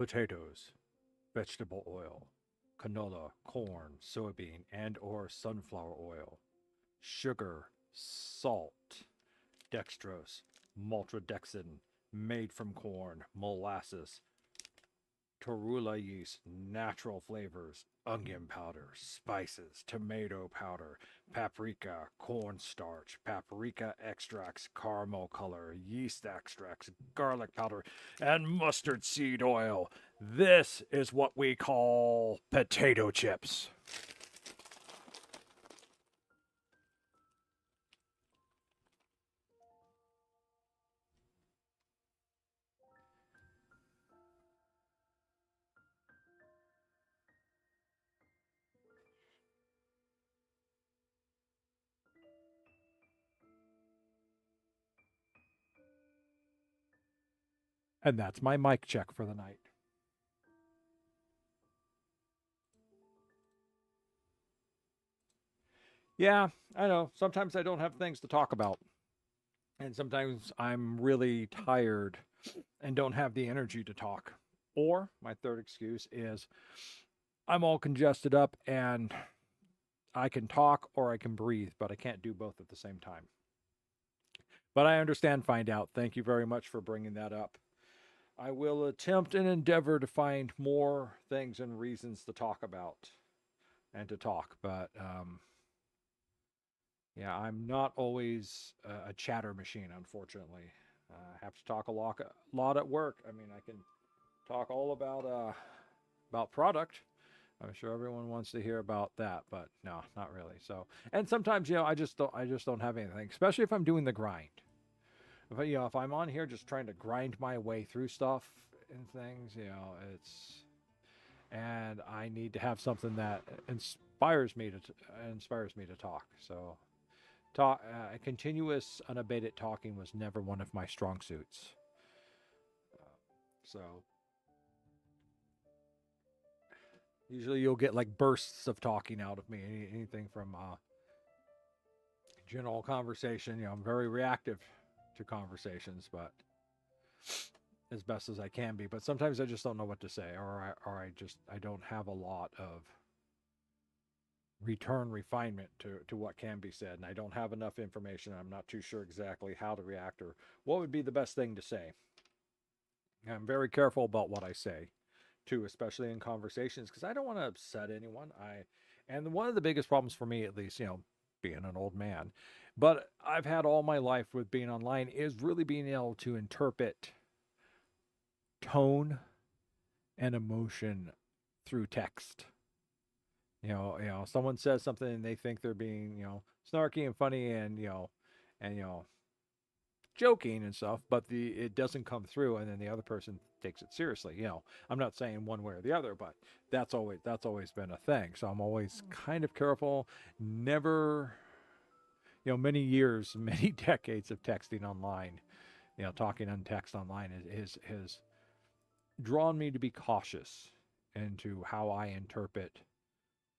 potatoes, vegetable oil, canola, corn, soybean, and or sunflower oil, sugar, salt, dextrose, maltodextrin, made from corn, molasses, torula yeast, natural flavors, onion powder, spices, tomato powder, paprika, cornstarch, paprika extracts, caramel color, yeast extracts, garlic powder, and mustard seed oil. This is what we call potato chips. And that's my mic check for the night. Yeah, I know. Sometimes I don't have things to talk about. And sometimes I'm really tired and don't have the energy to talk. Or my third excuse is I'm all congested up and I can talk or I can breathe, but I can't do both at the same time. But I understand, find out. Thank you very much for bringing that up. I will attempt and endeavor to find more things and reasons to talk about and to talk. But yeah, I'm not always a chatter machine, unfortunately. I have to talk a lot at work. I mean, I can talk all about product. I'm sure everyone wants to hear about that, but no, not really. So, and sometimes I just don't have anything, especially if I'm doing the grind. If I'm on here just trying to grind my way through stuff and things, and I need to have something that inspires me to talk. So, continuous unabated talking was never one of my strong suits. So usually you'll get like bursts of talking out of me, anything from general conversation. I'm very reactive to conversations, but as best as I can be. But sometimes I just don't know what to say, or I don't have a lot of return refinement to what can be said, and I don't have enough information. I'm not too sure exactly how to react or what would be the best thing to say. I'm very careful about what I say too, especially in conversations, because I don't want to upset anyone. And one of the biggest problems for me, at least, being an old man, but I've had all my life with being online, is really being able to interpret tone and emotion through text. Someone says something and they think they're being, snarky and funny and joking and stuff, but it doesn't come through, and then the other person takes it seriously. I'm not saying one way or the other, but that's always been a thing. So I'm always kind of careful. Never, many years, many decades of texting online, talking on text online has drawn me to be cautious into how I interpret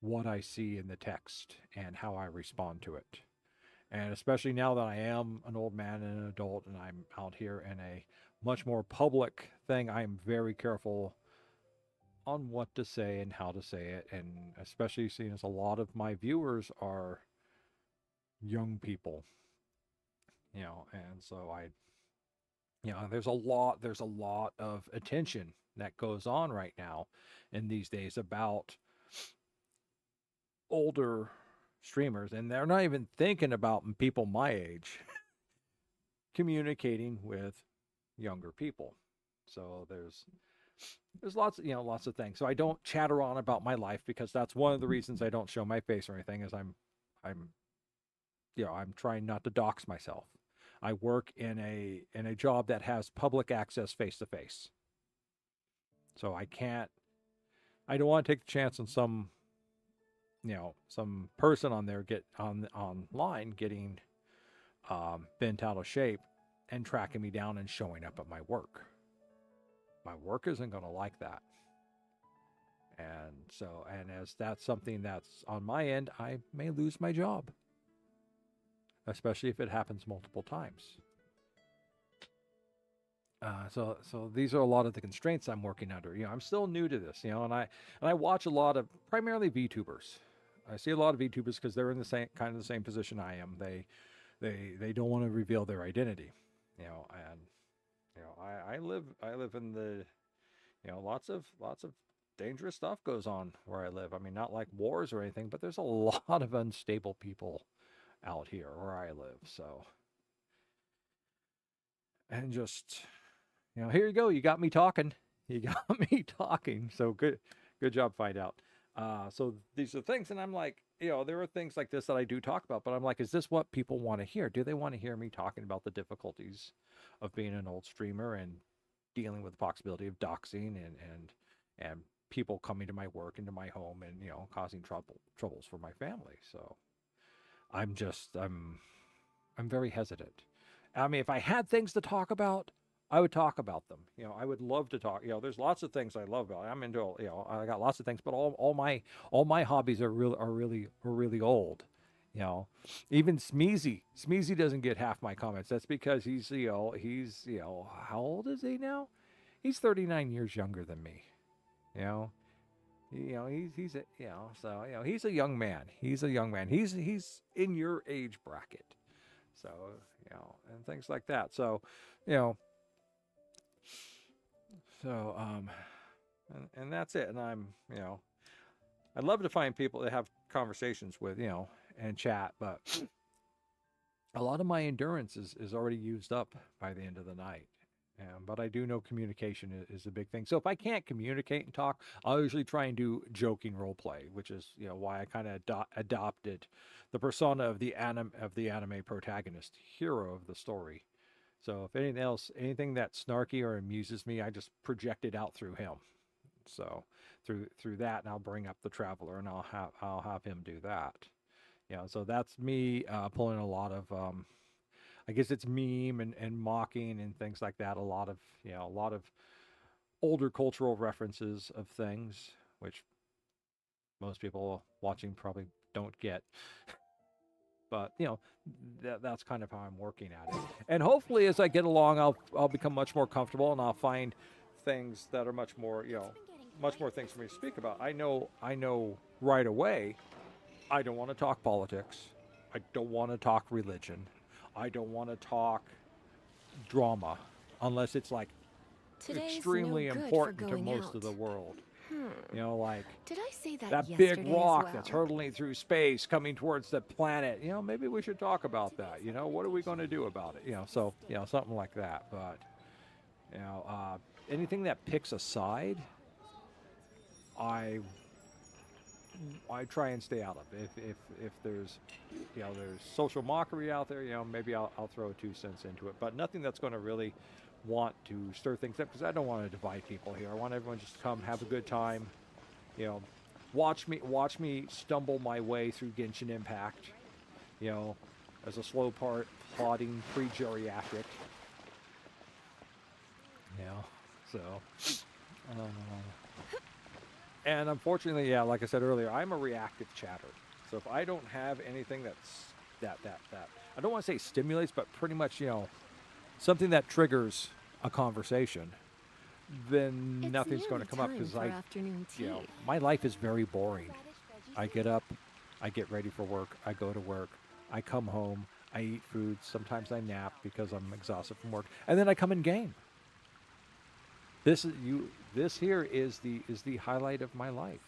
what I see in the text and how I respond to it. And especially now that I am an old man and an adult and I'm out here in a much more public thing, I am very careful on what to say and how to say it. And especially seeing as a lot of my viewers are young people, and so there's a lot of attention that goes on right now in these days about older streamers, and they're not even thinking about people my age communicating with younger people. So there's lots of things. So I don't chatter on about my life, because that's one of the reasons I don't show my face or anything, is I'm trying not to dox myself. I work in a job that has public access face to face. So I don't want to take the chance on some person on there online getting bent out of shape and tracking me down and showing up at my work. My work isn't going to like that. And as that's something that's on my end, I may lose my job, especially if it happens multiple times. So these are a lot of the constraints I'm working under. I'm still new to this, and I watch a lot of primarily VTubers. I see a lot of VTubers because they're in the same kind of the same position I am. They don't want to reveal their identity, and I live in the lots of dangerous stuff goes on where I live. I mean, not like wars or anything, but there's a lot of unstable people out here where I live. So, and just here you go. You got me talking. You got me talking. So good job. Find out. So these are things, and I'm like, there are things like this that I do talk about, but I'm like, is this what people want to hear? Do they want to hear me talking about the difficulties of being an old streamer and dealing with the possibility of doxing and people coming to my work into my home and causing troubles for my family? So I'm very hesitant. I mean, if I had things to talk about, I would talk about them. I would love to talk. There's lots of things I love about it. I'm into. I got lots of things, but all my hobbies are really old. Even Smeezy doesn't get half my comments. That's because he's how old is he now? He's 39 years younger than me. You know, he's a, so he's a young man. He's a young man. He's in your age bracket. So and things like that. So you know so and that's it. And I'd love to find people to have conversations with, and chat, but a lot of my endurance is already used up by the end of the night. But I do know communication is a big thing. So if I can't communicate and talk, I'll usually try and do joking role play, which is why I kind of adopted the persona of the anime protagonist, hero of the story. So if anything that's snarky or amuses me, I just project it out through him. So through that, and I'll bring up the traveler, and I'll have him do that. So that's me pulling a lot of I guess it's meme and mocking and things like that. A lot of older cultural references of things, which most people watching probably don't get. But that's kind of how I'm working at it. And hopefully, as I get along, I'll become much more comfortable, and I'll find things that are much more things for me to speak about. I know right away. I don't want to talk politics. I don't want to talk religion. I don't want to talk drama unless it's like extremely important to most of the world. Like Did I say that big rock that's hurtling through space coming towards the planet. Maybe we should talk about that. What are we going to do about it? So something like that. But anything that picks a side, I try and stay out of. If there's there's social mockery out there, maybe I'll throw 2 cents into it, but nothing that's going to really want to stir things up, because I don't want to divide people here. I want everyone just to come have a good time. Watch me stumble my way through Genshin Impact. As a slow plodding pre-geriatric. So. And unfortunately, like I said earlier, I'm a reactive chatter. So if I don't have anything that's that I don't want to say stimulates, but pretty much something that triggers a conversation, then nothing's going to come up, because my life is very boring. I get up, I get ready for work, I go to work, I come home, I eat food, sometimes I nap because I'm exhausted from work, and then I come and game. This here is the highlight of my life.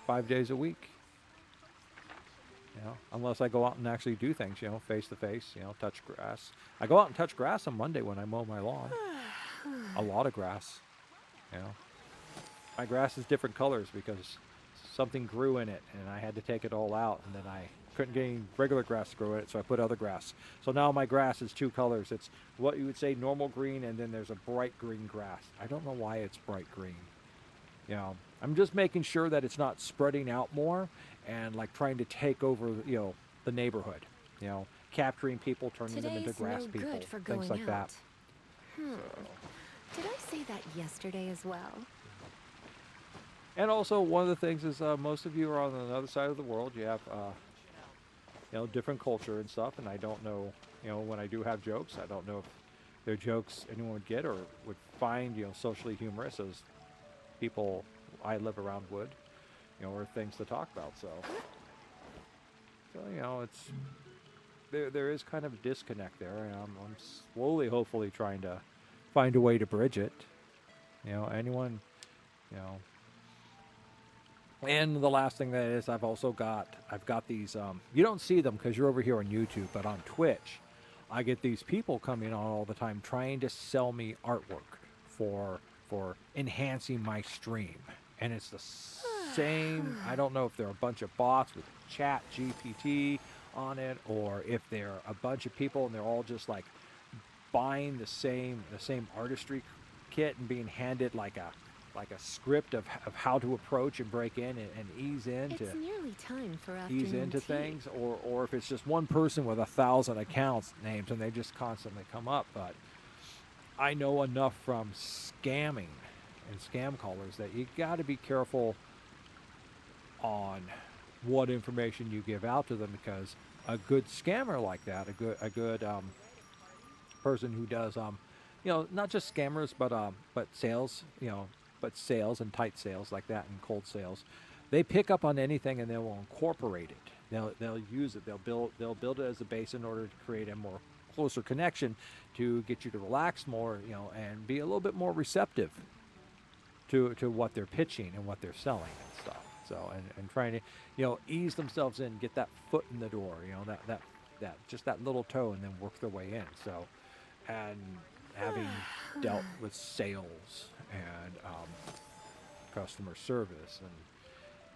5 days a week. Unless I go out and actually do things, face to face, touch grass. I go out and touch grass on Monday when I mow my lawn. A lot of grass. My grass is different colors because something grew in it and I had to take it all out, and then I couldn't get any regular grass to grow in it, so I put other grass. So now my grass is 2 colors. It's what you would say normal green, and then there's a bright green grass. I don't know why it's bright green. I'm just making sure that it's not spreading out more and like trying to take over, the neighborhood. Capturing people, turning them into grass people, things like that. So. Did I say that yesterday as well? And also, one of the things is most of you are on the other side of the world. You have different culture and stuff, and I don't know, when I do have jokes, I don't know if their jokes anyone would get or would find, socially humorous as people I live around would, or things to talk about. So it's there is kind of a disconnect there, and I'm slowly, hopefully, trying to find a way to bridge it. Anyone, you know. And the last thing that is, I've got these. You don't see them because you're over here on YouTube, but on Twitch, I get these people coming on all the time trying to sell me artwork for enhancing my stream, and it's the same. I don't know if they're a bunch of bots with Chat GPT on it, or if they're a bunch of people and they're all just like buying the same artistry kit and being handed like a script of how to approach and break in and ease into It's nearly time for ease afternoon into tea. things, or if it's just one person with 1,000 accounts names and they just constantly come up. But I know enough from scamming and scam callers that you got to be careful on what information you give out to them, because a good scammer like that, a good person who does not just scammers but sales, but sales and tight sales like that and cold sales, they pick up on anything and they will incorporate it. They'll use it. They'll build it as a base in order to create a more closer connection to get you to relax more, and be a little bit more receptive to what they're pitching and what they're selling and stuff. So and trying to ease themselves in, get that foot in the door, that just that little toe, and then work their way in. So, and having dealt with sales and customer service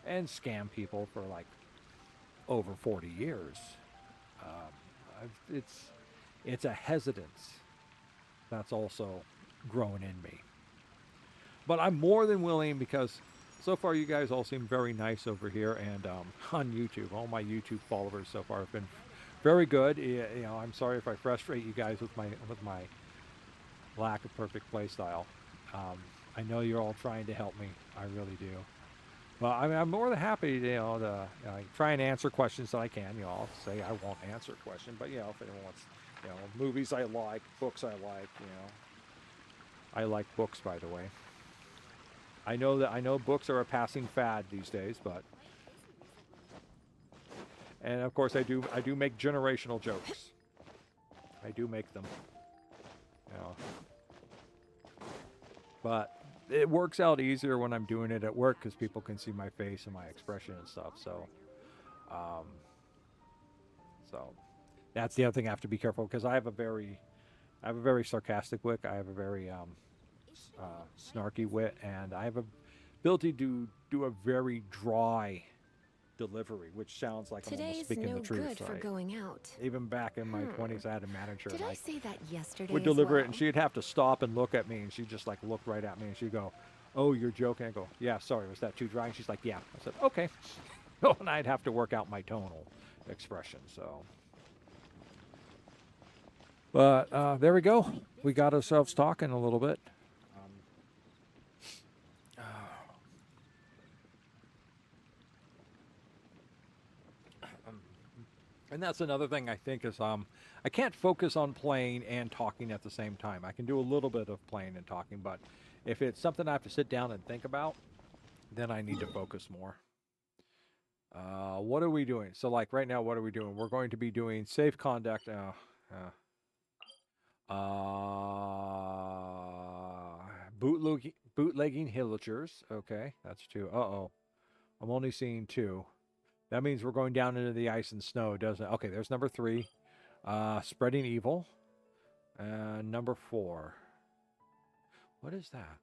and scam people for like over 40 years, it's a hesitance that's also grown in me. But I'm more than willing, because so far you guys all seem very nice over here, and on YouTube, all my YouTube followers so far have been very good. I'm sorry if I frustrate you guys with my lack of perfect play style. I know you're all trying to help me. I really do. Well, I'm more than happy to try and answer questions that I can. I'll say I won't answer a question, but if anyone wants, movies I like, books I like, I like books, by the way. I know books are a passing fad these days, but, and of course I do make generational jokes. I do make them, but it works out easier when I'm doing it at work, because people can see my face and my expression and stuff. So, so that's the other thing I have to be careful, because I have a very sarcastic wit. I have a very snarky wit, and I have a ability to do a very dry delivery, which sounds like I'm almost speaking the truth. Today's no good for going out. Even back in my 20s, I had a manager. Did I say that yesterday would deliver it, and she'd have to stop and look at me, and she'd just like look right at me, and she'd go, "Oh, you're joking?" I go, "Yeah, sorry, was that too dry?" And she's like, "Yeah." I said, "Okay." And I'd have to work out my tonal expression. So, but there we go. We got ourselves talking a little bit. And that's another thing I think is I can't focus on playing and talking at the same time. I can do a little bit of playing and talking, but if it's something I have to sit down and think about, then I need to focus more. What are we doing? So like right now, what are we doing? We're going to be doing safe conduct. Bootlegging hillagers. Okay, that's 2. Uh-oh. I'm only seeing 2. That means we're going down into the ice and snow, doesn't it? Okay, there's number 3. Spreading evil. Number 4. What is that?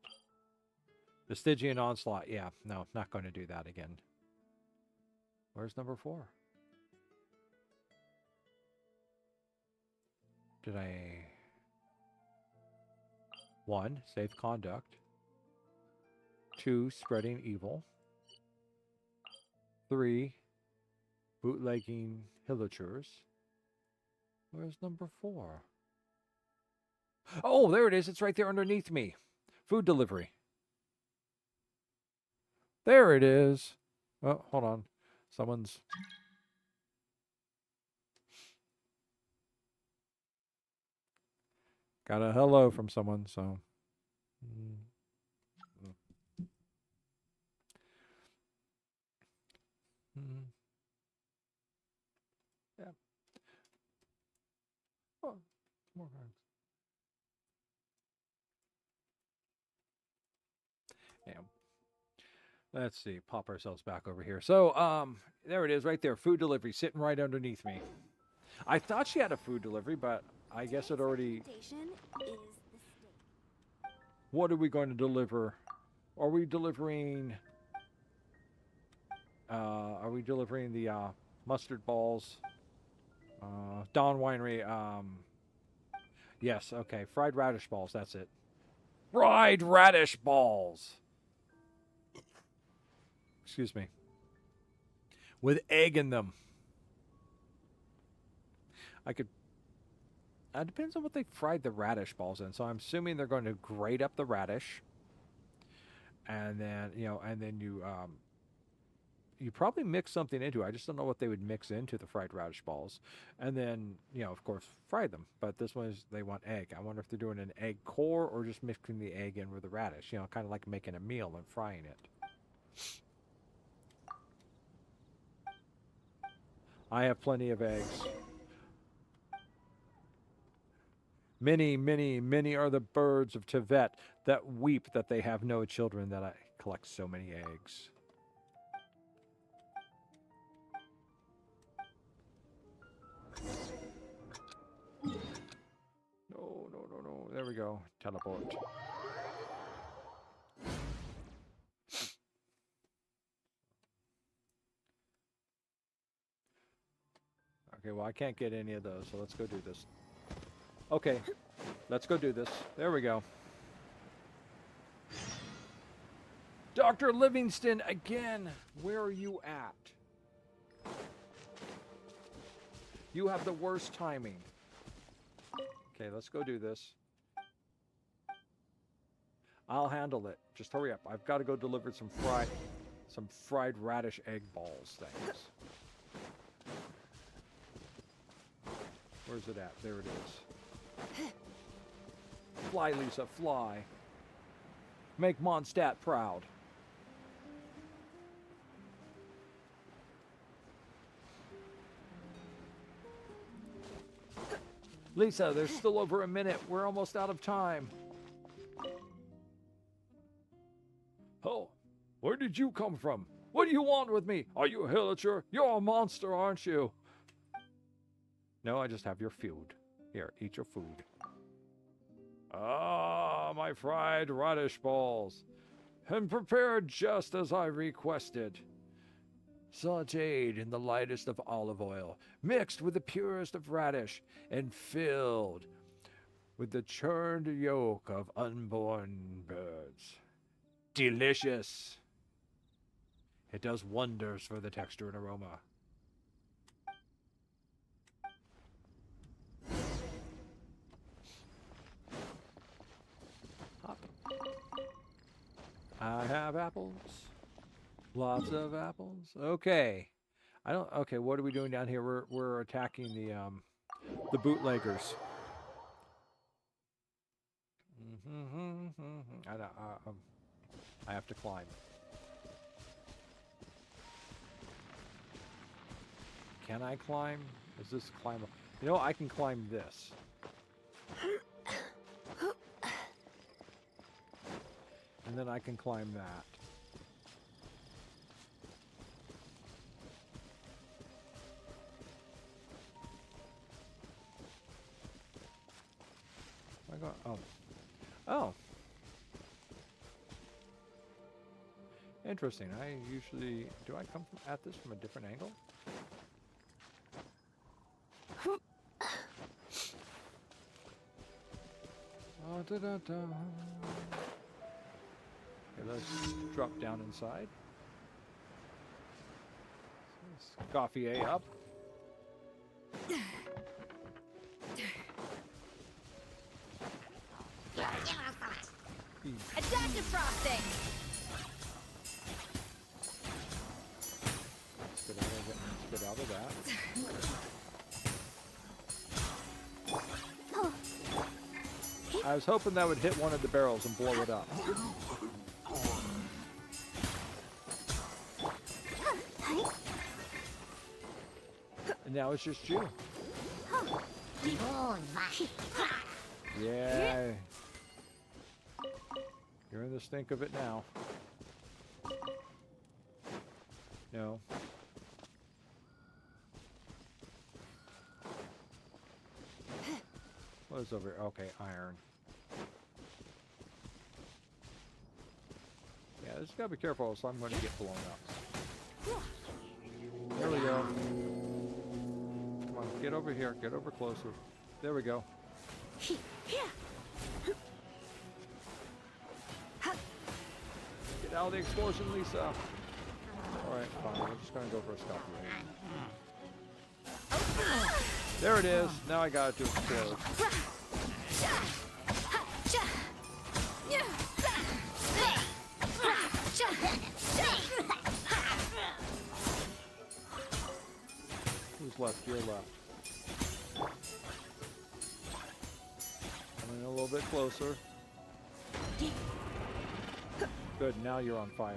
The Stygian onslaught. Yeah, no, not going to do that again. Where's number 4? Did I... 1, safe conduct. 2, spreading evil. 3, bootlegging hillagers. Where's number 4? Oh, there it is. It's right there underneath me. Food delivery. There it is. Oh, hold on. Someone's... Got a hello from someone, so. Mm. Mm. Yeah. Oh, more cards. Yeah. Let's see. Pop ourselves back over here. So, there it is, right there. Food delivery, sitting right underneath me. I thought she had a food delivery, but I guess it already. What are we going to deliver? Are we delivering? Are we delivering the mustard balls? Dawn Winery. Yes. Okay. Fried radish balls. That's it. Fried radish balls. Excuse me. With egg in them. I could. It depends on what they fried the radish balls in. So I'm assuming they're going to grate up the radish, and then you probably mix something into it. I just don't know what they would mix into the fried radish balls, and then of course fry them. But this one is they want egg. I wonder if they're doing an egg core or just mixing the egg in with the radish. Kind of like making a meal and frying it. I have plenty of eggs. Many, many, many are the birds of Tibet that weep that they have no children, that I collect so many eggs. No, no, no, no. There we go. Teleport. Okay, well, I can't get any of those, so let's go do this. Okay, let's go do this. There we go. Dr. Livingston, again, where are you at? You have the worst timing. Okay, let's go do this. I'll handle it. Just hurry up. I've got to go deliver some fried radish egg balls things. Where's it at? There it is. Fly, Lisa, fly. Make Mondstadt proud. Lisa, there's still over a minute. We're almost out of time. Oh, where did you come from? What do you want with me? Are you a villager? You're a monster, aren't you? No, I just have your food. Here, eat your food. Ah, my fried radish balls. And prepared just as I requested. Sauteed in the lightest of olive oil, mixed with the purest of radish, and filled with the churned yolk of unborn birds. Delicious. It does wonders for the texture and aroma. Hop. I have apples. Lots of apples. Okay. Okay, what are we doing down here? We're attacking the bootleggers. I have to climb. Can I climb? Is this climbable? I can climb this. And then I can climb that. Oh. Oh. Interesting. I usually... Do I come at this from a different angle? Oh, da-da-da. Okay, let's drop down inside. Coffee A up. Adaptive frosting! Let's get out of that. I was hoping that would hit one of the barrels and blow it up. And now it's just you. Yeah. You're in the stink of it now. No. What is over here? Okay, iron. Yeah, just gotta be careful, so I'm going to get blown up. There we go. Come on, get over here. Get over closer. There we go. Get out of the explosion, Lisa. Alright, fine. We're just gonna go for a stealth raid. There it is. Now I got it to explode. Who's left? You're left. Coming a little bit closer. Good, now you're on fire.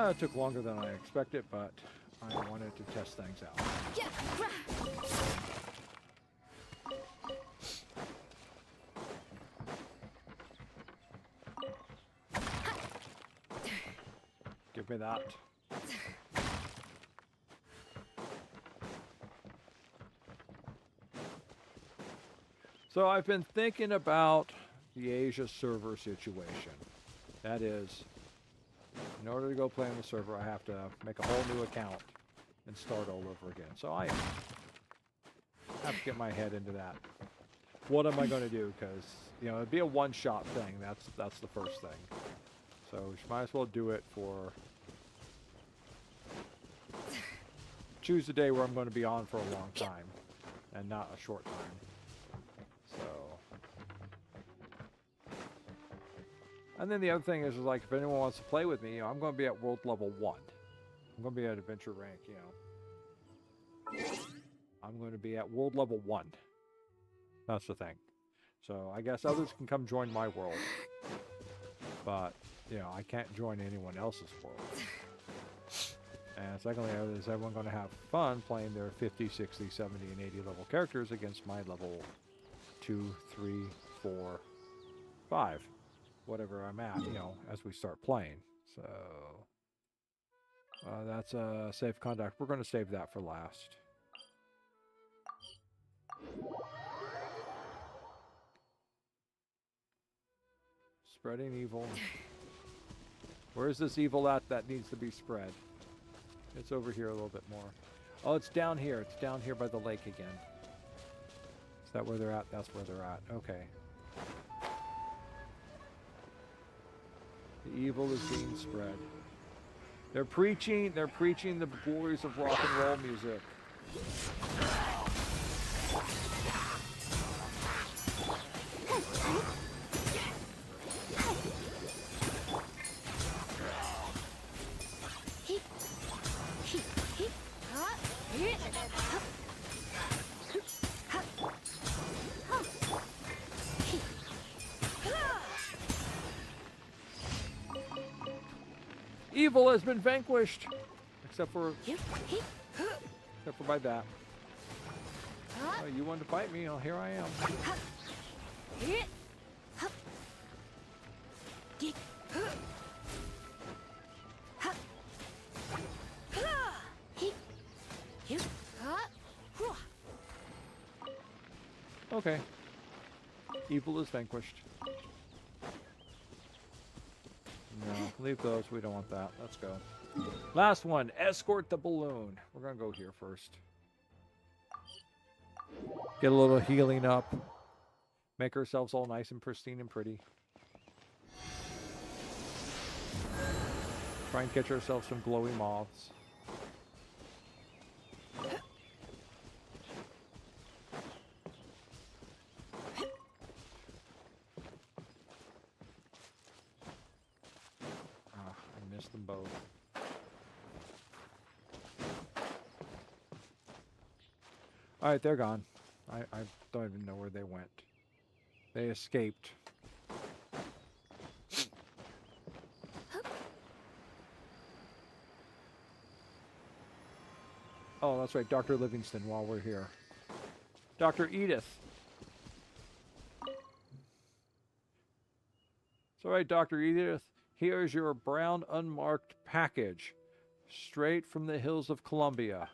It took longer than I expected, but I wanted to test things out. Give me that. So I've been thinking about the Asia server situation. That is, in order to go play on the server, I have to make a whole new account and start all over again. So I have to get my head into that. What am I going to do? Because, you know, it'd be a one-shot thing. That's the first thing. So we might as well do it for... Choose a day where I'm going to be on for a long time and not a short time. So... And then the other thing is like, if anyone wants to play with me, you know, I'm going to be at world level 1. I'm going to be at adventure rank, you know. I'm going to be at world level 1. That's the thing. So I guess others can come join my world. But, you know, I can't join anyone else's world. And secondly, is everyone going to have fun playing their 50, 60, 70, and 80 level characters against my level 2, 3, 4, 5? Whatever I'm at, you know, as we start playing. So that's a safe contact. We're going to save that for last. Spreading evil. Where's this evil at that needs to be spread? It's over here a little bit more. Oh, it's down here. It's down here by the lake again. Is that where they're at? That's where they're at. Okay. The evil is being spread. They're preaching the glories of rock and roll music. Evil has been vanquished, except for by that. Oh, you wanted to fight me? Oh, here I am. Okay. Evil is vanquished. No, leave those. We don't want that. Let's go. Last one. Escort the balloon. We're going to go here first. Get a little healing up. Make ourselves all nice and pristine and pretty. Try and catch ourselves some glowy moths. I missed them both. Alright, they're gone. I don't even know where they went. They escaped. Oh, that's right, Dr. Livingston, while we're here. Dr. Edith. It's alright, Dr. Edith. Here's your brown unmarked package. Straight from the hills of Columbia.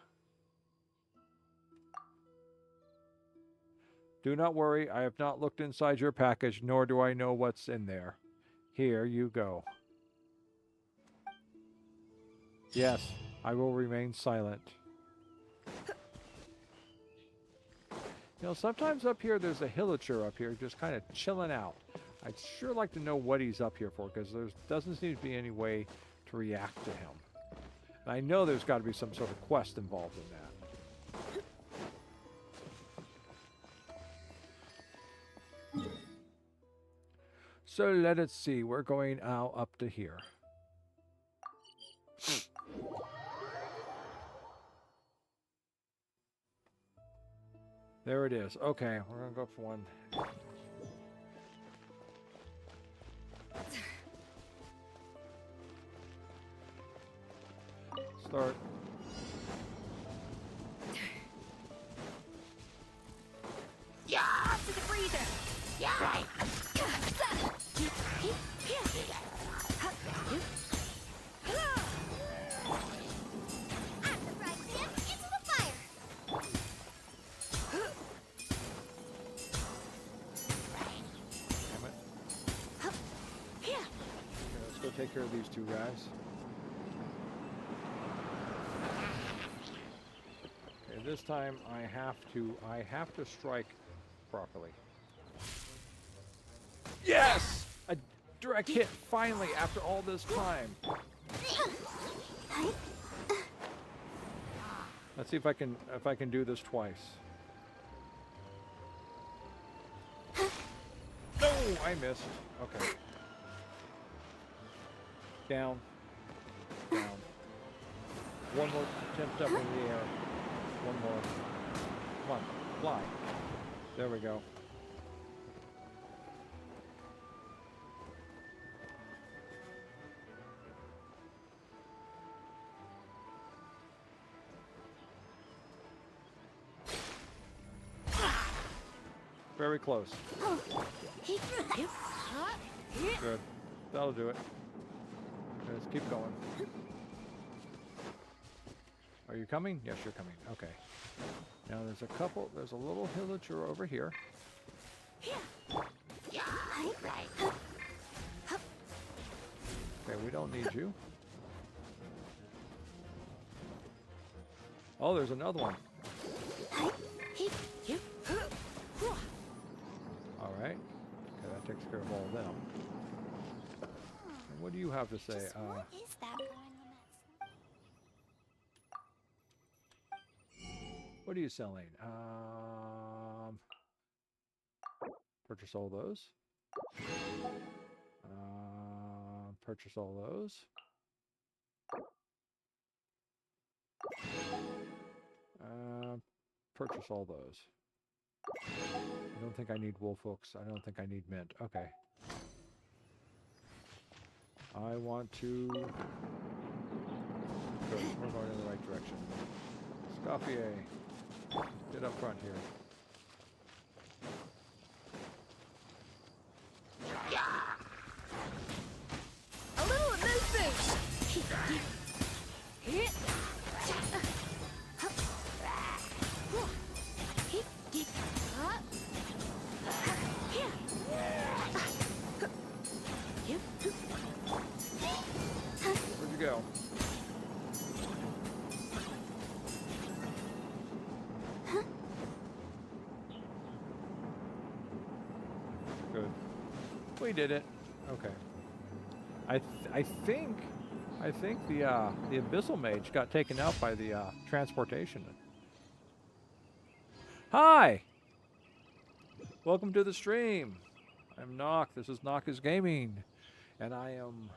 Do not worry, I have not looked inside your package, nor do I know what's in there. Here you go. Yes, I will remain silent. You know, sometimes up here there's a hillager up here just kind of chilling out. I'd sure like to know what he's up here for, because there doesn't seem to be any way to react to him. And I know there's got to be some sort of quest involved in that. So let us see, we're going now up to here. There it is. Okay, we're going to go for one. Start. Yeah, to the freezer. Yeah. Take care of these two guys. Okay, this time I have to strike properly. Yes! A direct hit finally after all this time. Let's see if I can do this twice. No, I missed. Okay. Down. Down. One more attempt up in the air. One more. Come on. Fly. There we go. Very close. Good. That'll do it. Let's keep going. Are you coming? Yes, you're coming. Okay. Now there's a little villager over here. Okay, we don't need you. Oh, there's another one. Alright. Okay, that takes care of all of them. What do you have to say? What is that going on? What are you selling? Purchase all those. Purchase all those. Purchase all those. I don't think I need wolf hooks. I don't think I need mint. Okay. I want to... Good, we're going in the right direction. Scoffier, get up front here. A little move boost. Where'd you go? Good. We did it. Okay. I think the abyssal mage got taken out by the transportation. Hi. Welcome to the stream. I'm NoC. This is NoC Gaming, and I am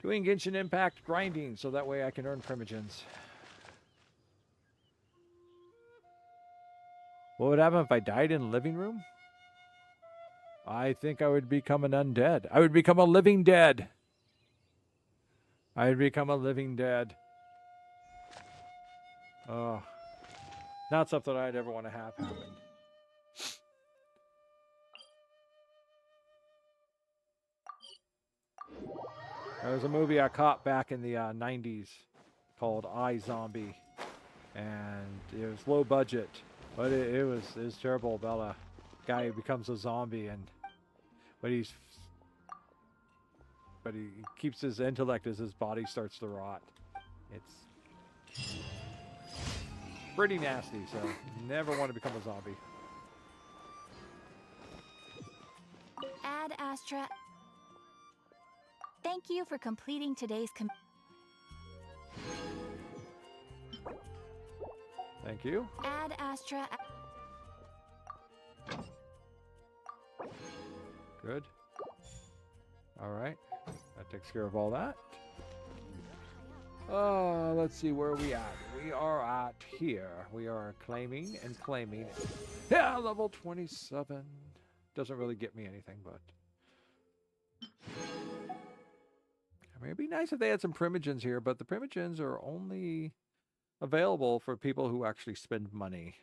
doing Genshin Impact grinding so that way I can earn Primogems. What would happen if I died in the living room? I think I would become an undead. I would become a living dead. I would become a living dead. Oh, not something I'd ever want to have happen. There was a movie I caught back in the 90s called I, Zombie. And it was low budget, but it was terrible about a guy who becomes a zombie, and but he keeps his intellect as his body starts to rot. It's pretty nasty, so never want to become a zombie. Ad Astra. Thank you for completing today's Thank you. Ad Astra. Good. All right. That takes care of all that. Let's see where we at. We are at here. We are claiming and claiming. Yeah, level 27. Doesn't really get me anything, but I mean, it'd be nice if they had some Primogems here, but the Primogems are only available for people who actually spend money.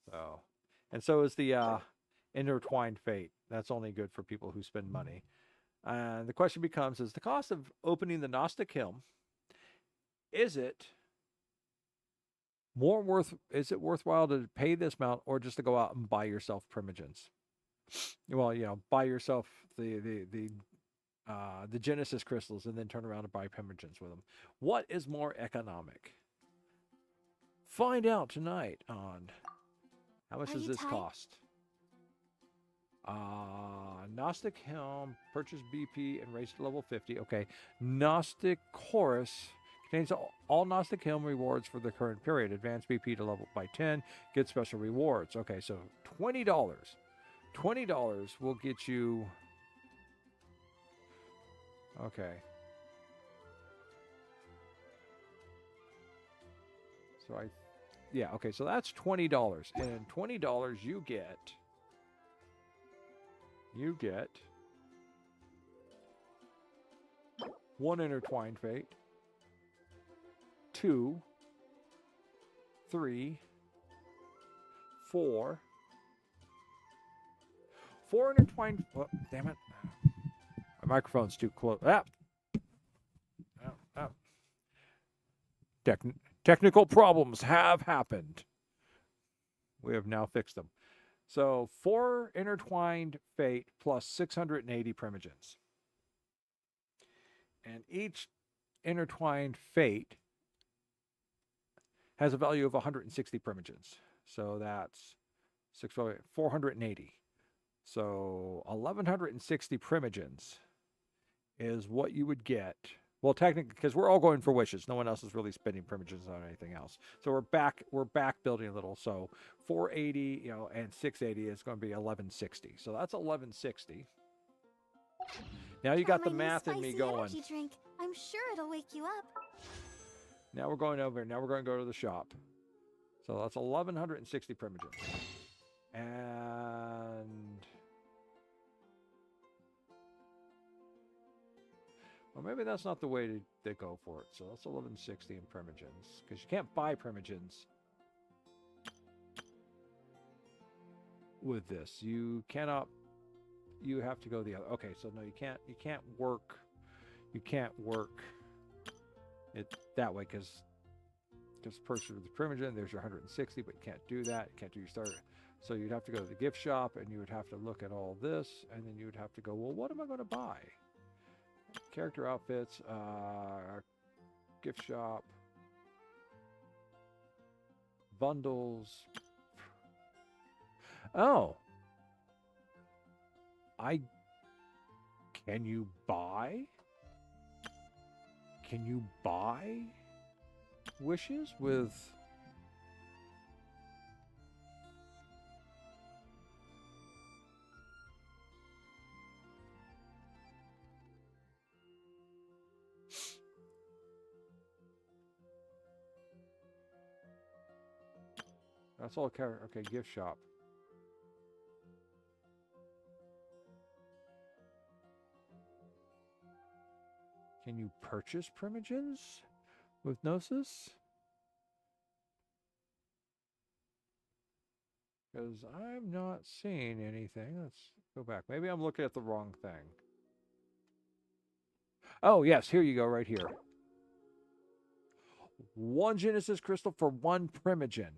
So, and so is the intertwined fate. That's only good for people who spend money. And the question becomes: is the cost of opening the Gnostic Helm? Is it worthwhile to pay this amount, or just to go out and buy yourself Primogems? Well, you know, buy yourself the Genesis crystals and then turn around and buy Primogems with them. What is more economic? Find out tonight on how much does this cost. Gnostic Helm, purchase BP and raise to level 50. Okay. Gnostic Chorus contains all Gnostic Helm rewards for the current period. Advance BP to level by 10. Get special rewards. Okay, so $20. $20 will get you... Okay. So yeah, okay, so that's $20. And $20 you get 1 intertwined fate, 2, 3, 4 intertwined. Oh, damn it! My microphone's too close. Technical problems have happened. We have now fixed them. So 4 intertwined fate plus 680 Primogems. And each intertwined fate has a value of 160 Primogems. So that's 480. So 1160 Primogems is what you would get. Well, technically, because we're all going for wishes. No one else is really spending Primogems on anything else. So we're back building a little. So 480, you know, and 680 is going to be 1160. So that's 1160. Now you got the math in me going. Drink. I'm sure it'll wake you up. Now we're going over. Now we're going to go to the shop. So that's 1160 Primogems. And... well, maybe that's not the way to go for it. So that's 1160 in Primogems. Because you can't buy Primogems with this. You cannot... you have to go the other... okay, so no, you can't work it that way, because purchase with the Primogem, there's your 160, but you can't do that. You can't do your starter. So you'd have to go to the gift shop, and you would have to look at all this, and then you would have to go, well, what am I going to buy? Character outfits, gift shop, bundles, Oh. Can you buy? Can you buy wishes with... That's all character. Okay, gift shop. Can you purchase Primogems with Gnosis? Because I'm not seeing anything. Let's go back. Maybe I'm looking at the wrong thing. Oh, yes. Here you go, right here. 1 Genesis crystal for 1 Primogen.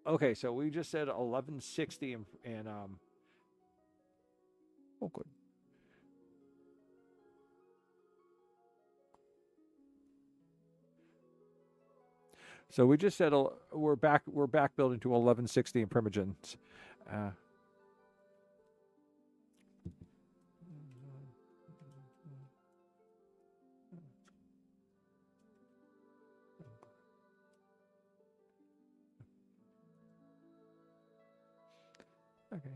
Okay, so we just said 1160 and oh good. So we just said we're back building to 1160 in Primogens. Okay.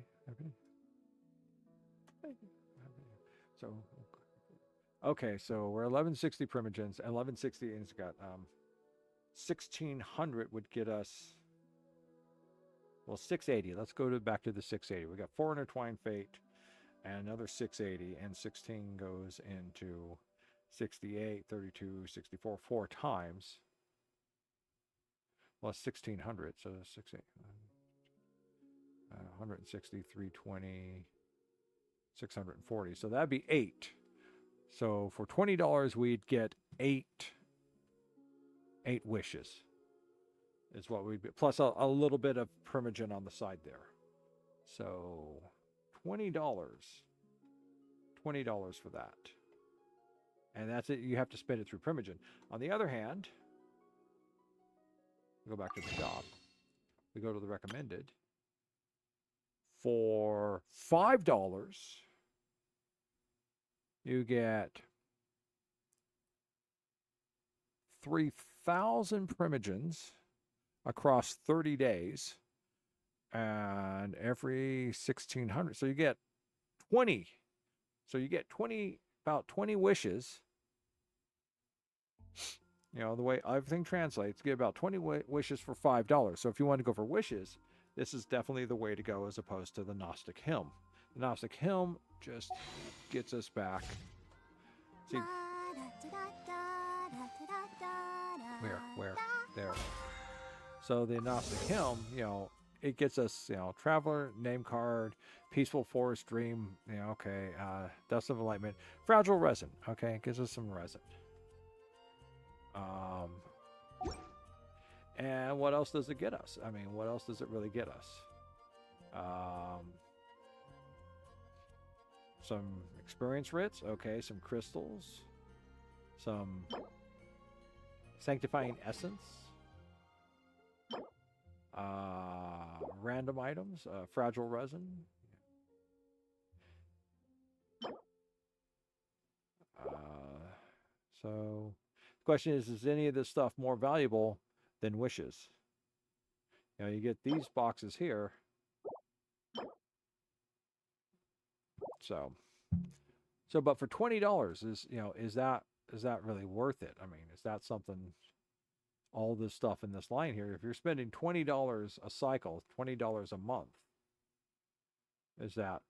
So okay, so we're 1160 Primogens, and 1160 and it's got 1600 would get us, well, 680. Let's go back to the 680. We got 4 intertwined fate and another 680, and 16 goes into 68, 32, 64 4 times. Well, 1600, so 68, 160, 320, 640. So that'd be 8. So for $20, we'd get 8 wishes. Is what we'd be, plus a little bit of Primogen on the side there. So $20 for that. And that's it. You have to spend it through Primogen. On the other hand, we go back to the shop. We go to the recommended. For $5, you get 3,000 Primogens across 30 days, and every 1,600. So you get 20. So you get about 20 wishes. You know, the way everything translates, you get about 20 wishes for $5. So if you want to go for wishes, this is definitely the way to go as opposed to the Gnostic Hymn. The Gnostic Hymn just gets us back. See, where? There. So the Gnostic Hymn, you know, it gets us, you know, Traveler, Name Card, Peaceful Forest Dream, you know, okay, Dust of Enlightenment, Fragile Resin, okay, it gives us some resin. And what else does it get us? I mean, what else does it really get us? Some experience writs, okay, some crystals, some sanctifying essence, random items, fragile resin. So the question is any of this stuff more valuable than wishes? You know, you get these boxes here. So but for $20, is that really worth it? I mean, is that something, all this stuff in this line here, if you're spending $20 a cycle, $20 a month, is that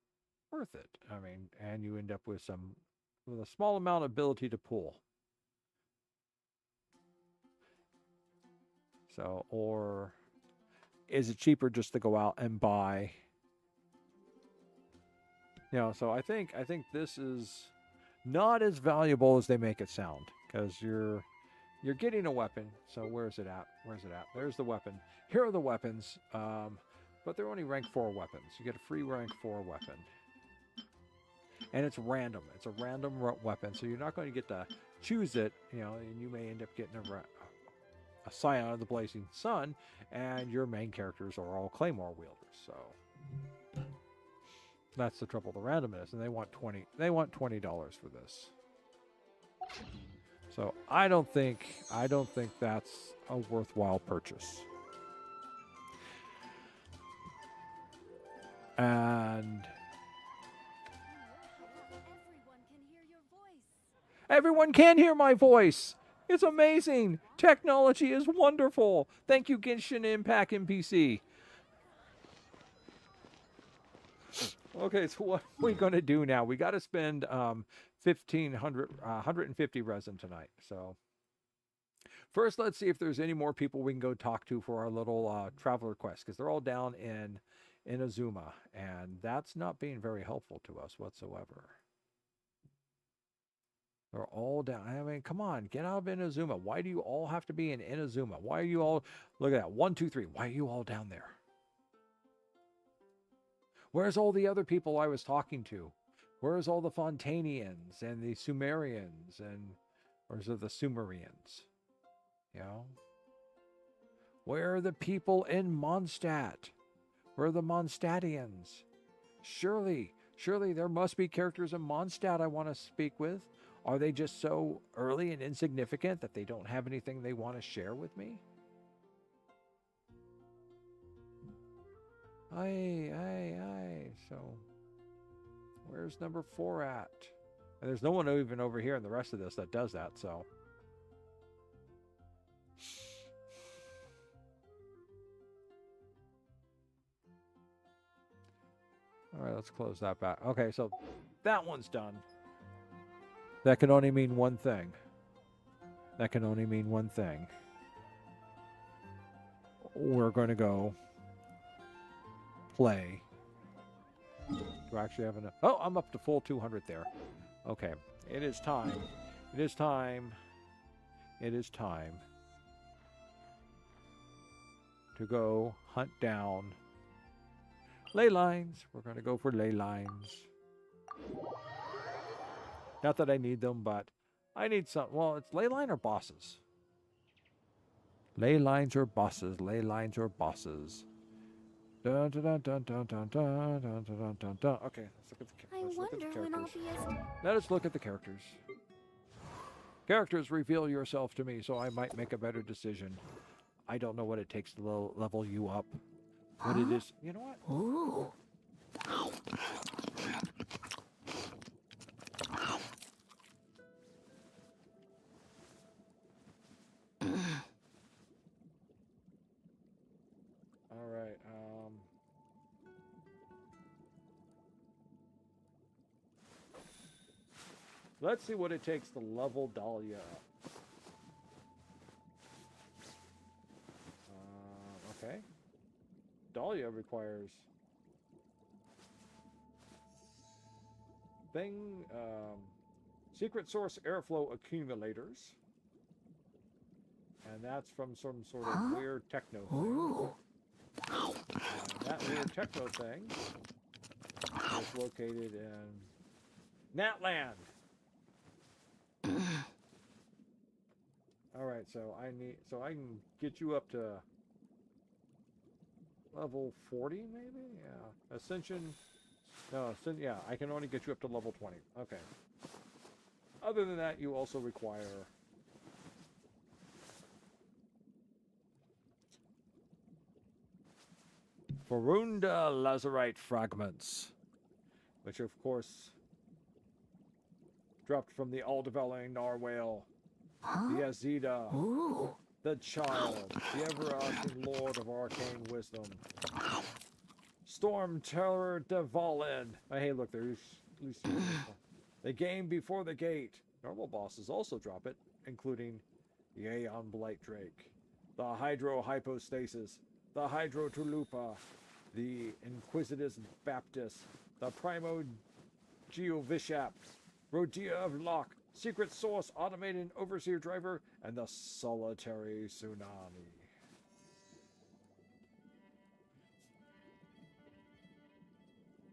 worth it? I mean, and you end up with a small amount of ability to pull. So, or is it cheaper just to go out and buy? You know, so I think this is not as valuable as they make it sound, because you're getting a weapon. So where's it at? There's the weapon. Here are the weapons, but they're only rank 4 weapons. You get a free rank 4 weapon. and it's random. It's a random weapon, so you're not going to get to choose it, and you may end up getting a Scion of the Blazing Sun, and your main characters are all Claymore wielders. So that's the trouble, the randomness, and they want $20 for this. So I don't think that's a worthwhile purchase. And everyone can hear my voice. It's amazing. Technology is wonderful. Thank you, Genshin Impact and PC. Okay, so what are we going to do now? We got to spend 150 resin tonight. So first, let's see if there's any more people we can go talk to for our little traveler quest, because they're all down in Azuma, and that's not being very helpful to us whatsoever. They're all down. I mean, come on, get out of Inazuma. Why do you all have to be in Inazuma? Why are you all, look at that, 1, 2, 3. Why are you all down there? Where's all the other people I was talking to? Where's all the Fontanians and the Sumerians or is it the Sumerians? Where are the people in Mondstadt? Where are the Mondstadtians? Surely there must be characters in Mondstadt I want to speak with. Are they just so early and insignificant that they don't have anything they want to share with me? Aye. So, where's number 4 at? And there's no one even over here in the rest of this that does that, so. All right, let's close that back. Okay, so that one's done. That can only mean one thing. We're going to go play. Do I actually have enough? Oh, I'm up to full 200 there. Okay, it is time. To go hunt down ley lines. We're going to go for ley lines. Not that I need them, but I need some. Well, it's ley line or bosses. Ley lines or bosses. Dun, dun, dun, dun, dun, dun, dun, dun, dun, dun, dun. Okay, let's look at the characters. Let us look at the characters. Characters, reveal yourself to me so I might make a better decision. I don't know what it takes to level you up. What it is. You know what? Ooh. All right. Let's see what it takes to level Dahlia up. Okay. Dahlia requires secret source airflow accumulators. And that's from some sort of weird techno thing. And that weird techno thing is located in Natland. All right, so I can get you up to level 40 maybe? Yeah. Ascension. No, yeah, I can only get you up to level 20. Okay. Other than that, you also require Farunda Lazarite fragments, which of course dropped from the all-devouring narwhale, the Azida, the child, the everlasting lord of arcane wisdom, Storm Terror Devalin. Hey, look, there's Lucy. The game before the gate. Normal bosses also drop it, including the Aeon Blight Drake, the Hydro Hypostasis, the Hydro Tulupa, the Inquisitus Baptist, the Primo Geovishap, Rodia of Locke, Secret Source Automated Overseer Driver, and the Solitary Tsunami.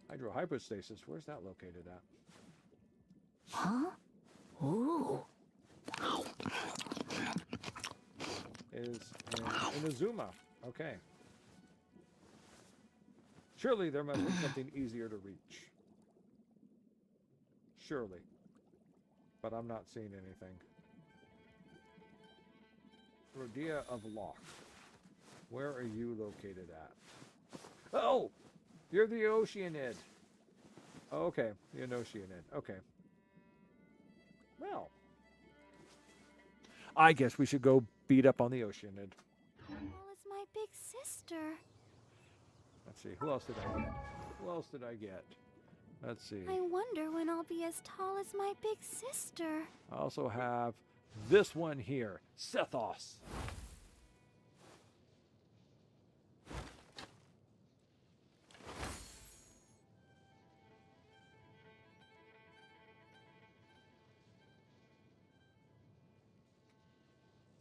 Hydro Hypostasis, where's that located at? Huh? Ooh. Is in Inazuma. Okay. Surely there must be something easier to reach. Surely. But I'm not seeing anything. Rodea of Loch. Where are you located at? Oh! You're the Oceanid. Oh, okay. The Oceanid. Okay. Well. I guess we should go beat up on the Oceanid. Well, it's my big sister. Let's see. Who else did I get? Who else did I get? Let's see. I wonder when I'll be as tall as my big sister. I also have this one here. Sethos.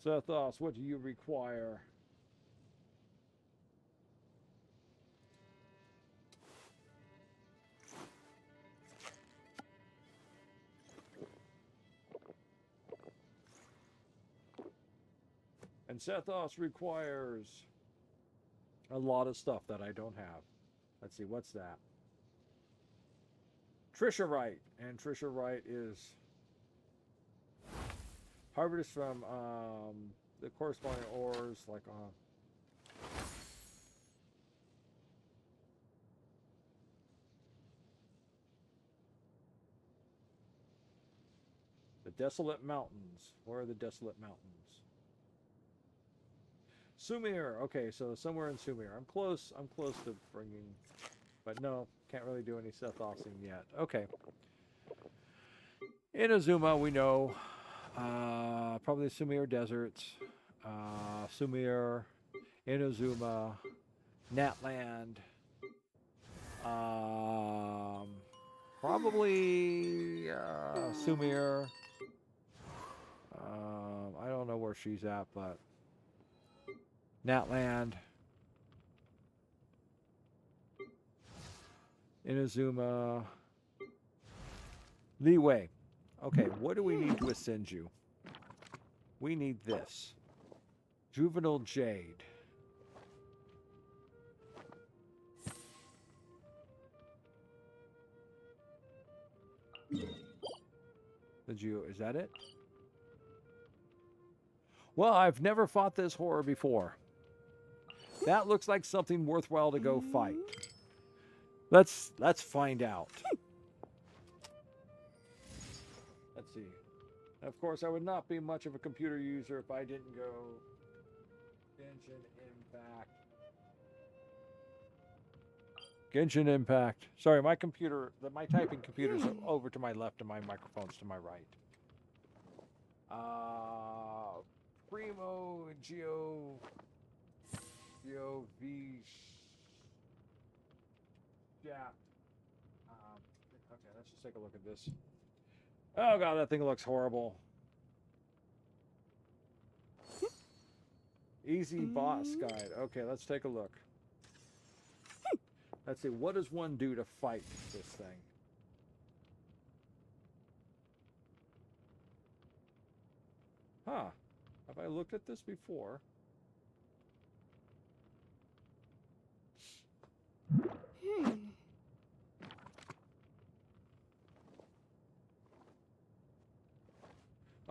Sethos, what do you require? And Sethos requires a lot of stuff that I don't have. Let's see, what's that? Trisha Wright. And Trisha Wright is harvest from the corresponding ores, like the Desolate Mountains. Where are the Desolate Mountains? Sumir. Okay, so somewhere in Sumir. I'm close. I'm close to bringing, but no, can't really do any Sethosing yet. Okay. Inazuma, we know. Probably the Sumir Deserts. Sumir, Inazuma, Natland. Probably Sumir. I don't know where she's at, but Natland, Inazuma, Leeway. Okay, what do we need to ascend you? We need this. Juvenile Jade. Is that it? Well, I've never fought this horror before. That looks like something worthwhile to go fight. Let's find out. Let's see. Of course, I would not be much of a computer user if I didn't go Genshin Impact. Genshin Impact. Sorry, my typing computer's over to my left and my microphone's to my right. Primogems. Yeah. Okay, let's just take a look at this. Oh god, that thing looks horrible. Easy boss guide. Okay, let's take a look. Let's see, what does one do to fight this thing? Huh. Have I looked at this before?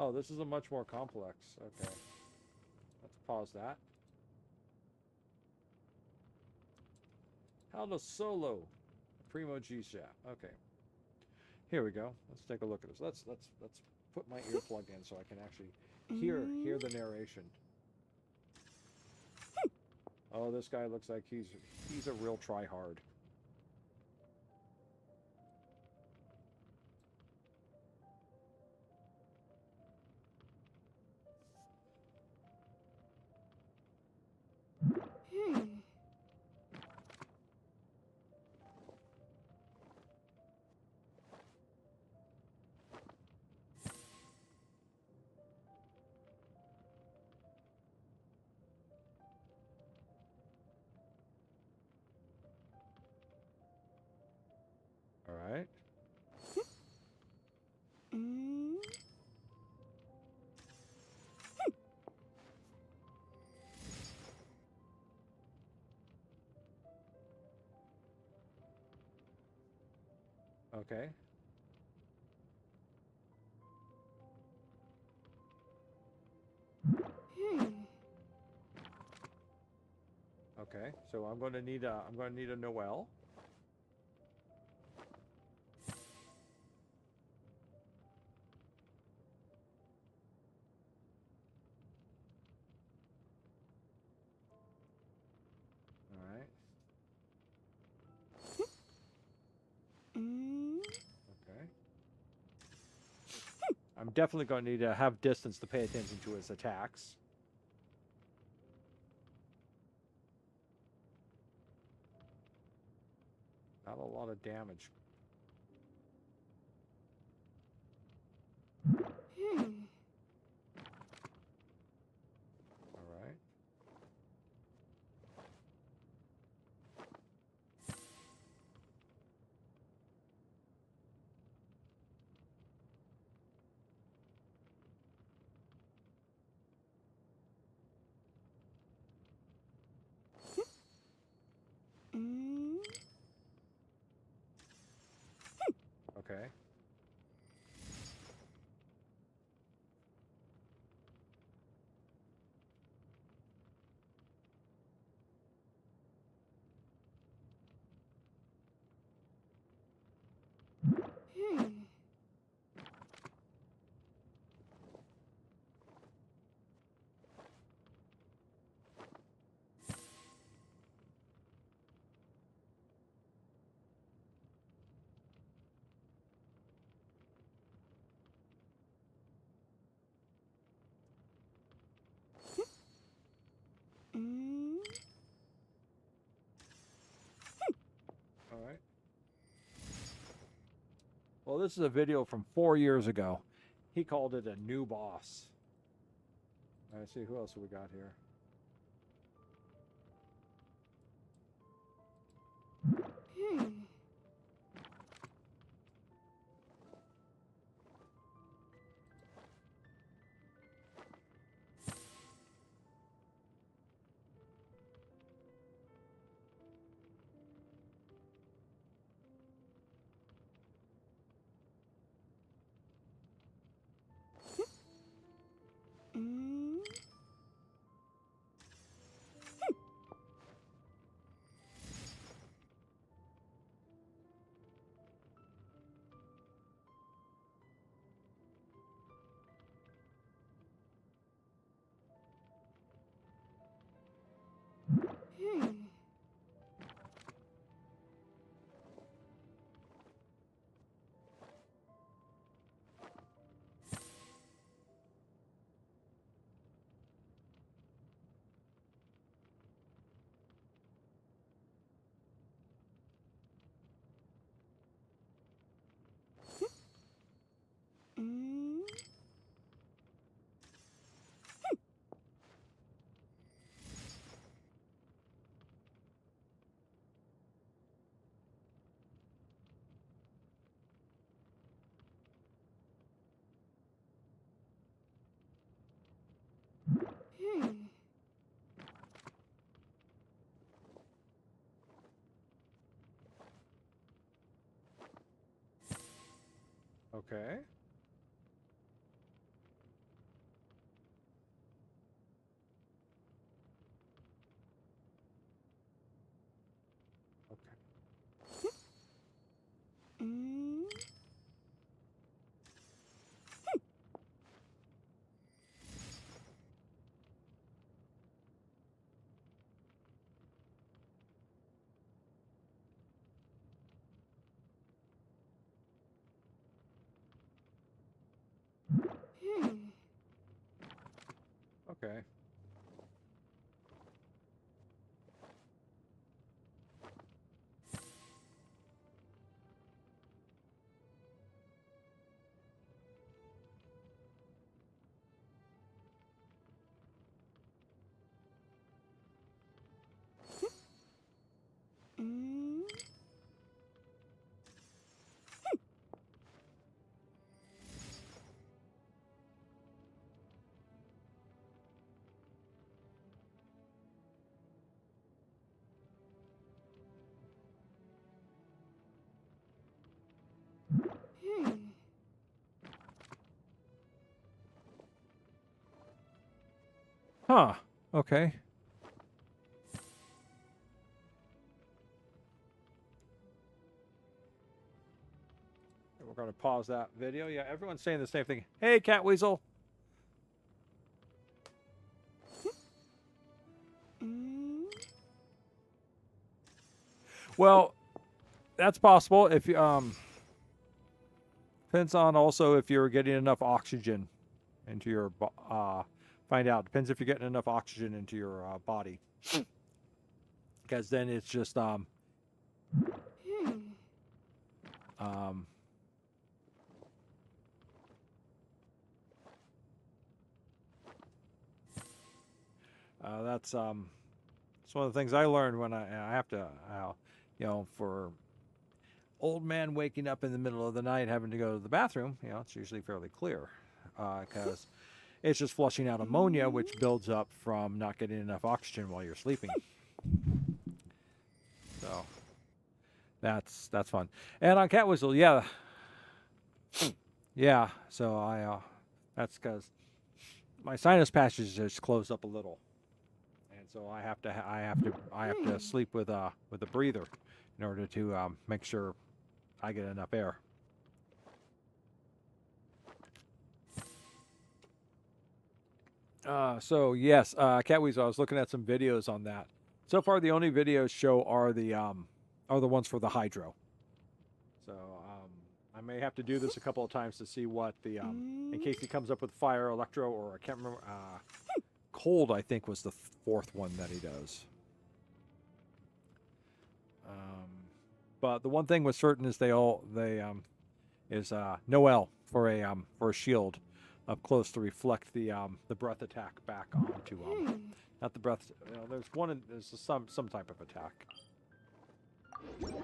Oh, this is a much more complex. Okay. Let's pause that. How to solo Primogems. Okay. Here we go. Let's take a look at this. Let's put my earplug in so I can actually hear the narration. Oh, this guy looks like he's a real tryhard. Okay. Okay. So I'm going to need a Noel. All right. Okay. I'm definitely going to need to have distance to pay attention to his attacks. Not a lot of damage. All right. Okay. All right. Well, this is a video from 4 years ago. He called it a new boss. Let's see, who else have we got here? Okay. Okay. Okay. Hmm. Huh. Okay. We're going to pause that video. Yeah, everyone's saying the same thing. Hey, Cat Weasel. Mm. Well, that's possible if you depends on also if you're getting enough oxygen into your find out depends if you're getting enough oxygen into your body. Because then it's just Hmm. um that's it's one of the things I learned when I have to you know, for old man waking up in the middle of the night having to go to the bathroom, you know, it's usually fairly clear because it's just flushing out ammonia, which builds up from not getting enough oxygen while you're sleeping. So that's fun. And on Cat Whistle, yeah, yeah. So that's because my sinus passage just closed up a little, and so I have to sleep with a breather in order to make sure I get enough air. So yes, Cat Weasel. I was looking at some videos on that. So far, the only videos show are the ones for the hydro. So I may have to do this a couple of times to see what the in case he comes up with fire, electro, or I can't remember. Cold, I think, was the fourth one that he does. But the one thing was certain is they is Noel for a shield up close to reflect the breath attack back onto not the breath. You know, there's some type of attack. Let's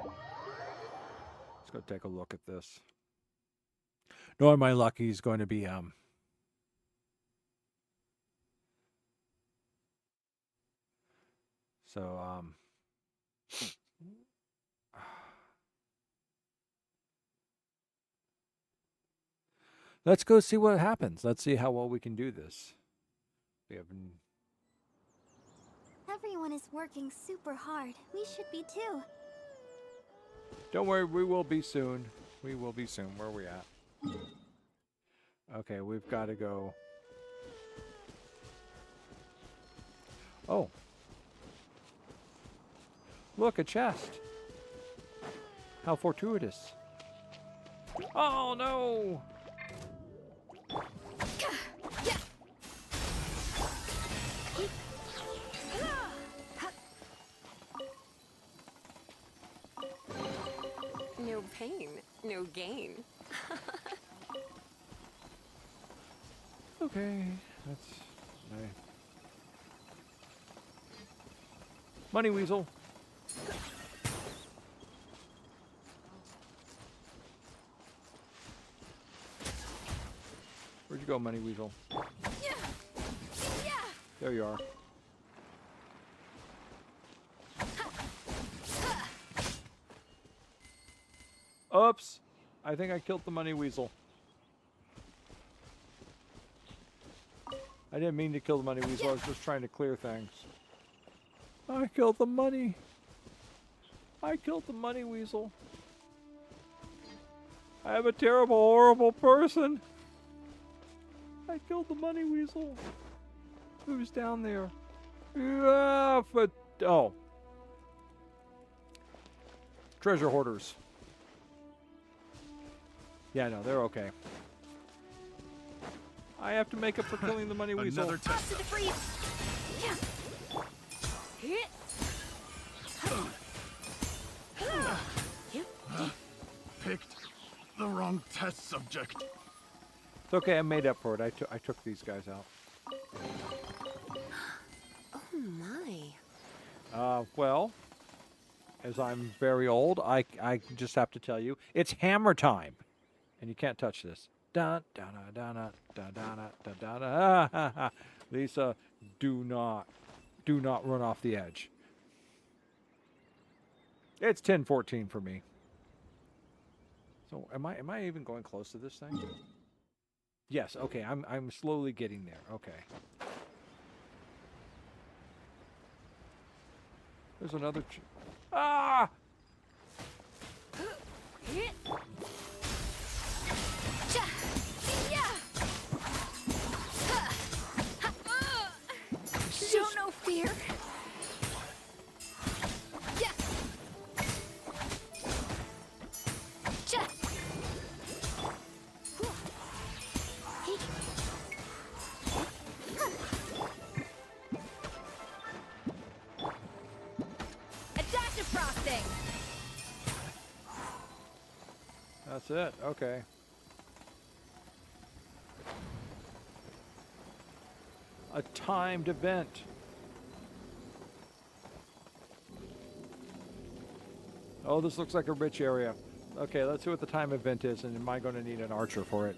go take a look at this. Knowing my luck, he's going to be so let's go see what happens. Let's see how well we can do this. We have Everyone is working super hard. We should be too. Don't worry, we will be soon. We will be soon. Where are we at? Okay, we've got to go. Oh. Look, a chest. How fortuitous. Oh, no! No pain, no gain. Okay, that's nice. Money Weasel. Where'd you go, Money Weasel? There you are. Oops! I think I killed the Money Weasel. I didn't mean to kill the Money Weasel, I was just trying to clear things. I killed the money. I killed the Money Weasel. I am a terrible, horrible person. I killed the Money Weasel. Who's down there? Yeah, but oh. Treasure hoarders. Yeah, no, they're okay. I have to make up for killing the Money Weasel. Another test. To the freeze. Yeah. Picked the wrong test subject. It's okay, I made up for it. I took these guys out. Oh my. Well, as I'm very old, I just have to tell you, it's hammer time. And you can't touch this. Da da da da da da da da da da. Lisa, do not run off the edge. It's 10:14 for me. So am I even going close to this thing? Yes. Okay. I'm slowly getting there. Okay. There's another. Ah! Show no fear. Adaptive frosting. That's it. Okay. A timed event. Oh, this looks like a rich area. Okay, let's see what the time event is, and am I going to need an archer for it?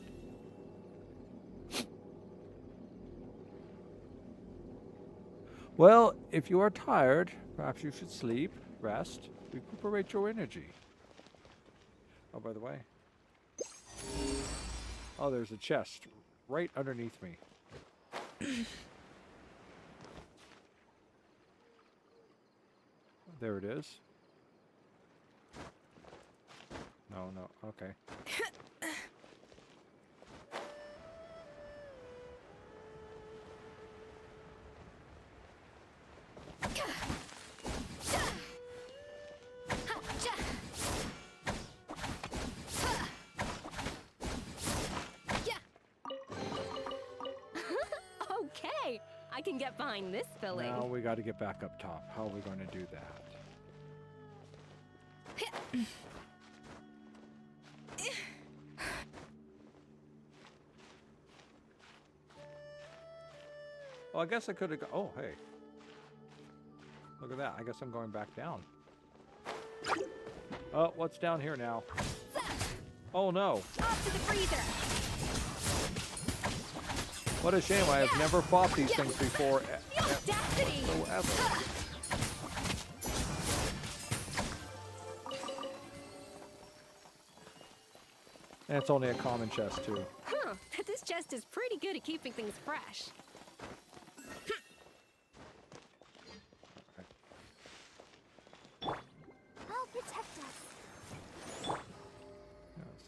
Well, if you are tired, perhaps you should sleep, rest, recuperate your energy. Oh, by the way. Oh, there's a chest right underneath me. There it is. No, no, okay. Okay, I can get behind this filling. Now we got to get back up top. How are we going to do that? Well, I guess I could have. Oh, hey. Look at that. I guess I'm going back down. Oh, what's down here now? Oh, no. Off to the freezer. What a shame. I have never fought these things before. The audacity. Ever. And it's only a common chest, too. Huh, this chest is pretty good at keeping things fresh. I'll protect us. Yes.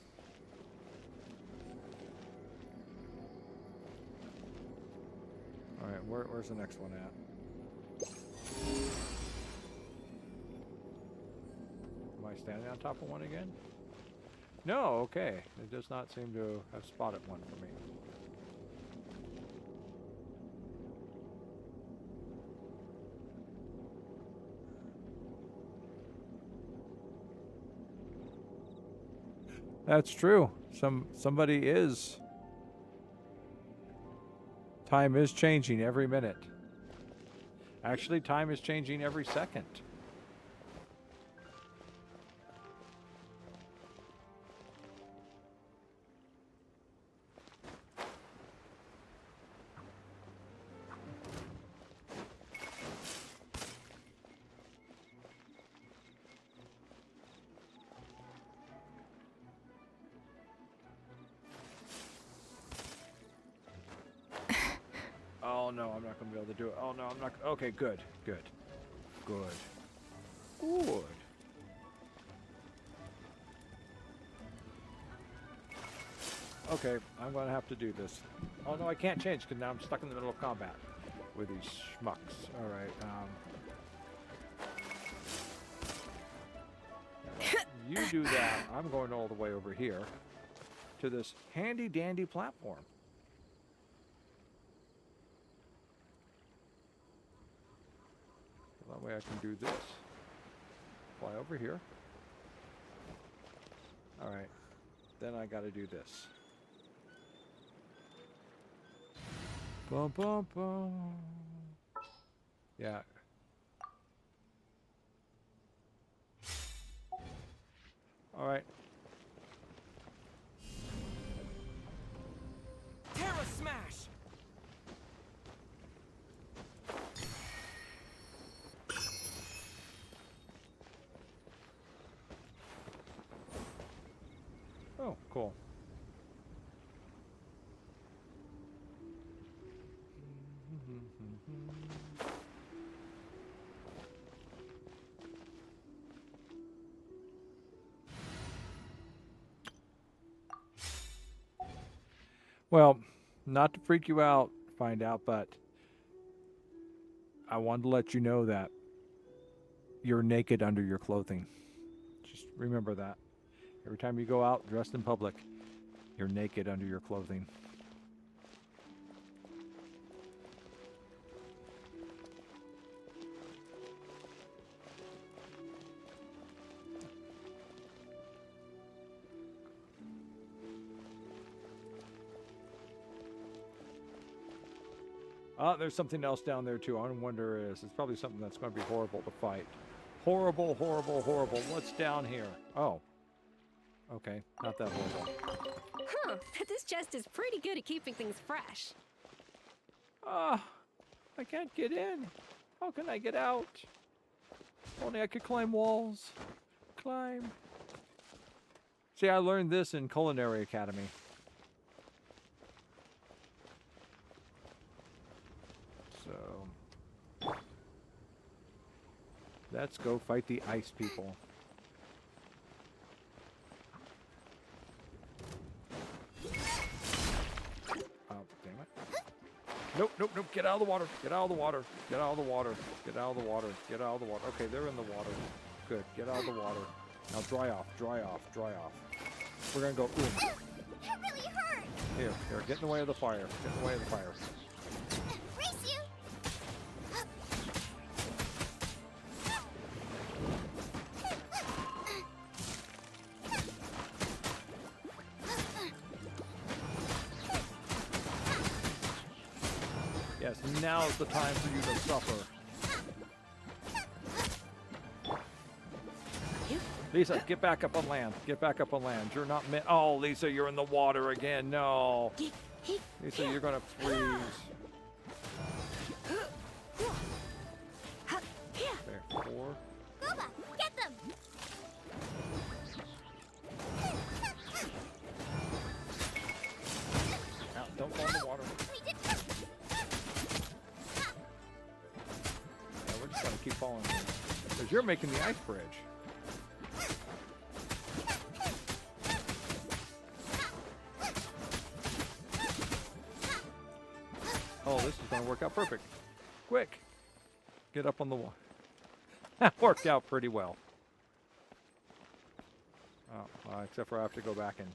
All right, where's the next one at? Am I standing on top of one again? No, okay. It does not seem to have spotted one for me. That's true. Somebody is. Time is changing every minute. Actually, time is changing every second. Oh no, I'm not going to be able to do it. Oh no, I'm not. Okay, good. Okay, I'm going to have to do this. Oh no, I can't change because now I'm stuck in the middle of combat with these schmucks. All right. You do that. I'm going all the way over here to this handy dandy platform. That way I can do this. Fly over here. All right. Then I got to do this. Bum, bum, bum. Yeah. All right. Terra Smash! Well, not to freak you out, find out, but I wanted to let you know that you're naked under your clothing. Just remember that. Every time you go out dressed in public, you're naked under your clothing. There's something else down there too. I wonder is it's probably something that's going to be horrible to fight. Horrible, horrible, horrible. What's down here? Oh. Okay, not that horrible. Huh, this chest is pretty good at keeping things fresh. Ah, I can't get in. How can I get out? Only I could climb walls. Climb. See, I learned this in Culinary Academy. So, let's go fight the ice people. Oh, damn it. Nope, nope, nope. Get out of the water. Get out of the water. Get out of the water. Get out of the water. Get out of the water. Okay, they're in the water. Good. Get out of the water. Now dry off. Dry off. Dry off. We're going to go. Ooh. That really hurt. Here, here. Get in the way of the fire. Get in the way of the fire. Race you. Yes, now's the time for you to suffer. Lisa, get back up on land. Get back up on land. You're not meant. Oh, Lisa, you're in the water again. No. Lisa, you're going to freeze. There, 4. Boba, get them. Now, don't fall in the water. We did. Yeah, we're just going to keep falling. Because you're making the ice bridge. Oh, this is going to work out perfect. Quick. Get up on the wall. That worked out pretty well. Oh, except for I have to go back and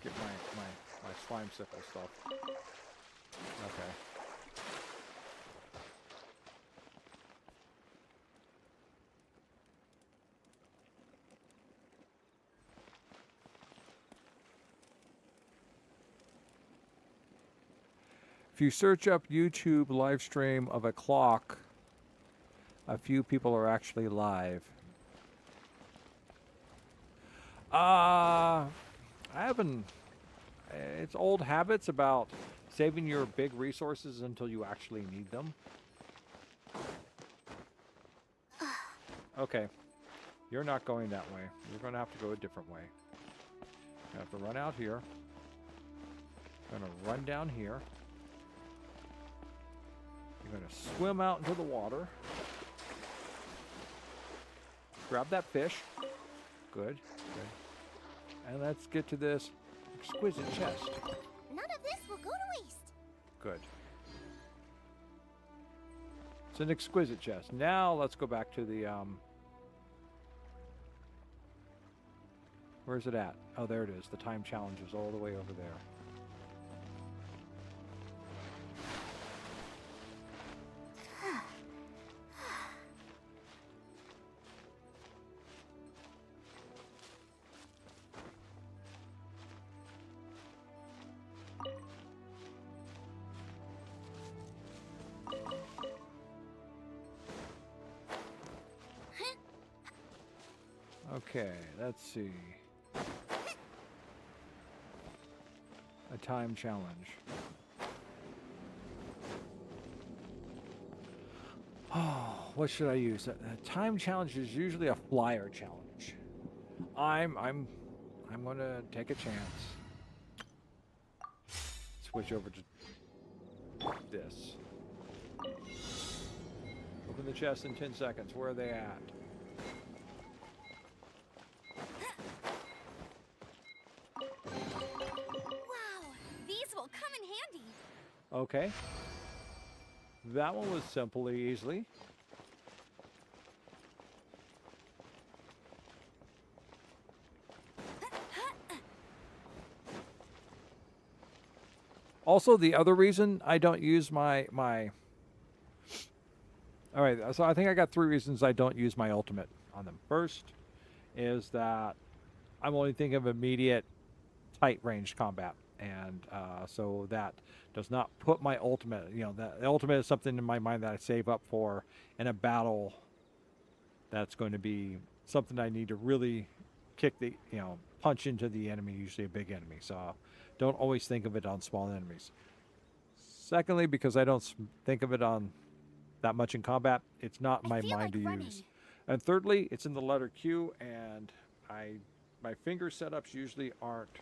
get my slime sickle stuff. Okay. If you search up YouTube live stream of a clock, a few people are actually live. I haven't. It's old habits about saving your big resources until you actually need them. Okay. You're not going that way. You're going to have to go a different way. You have to run out here. You're going to run down here. You're going to swim out into the water. Grab that fish. Good. Good. And let's get to this exquisite chest. None of this will go to waste. Good. It's an exquisite chest. Now let's go back to the where's it at? Oh, there it is. The time challenge is all the way over there. Okay, let's see. A time challenge. Oh, what should I use? A time challenge is usually a flyer challenge. I'm going to take a chance. Switch over to this. Open the chest in 10 seconds. Where are they at? Wow, these will come in handy. Okay. That one was simply easily. Also, the other reason I don't use my... All right, so I think I got 3 reasons I don't use my ultimate on them. First is that I'm only thinking of immediate tight range combat. And so that does not put my ultimate, the ultimate is something in my mind that I save up for in a battle that's going to be something I need to really kick the, punch into the enemy, usually a big enemy. So don't always think of it on small enemies. Secondly, because I don't think of it on that much in combat, it's not in my mind to use. And thirdly, it's in the letter Q, and my finger setups usually aren't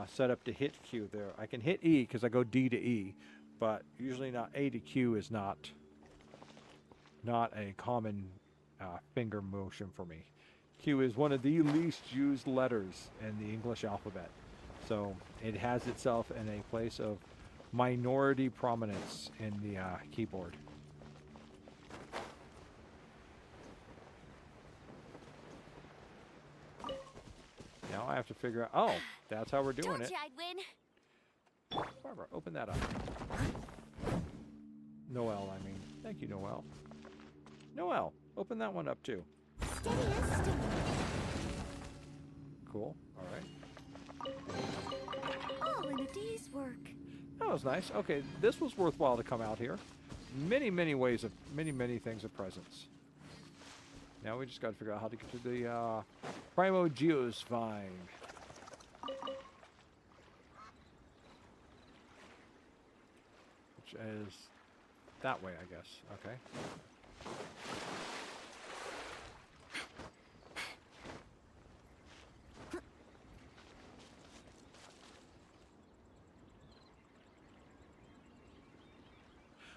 set up to hit Q there. I can hit E because I go D to E, but usually not A to Q is not a common finger motion for me. Q is one of the least used letters in the English alphabet, so it has itself in a place of minority prominence in the keyboard. Now I have to figure out, oh, that's how we're doing it. Told you I'd win. Barbara, open that up. Noel, I mean. Thank you, Noel. Noel, open that one up too. Steady as steady. Cool. All right. All in a day's work. That was nice. Okay, this was worthwhile to come out here. Many things of presence. Now we just got to figure out how to get to the Primogems vine. Which is that way, I guess. Okay.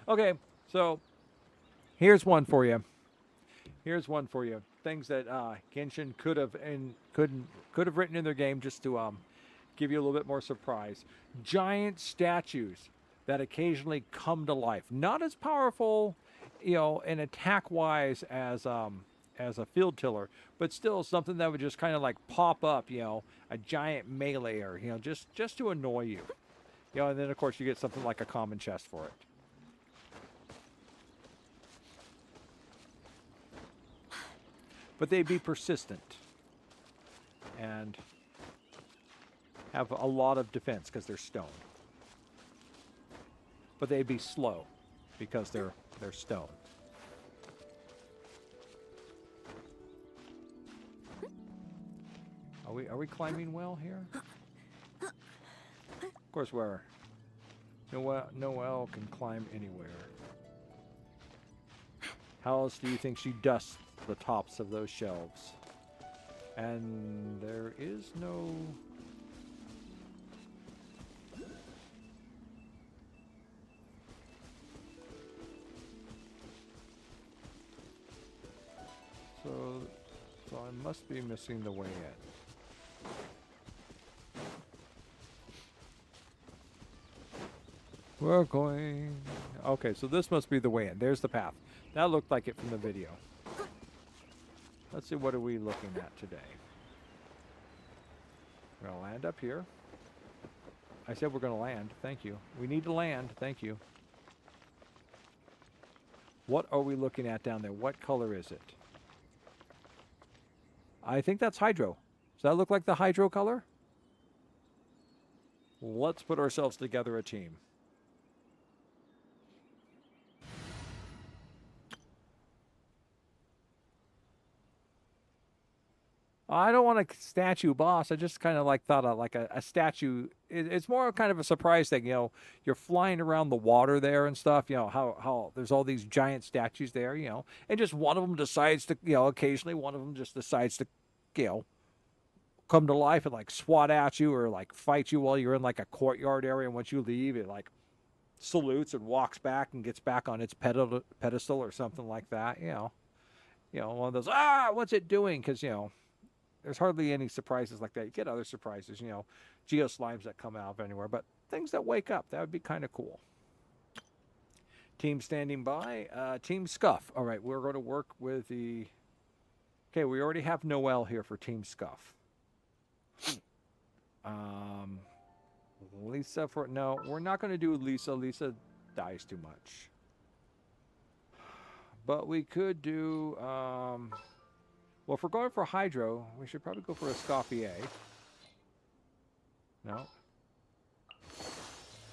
Okay, so here's one for you. Here's one for you. Things that Genshin could have written in their game just to give you a little bit more surprise. Giant statues that occasionally come to life. Not as powerful, in attack wise as a field tiller, but still something that would just kind of like pop up. A giant meleeer. Just to annoy you. And then of course you get something like a common chest for it. But they'd be persistent and have a lot of defense because they're stone. But they'd be slow because they're stone. Are we climbing well here? Of course, Noelle can climb anywhere. How else do you think she dusts the tops of those shelves? And there is no... So I must be missing the way in. We're going... Okay, so this must be the way in. There's the path. That looked like it from the video. Let's see, what are we looking at today? We're going to land up here. I said we're going to land. Thank you. We need to land. Thank you. What are we looking at down there? What color is it? I think that's hydro. Does that look like the hydro color? Let's put ourselves together a team. I don't want a statue boss. I just kind of thought of like a statue. It's more kind of a surprise thing. You're flying around the water there and stuff. How there's all these giant statues there. And just one of them decides to, occasionally one of them just decides to, come to life and like swat at you or like fight you while you're in like a courtyard area. And once you leave, it like salutes and walks back and gets back on its pedestal or something like that. One of those, what's it doing? Because, there's hardly any surprises like that. You get other surprises, geo slimes that come out of anywhere, but things that wake up, that would be kind of cool. Team standing by. Team Scuff. All right, we're going to work with the... Okay, we already have Noelle here for Team Scuff. Lisa for... No, we're not going to do Lisa. Lisa dies too much. But we could do... well, if we're going for Hydro, we should probably go for a Scoffier. No?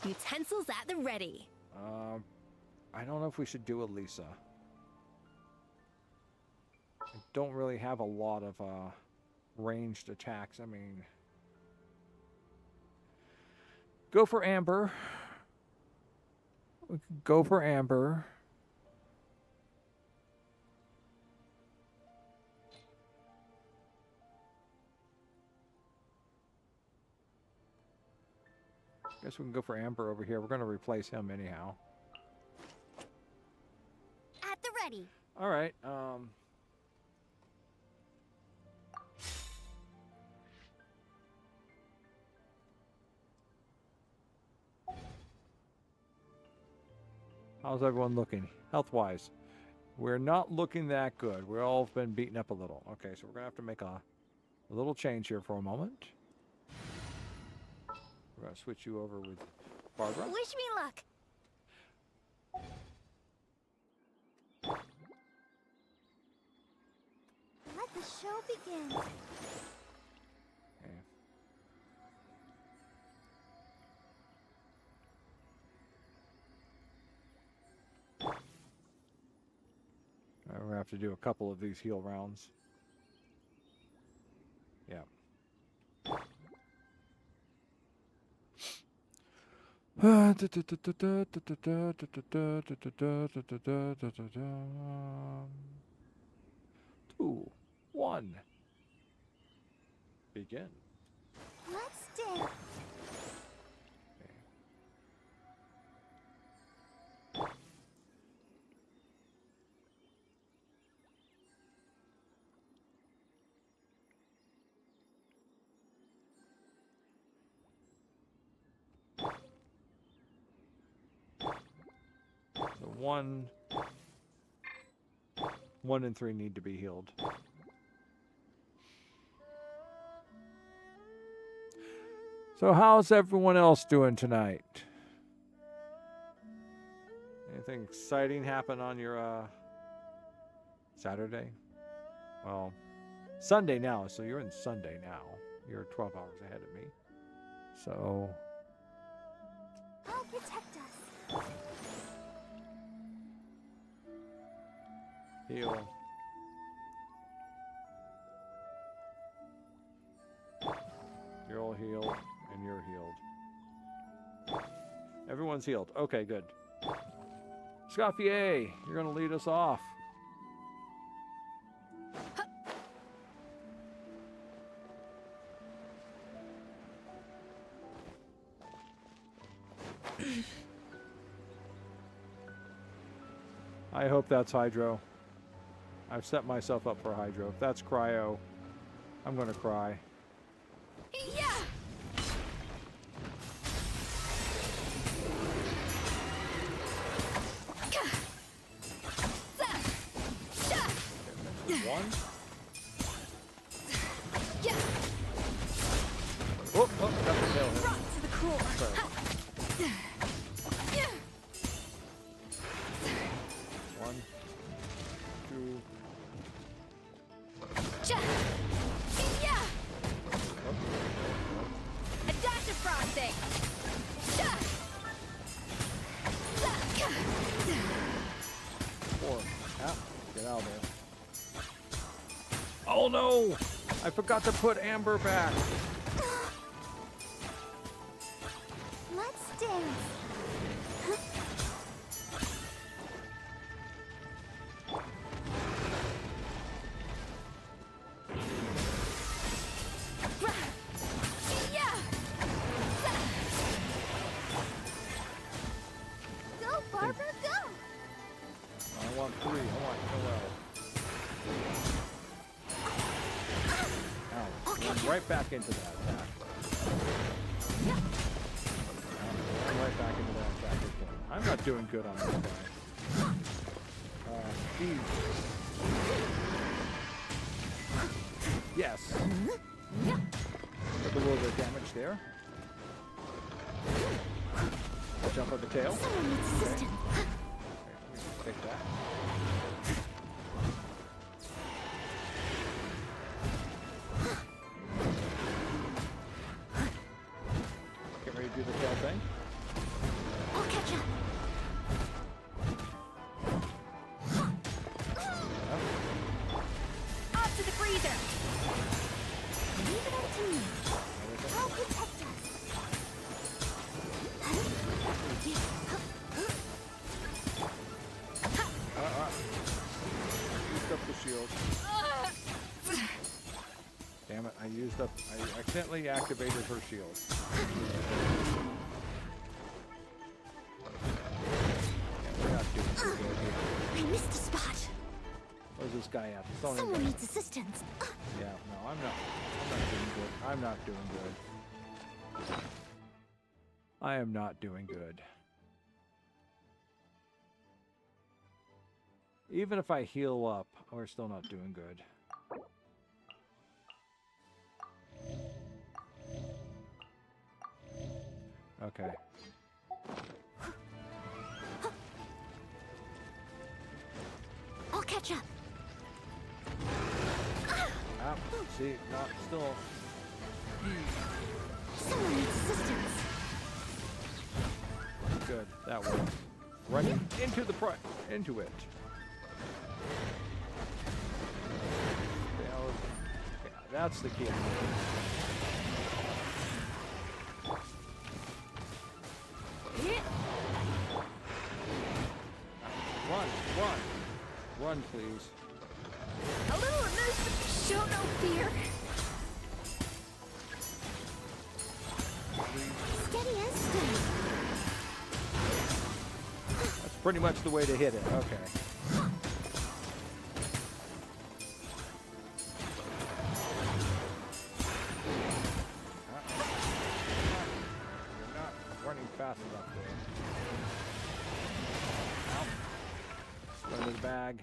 Utensils at the ready. I don't know if we should do a Lisa. I don't really have a lot of ranged attacks. I mean... Go for Amber. We could go for Amber. Guess we can go for Amber over here. We're going to replace him anyhow. At the ready. All right. How's everyone looking health-wise? We're not looking that good. We've all been beaten up a little. Okay, so we're going to have to make a little change here for a moment. We're going to switch you over with Barbara. Wish me luck. Let the show begin. Okay. We're going to have to do a couple of these heal rounds. Yeah. Two, one. Begin. Let's dance. So one and three need to be healed. So how's everyone else doing tonight? Anything exciting happen on your Saturday? Well, Sunday now, so you're in Sunday now. You're 12 hours ahead of me. So I'll protect us. heal. You're all healed, and you're healed. Everyone's healed. Okay, good. Scoffier, you're going to lead us off. I hope that's Hydro. I've set myself up for Hydro. If that's Cryo, I'm going to cry. Yeah. One. Yeah. Oh, that's a tail hit. Brought to the core. Sorry. Yeah. 1, 2. Cha. Yeah. A dash of frosting. Cha. 4. Ah, get out of there. Oh no! I forgot to put Amber back. Let's dance. Yeah. right back into that attack. I'm right back into that attack. I'm not doing good on this guy. Geez. Yes. Took a little bit of damage there. Jump on the tail. Someone needs assistance. Take that. Get ready to do the tail thing. I'll catch up. Off to the freezer! Leave it up to me. I'll protect us. Used up the shield. Damn it, I accidentally activated her shield. Yeah, we're not doing too good here. I missed a spot. Where's this guy at? Someone needs assistance. Yeah, no, I'm not doing good. I'm not doing good. I am not doing good. Even if I heal up, we're still not doing good. Okay. I'll catch up. Ah, see, not still. Someone needs assistance. Good, that worked. Running into the into it. Yeah, that's the key. Run, please. A little immersive. Show no fear. Steady and steady. That's pretty much the way to hit it. Okay. You're not running fast enough there. Ow. Go to the bag.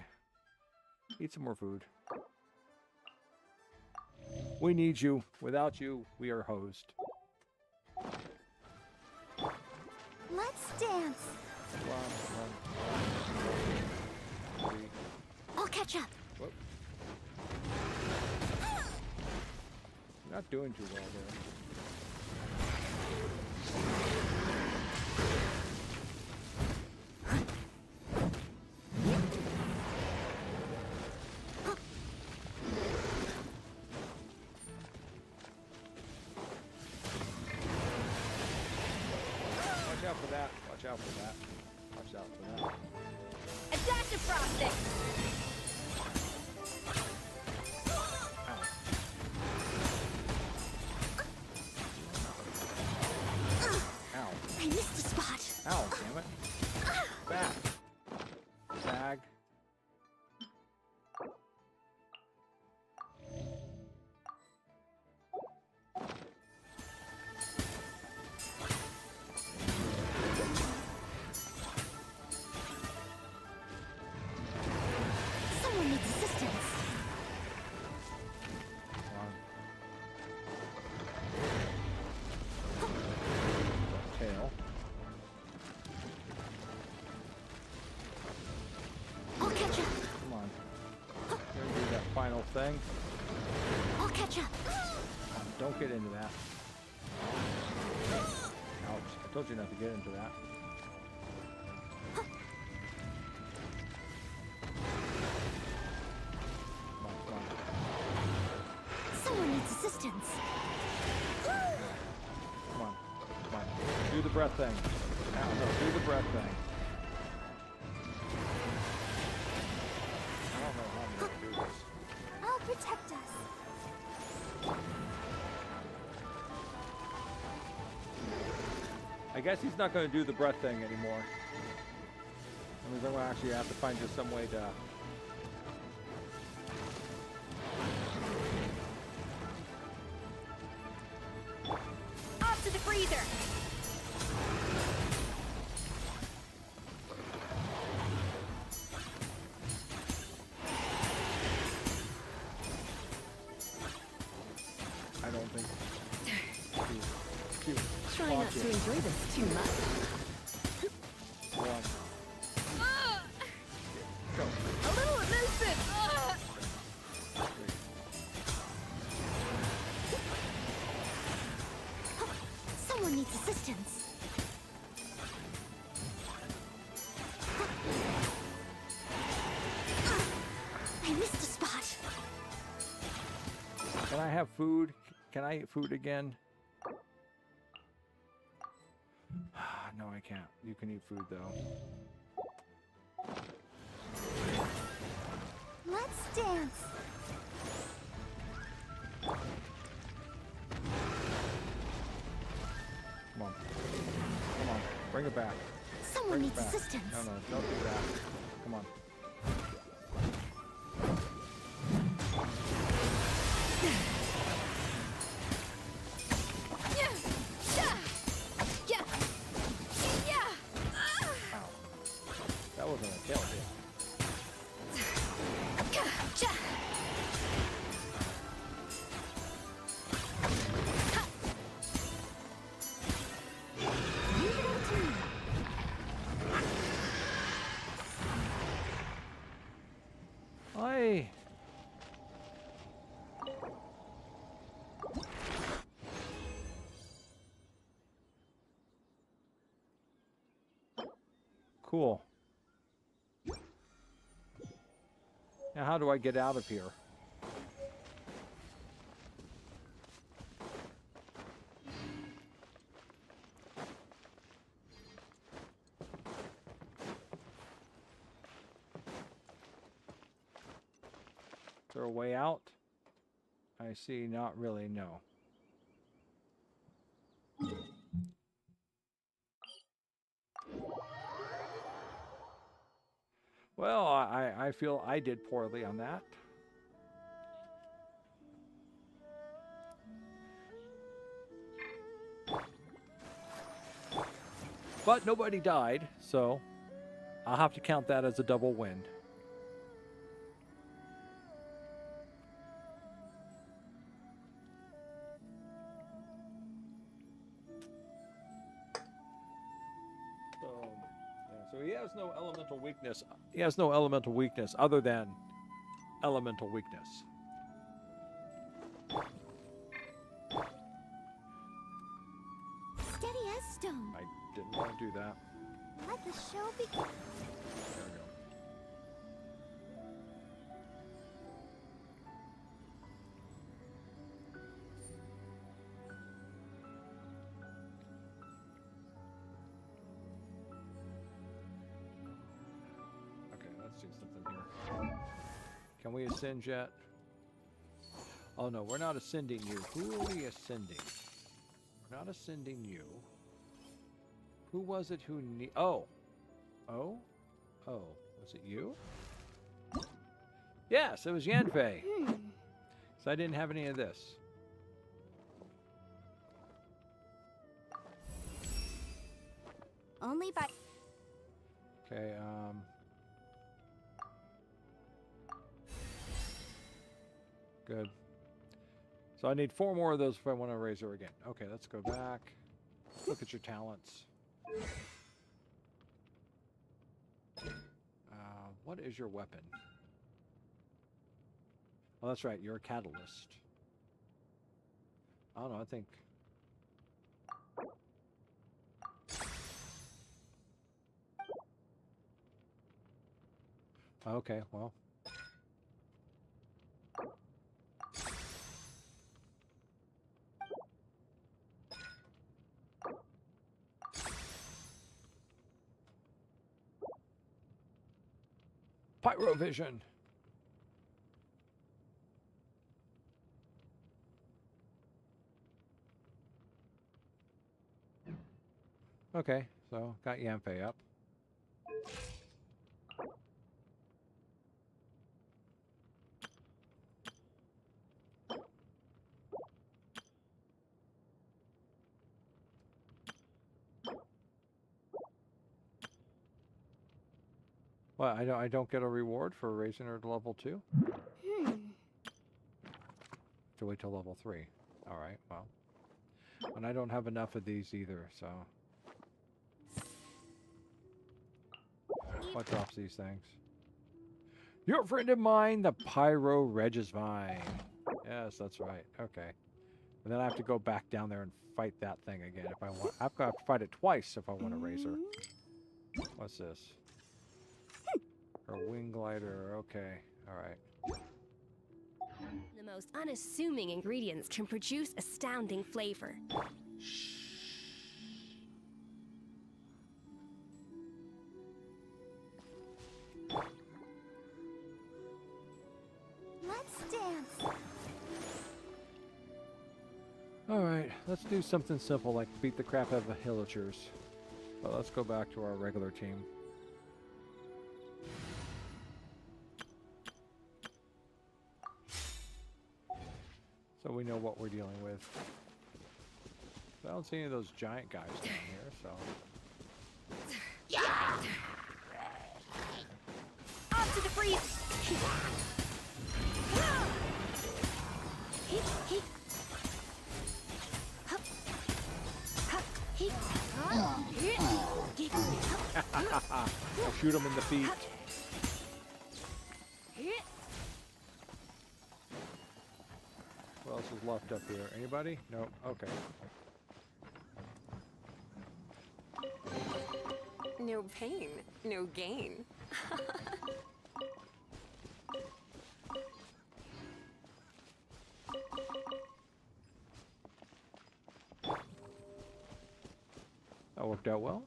Eat some more food. We need you. Without you, we are hosed. Let's dance. One, 3. I'll catch up. Whoop. Not doing too well there. Watch out for that. Watch out for that. Watch out for that. Adaptive frosting. Ow. I missed a spot. Ow, damn it. Back. Tag. Someone needs assistance. Tail. I'll catch up. Come on. We're gonna do that final thing. I'll catch up. Don't get into that. Ouch. I told you not to get into that. Come on, come on. Someone needs assistance. Come on. Come on. Do the breath thing. Now, no, do the breath thing. I don't know how I'm going to do this. I'll protect us. I guess he's not going to do the breath thing anymore. I mean, I'm going to actually have to find just some way to... breather. I don't think. Try not to enjoy this too much. One. Go. A little elusive. Someone needs assistance. I missed a spot. Can I have food? Can I eat food again? No, I can't. You can eat food though. Let's dance. Come on. Come on. Bring it back. Someone Bring it needs back. assistance. No, don't do that. Come on. Ow. That wasn't a kill, yeah. Oi. Cool. Now how do I get out of here? Is there a way out? I see, not really, no. Well, I feel I did poorly on that. But nobody died, so I'll have to count that as a double win. So he has no elemental weakness. He has no elemental weakness other than elemental weakness. Steady as stone. I didn't want to do that. Let the show begin. There we go. Okay, let's do something here. Can we ascend yet? Oh no, we're not ascending you. Who are we ascending? We're not ascending you. Who was it who Oh. Oh? Oh. Was it you? Yes, it was Yanfei. So I didn't have any of this. Only by... Okay, good. So I need 4 more of those if I want to raise her again. Okay, let's go back. Look at your talents. What is your weapon? Oh, that's right. You're a catalyst. I don't know. I think... Okay, well... Pyrovision! Okay, so got Yanfei up. Well, I don't get a reward for raising her to level 2? To wait till level 3. Alright, well. And I don't have enough of these either, so. What drops these things? Your friend of mine, the Pyro Regisvine. Yes, that's right. Okay. And then I have to go back down there and fight that thing again if I want. I've got to fight it twice if I want to raise her. What's this? Her wing glider. Okay. All right. The most unassuming ingredients can produce astounding flavor. Let's dance. Alright, let's do something simple like beat the crap out of the Hillagers. But let's go back to our regular team. So we know what we're dealing with. I don't see any of those giant guys down here, so... Off to the freeze! I'll shoot him in the feet. What else is left up here? Anybody? No. Okay. No pain, no gain. That worked out well.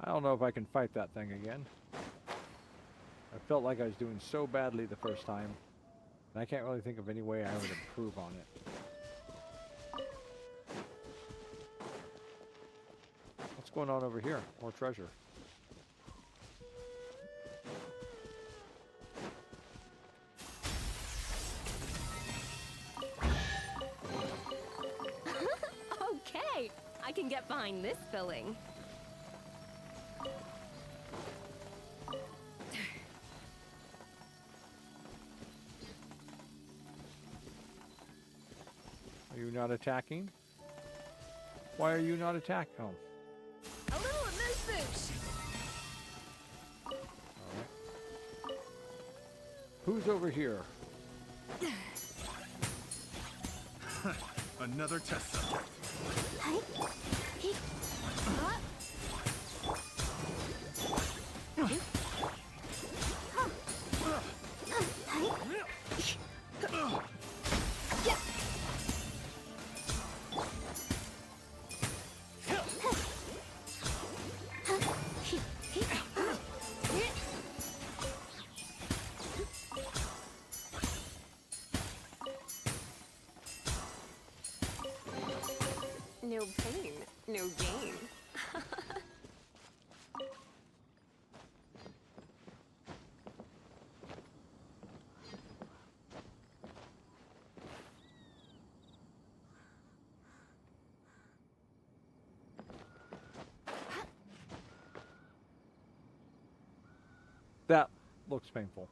I don't know if I can fight that thing again. I felt like I was doing so badly the first time, and I can't really think of any way I would improve on it. What's going on over here? More treasure. Okay, I can get behind this filling. Are you not attacking? Why are you not attacking? Oh. A little amuse-bouche. Alright. Who's over here? Another test subject. No pain, no gain. That looks painful.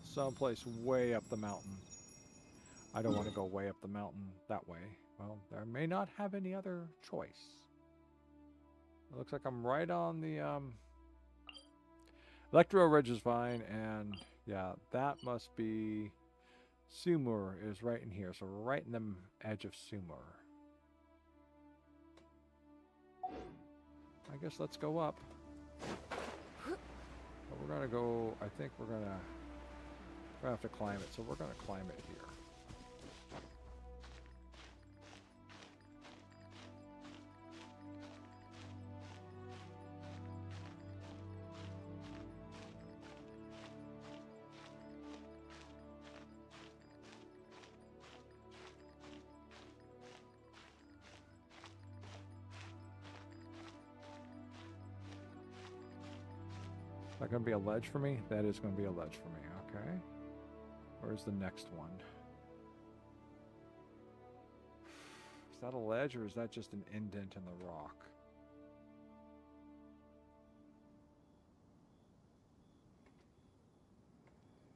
Someplace way up the mountain. I don't want to go way up the mountain that way. Well, I may not have any other choice. It looks like I'm right on the Electro Regisvine, and yeah, that must be Sumur is right in here, so we're right in the edge of Sumur. I guess let's go up. But we're gonna go, I think we're gonna have to climb it, so we're gonna climb it here. that going to be a ledge for me? That is going to be a ledge for me. Okay. Where's the next one? Is that a ledge or is that just an indent in the rock?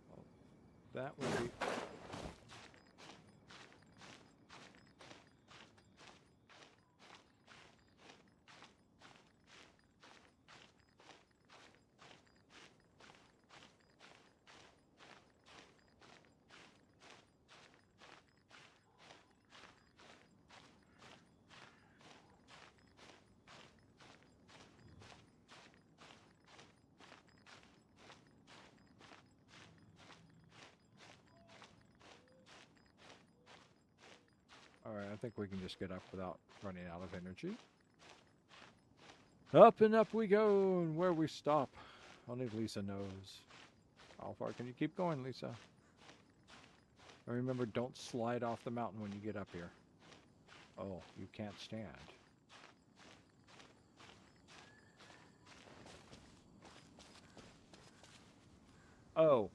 Well, that would be... Alright, I think we can just get up without running out of energy. Up and up we go, and where we stop, only Lisa knows. How far can you keep going, Lisa? And remember, don't slide off the mountain when you get up here. Oh, you can't stand. Oh,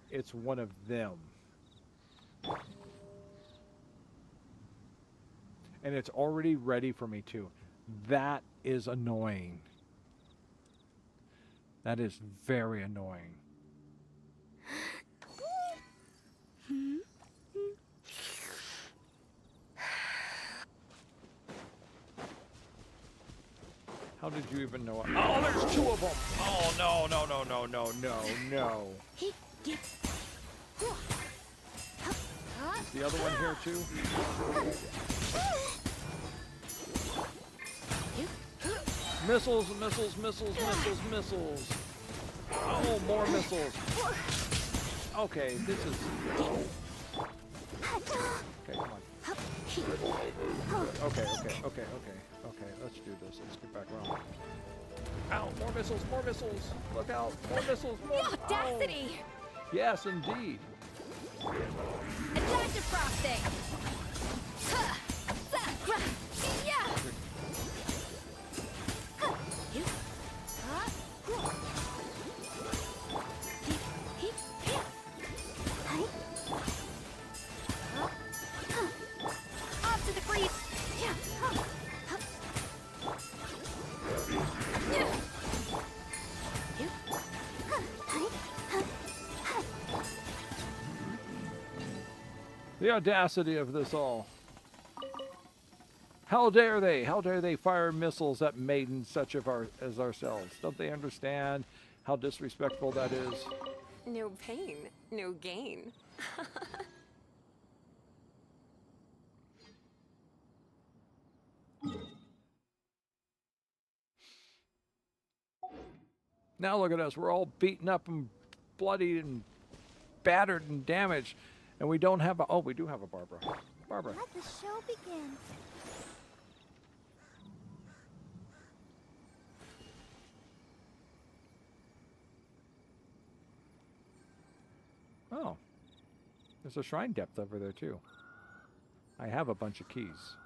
it's one of them. And it's already ready for me too. That is annoying. That is very annoying. How did you even know it? Oh, there's two of them! Oh, no, no, no, no, no, no, no. Is the other one here too? Missiles, missiles, missiles, missiles, missiles. Oh, more missiles. Okay, this is... Okay, come on. Okay, okay, let's do this. Let's get back around. Ow, more missiles, more missiles. Look out, more missiles, more... The audacity! Oh. Yes, indeed. Attack the frosting! Off to the freeze! The audacity of this all. How dare they? How dare they fire missiles at maidens such as ourselves? Don't they understand how disrespectful that is? No pain, no gain. Now look at us. We're all beaten up and bloodied and battered and damaged. And we don't have a... Oh, we do have a Barbara. Barbara. Let the show begin. Oh. There's a shrine depth over there, too. I have a bunch of keys.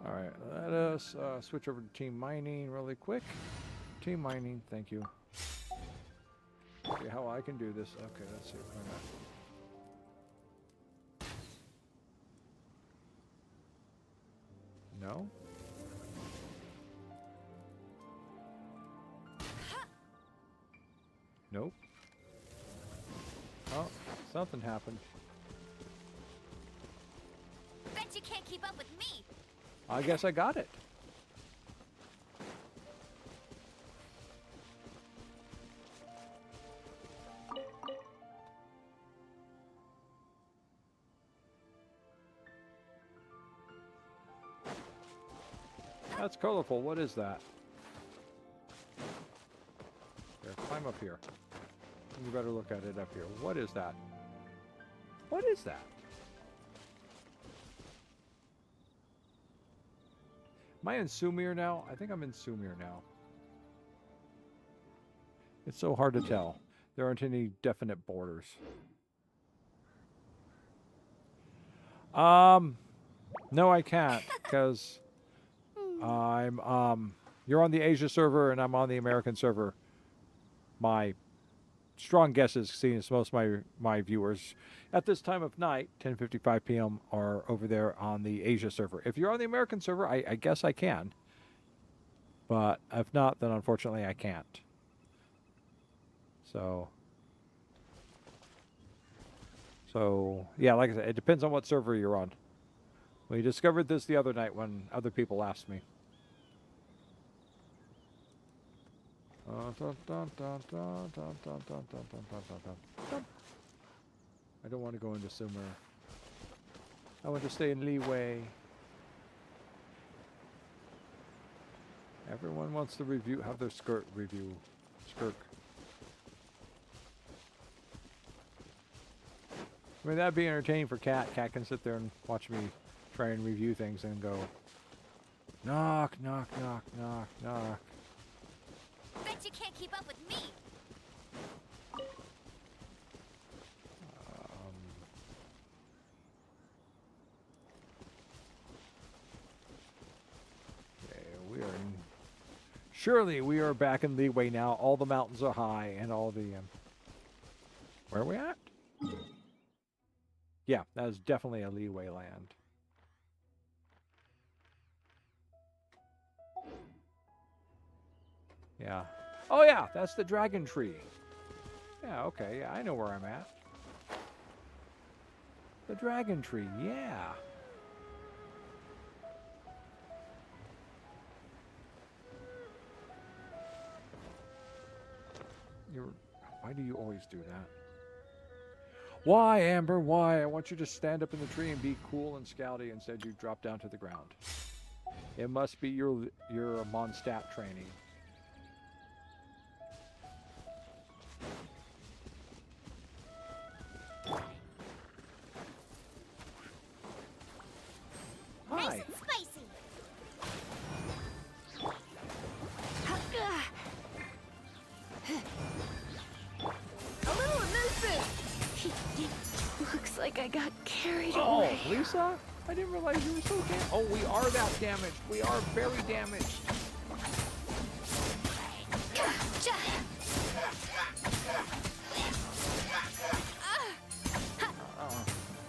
Alright, let us switch over to team mining really quick. Team mining, thank you. See how I can do this. Okay, let's see. No? Nope. Oh, something happened. Bet you can't keep up with me. I guess I got it. That's colorful. What is that? Here, climb up here. You better look at it up here. What is that? What is that? Am I in Sumir now? I think I'm in Sumir now. It's so hard to tell. There aren't any definite borders. No, I can't, because You're on the Asia server and I'm on the American server. My strong guess is, seeing as most of my viewers at this time of night, 10:55 p.m., are over there on the Asia server. If you're on the American server, I guess I can. But if not, then unfortunately I can't. So yeah, like I said, it depends on what server you're on. We discovered this the other night when other people asked me. I don't want to go into Sumer. I want to stay in Leeway. Everyone wants to have their Skirk review. Skirk. I mean, that'd be entertaining for Cat. Cat can sit there and watch me try and review things and go, knock, knock, knock, knock, knock. Bet you can't keep up with me. Okay, surely we are back in Leeway now. All the mountains are high and all the... where are we at? Yeah, that is definitely a Leeway land. Yeah. Oh yeah, that's the dragon tree. Yeah, okay, yeah, I know where I'm at. The dragon tree, yeah. Why do you always do that? Why, Amber? Why? I want you to stand up in the tree and be cool and scouty. Instead, you drop down to the ground. It must be your Mondstadt training. Nice Hi. and spicy. A little elusive. Looks like I got carried Oh, away. Lisa? I didn't realize you were so damaged. Oh, we are that damaged. We are very damaged.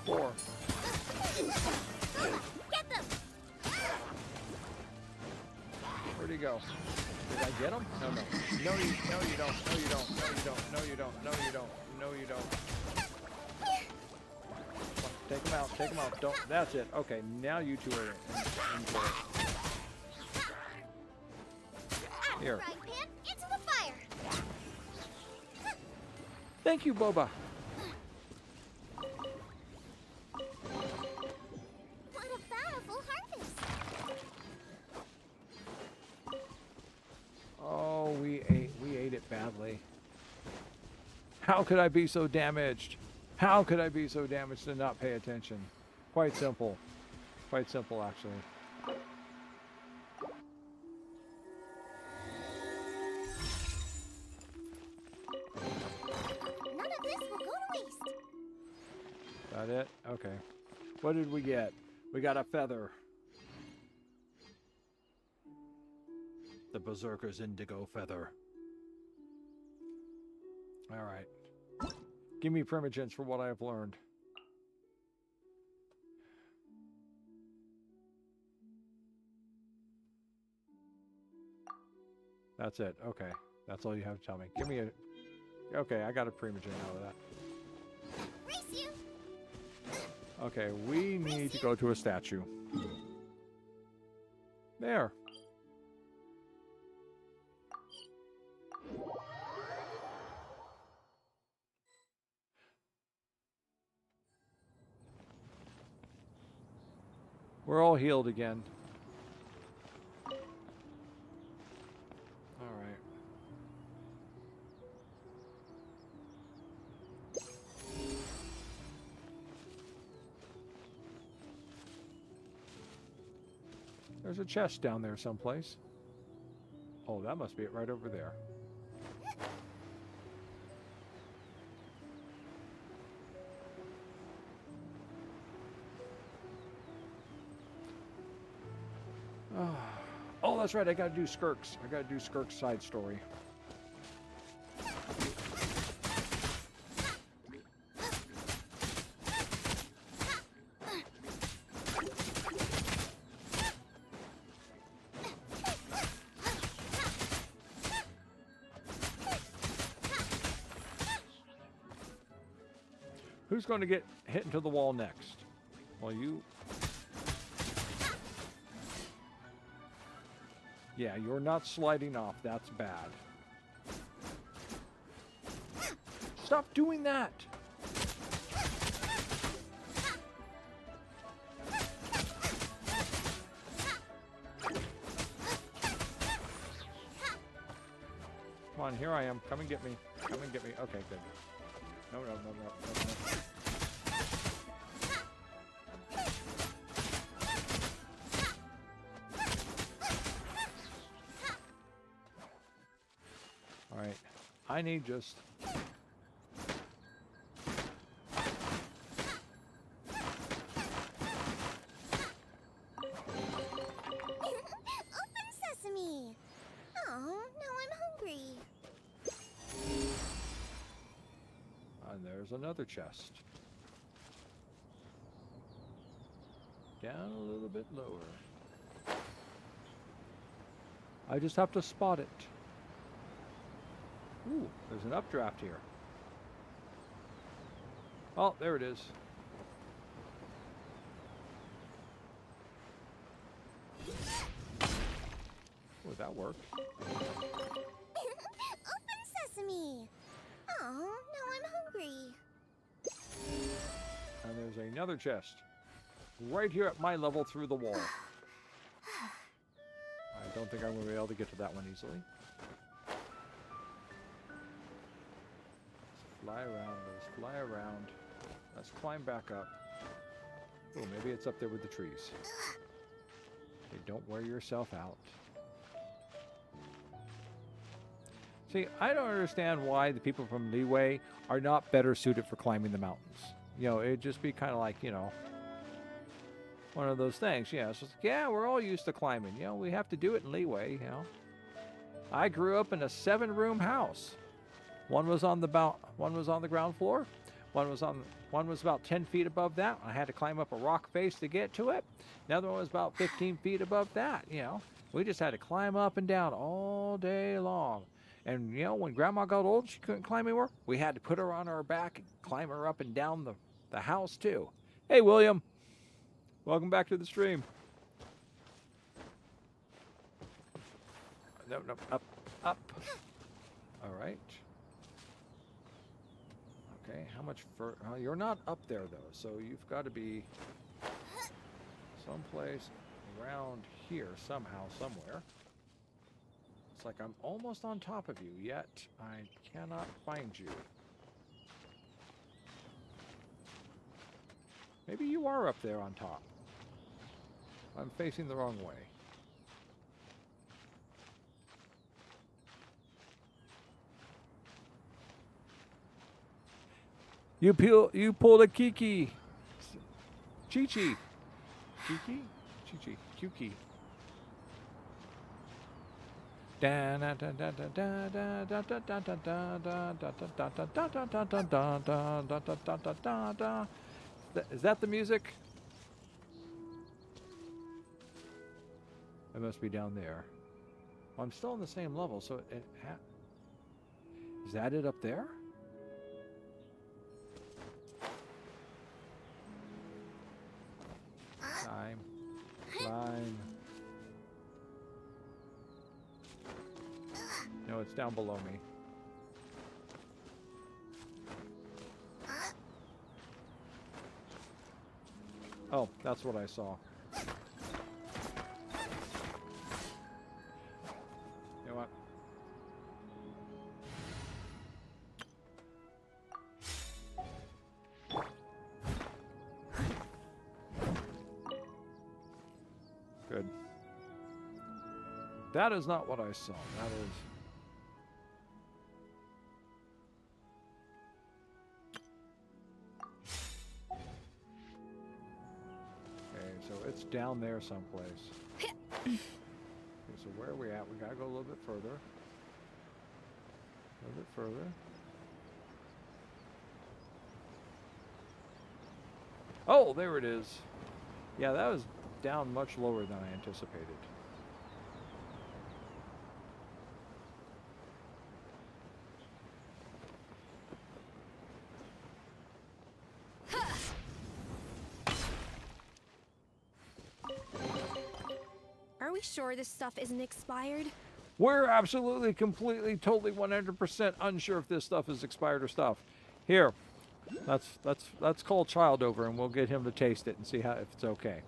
Four. Get them. Where'd he go? Did I get him? No, no. No, you don't. No, you don't. No, you don't. No, you don't. No, you don't. No, you don't. Take him out. Take him out. Don't. That's it. Okay, now you two are in for it. Here. Frying pan into the fire. Thank you, Boba. What a bountiful harvest. Oh, we ate it badly. How could I be so damaged? How could I be so damaged and not pay attention? Quite simple. Quite simple, actually. None of this will go to waste. That it? Okay. What did we get? We got a feather. The Berserker's indigo feather. Alright. Give me Primogems for what I have learned. That's it. Okay. That's all you have to tell me. Give me a... Okay, I got a Primogen out of that. Race you. Okay, we need to go to a statue. There. We're all healed again. All right. There's a chest down there someplace. Oh, that must be it right over there. that's right. I gotta do Skirk's. I gotta do Skirk's side story. Who's going to get hit into the wall next? Well, you... Yeah, you're not sliding off. That's bad. Stop doing that! Come on, here I am. Come and get me. Come and get me. Okay, good. No, no, no, no, no, no. All right, I need just... Open sesame! Oh, now I'm hungry. And there's another chest. Down a little bit lower. I just have to spot it. Ooh, there's an updraft here. Oh, there it is. Oh, that worked. Open sesame! Oh, now I'm hungry. And there's another chest. Right here at my level through the wall. I don't think I'm going to be able to get to that one easily. Let's fly around. Let's fly around. Let's climb back up. Oh, maybe it's up there with the trees. Hey, don't wear yourself out. See, I don't understand why the people from Leeway are not better suited for climbing the mountains. You know, it'd just be kind of like, you know, one of those things. Yeah, it's just like, yeah, we're all used to climbing. You know, we have to do it in Leeway, you know. I grew up in a 7-room house. One was on the ground floor. One was about 10 feet above that. I had to climb up a rock face to get to it. The other one was about 15 feet above that, you know. We just had to climb up and down all day long. And, you know, when Grandma got old, she couldn't climb anymore. We had to put her on our back and climb her up and down the house, too. Hey, William. Welcome back to the stream. No, no, up, up. All right. Okay, how much further? You're not up there, though, so you've got to be someplace around here somehow, somewhere. It's like I'm almost on top of you, yet I cannot find you. Maybe you are up there on top. I'm facing the wrong way. You pulled a Kiki. Chi-Chi. Kiki? Chi-Chi. Kiki. Is that the music? It must be down there. Well, I'm still on the same level, so is that it up there? Climb. Climb. No, it's down below me. Oh, that's what I saw. You know what? Good. That is not what I saw. That is... Okay, so it's down there someplace. Okay, so where are we at? We gotta go a little bit further. A little bit further. Oh, there it is. Yeah, that was down much lower than I anticipated. Are we sure this stuff isn't expired? We're absolutely, completely, totally, 100% unsure if this stuff is expired or stuff. Here, let's call Child over and we'll get him to taste it and see how if it's okay.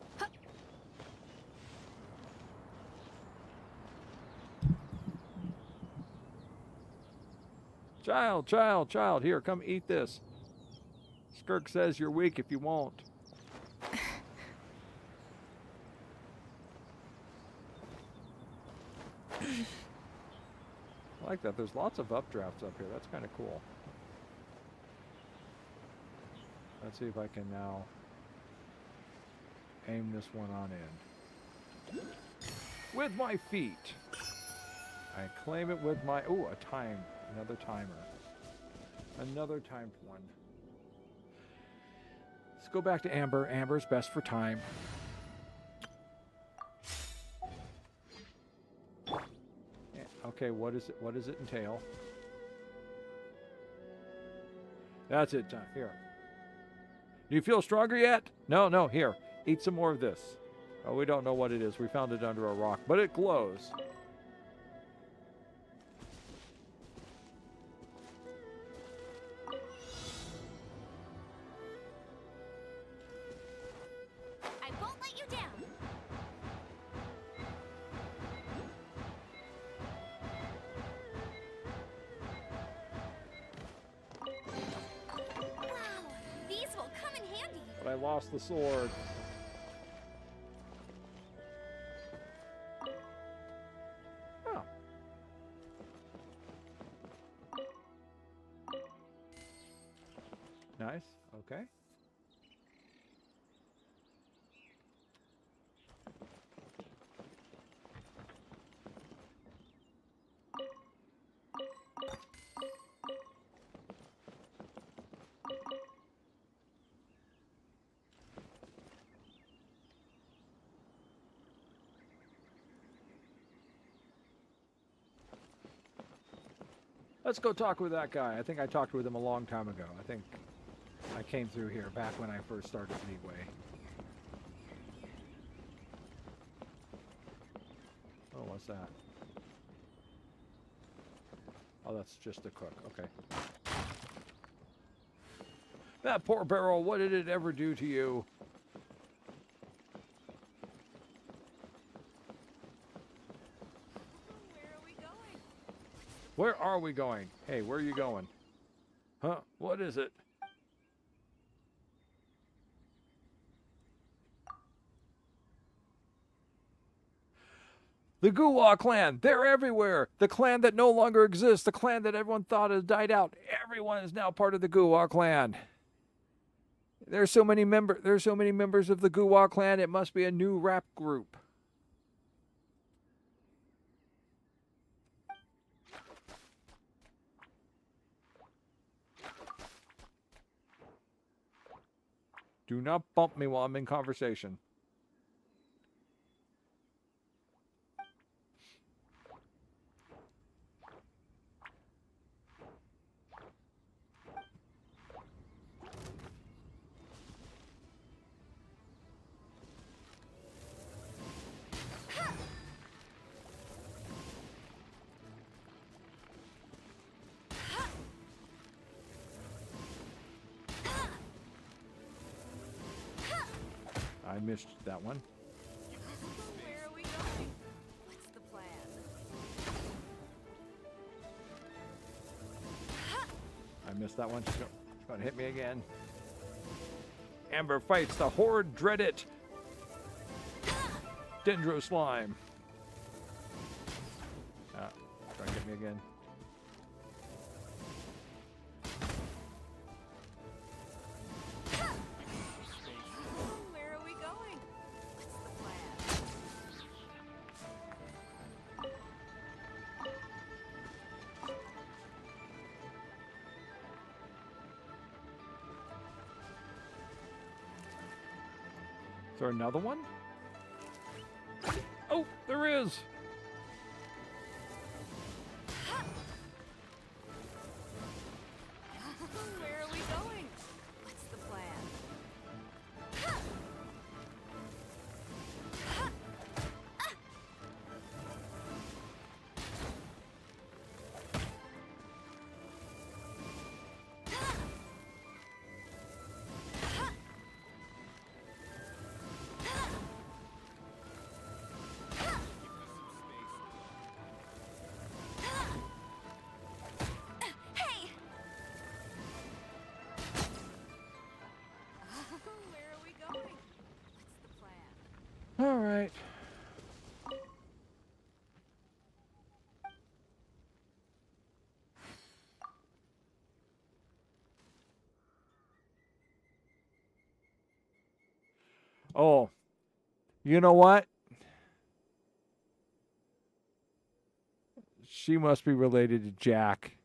Child, here, come eat this. Skirk says you're weak if you won't. I like that. There's lots of updrafts up here. That's kind of cool. Let's see if I can now aim this one on in. With my feet. I claim it with my... Ooh, a time. Another timer. Another timed one. Let's go back to Amber. Amber's best for time. Okay, what is it? What does it entail? That's it. Here. Do you feel stronger yet? No. Here. Eat some more of this. Oh, we don't know what it is. We found it under a rock, but it glows. I won't let you down. Wow, these will come in handy. But I lost the sword. Oh. Nice. Okay. Let's go talk with that guy. I think I talked with him a long time ago. I think I came through here back when I first started Leeway. Oh, what's that? Oh, that's just a cook. Okay. That poor barrel, what did it ever do to you? Where are we going? Hey, where are you going? Huh? What is it? The Guwa clan! They're everywhere! The clan that no longer exists! The clan that everyone thought had died out! Everyone is now part of the Guwa clan! There's so many members of the Guwa clan, it must be a new rap group. Do not bump me while I'm in conversation. I missed that one. Where are we going? What's the plan? I missed that one. She's going to hit me again. Amber fights the horde dreaded Dendro slime. Try to get me again. Where are we going? What's the plan? there another one? Oh, there is. Where are we going? What's the plan? Hey! Where are we going? What's the plan? All right. Oh, you know what? She must be related to Jack.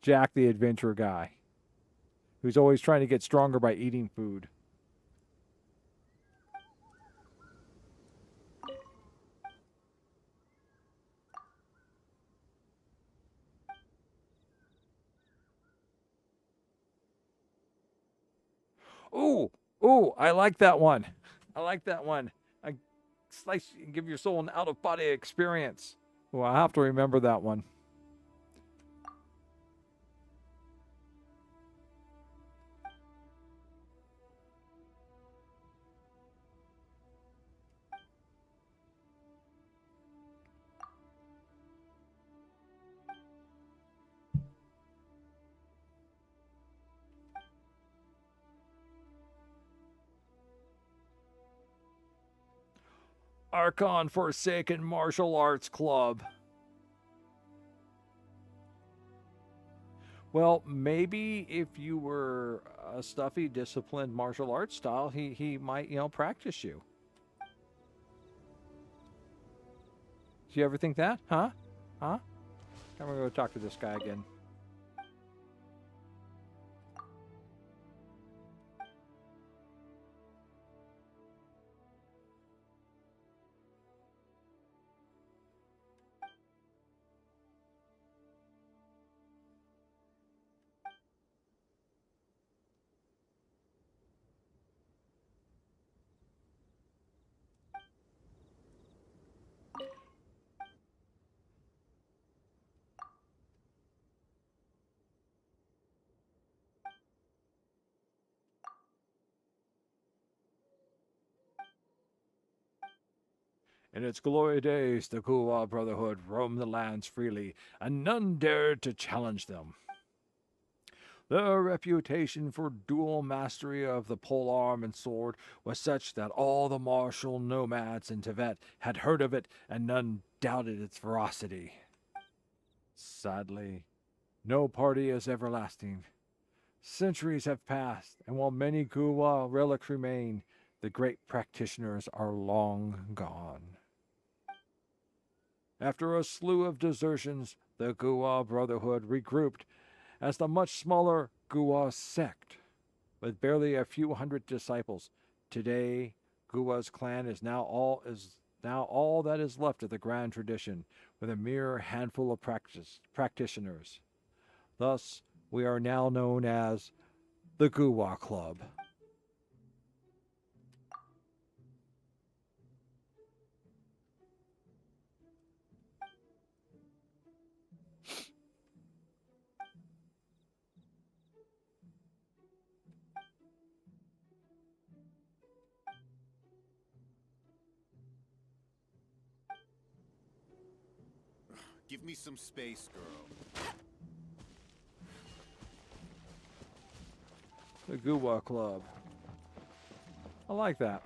Jack the adventure guy, who's always trying to get stronger by eating food. Ooh, ooh, I like that one. I like that one. I slice and give your soul an out-of-body experience. Well, I have to remember that one. Archon Forsaken Martial Arts Club. Well, maybe if you were a stuffy, disciplined martial arts style, he might, practice you. Do you ever think that? Huh? Huh? I'm gonna go talk to this guy again. In its glory days, the Kuwa Brotherhood roamed the lands freely, and none dared to challenge them. Their reputation for dual mastery of the polearm and sword was such that all the martial nomads in Tibet had heard of it, and none doubted its veracity. Sadly, no party is everlasting. Centuries have passed, and while many Kuwa relics remain, the great practitioners are long gone. After a slew of desertions, the Kuwa Brotherhood regrouped as the much smaller Kuwa sect, with barely a few hundred disciples. Today, Kuwa's clan is now all that is left of the grand tradition, with a mere handful of practitioners. Thus, we are now known as the Kuwa Club. Give me some space, girl. The Kuwa Club. I like that.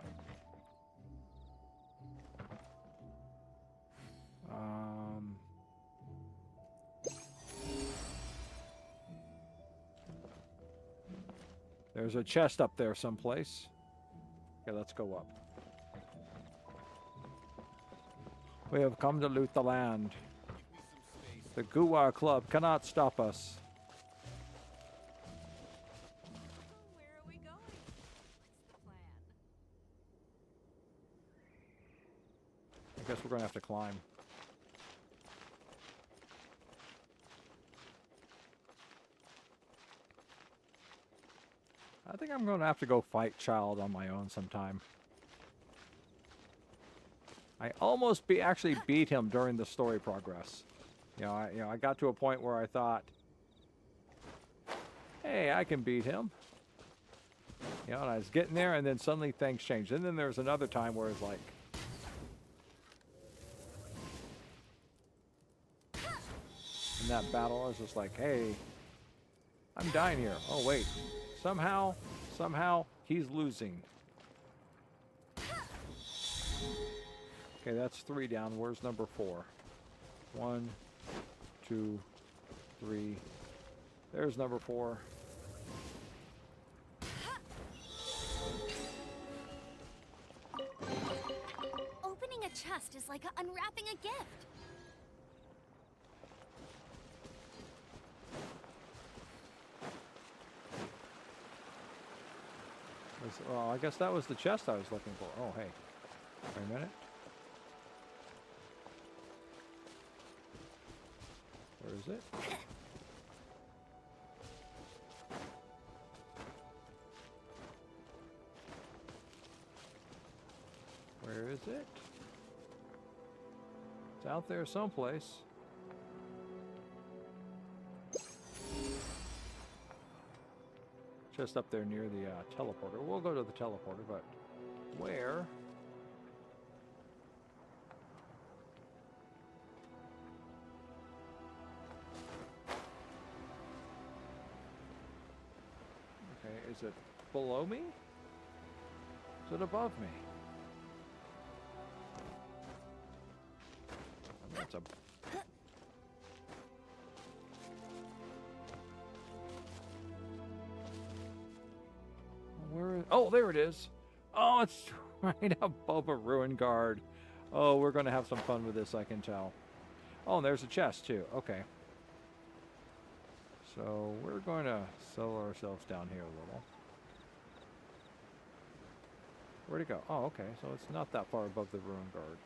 There's a chest up there someplace. Okay, let's go up. We have come to loot the land. The Kuwa Club cannot stop us. Where are we going? What's the plan? we're going to have to climb. I think I'm going to have to go fight Child on my own sometime. I almost actually beat him during the story progress. I got to a point where I thought, hey, I can beat him. And I was getting there, and then suddenly things changed. And then there was another time where it's like, in that battle, I was just like, hey, I'm dying here. Oh, wait. Somehow, he's losing. Okay, that's 3 down. Where's number 4? 1, 2, 3. There's number 4. Opening a chest is like unwrapping a gift. Well, I guess that was the chest I was looking for. Oh, hey. Wait a minute. Where is it? Where is it? It's out there someplace. Just up there near the teleporter. We'll go to the teleporter, but where? Okay, is it below me? Is it above me? That's a... Where? Oh, there it is. Oh, it's right above a ruin guard. Oh, we're going to have some fun with this, I can tell. Oh, and there's a chest, too. Okay. So, we're going to settle ourselves down here a little. Where'd it go? Oh, okay. So, it's not that far above the ruin guard.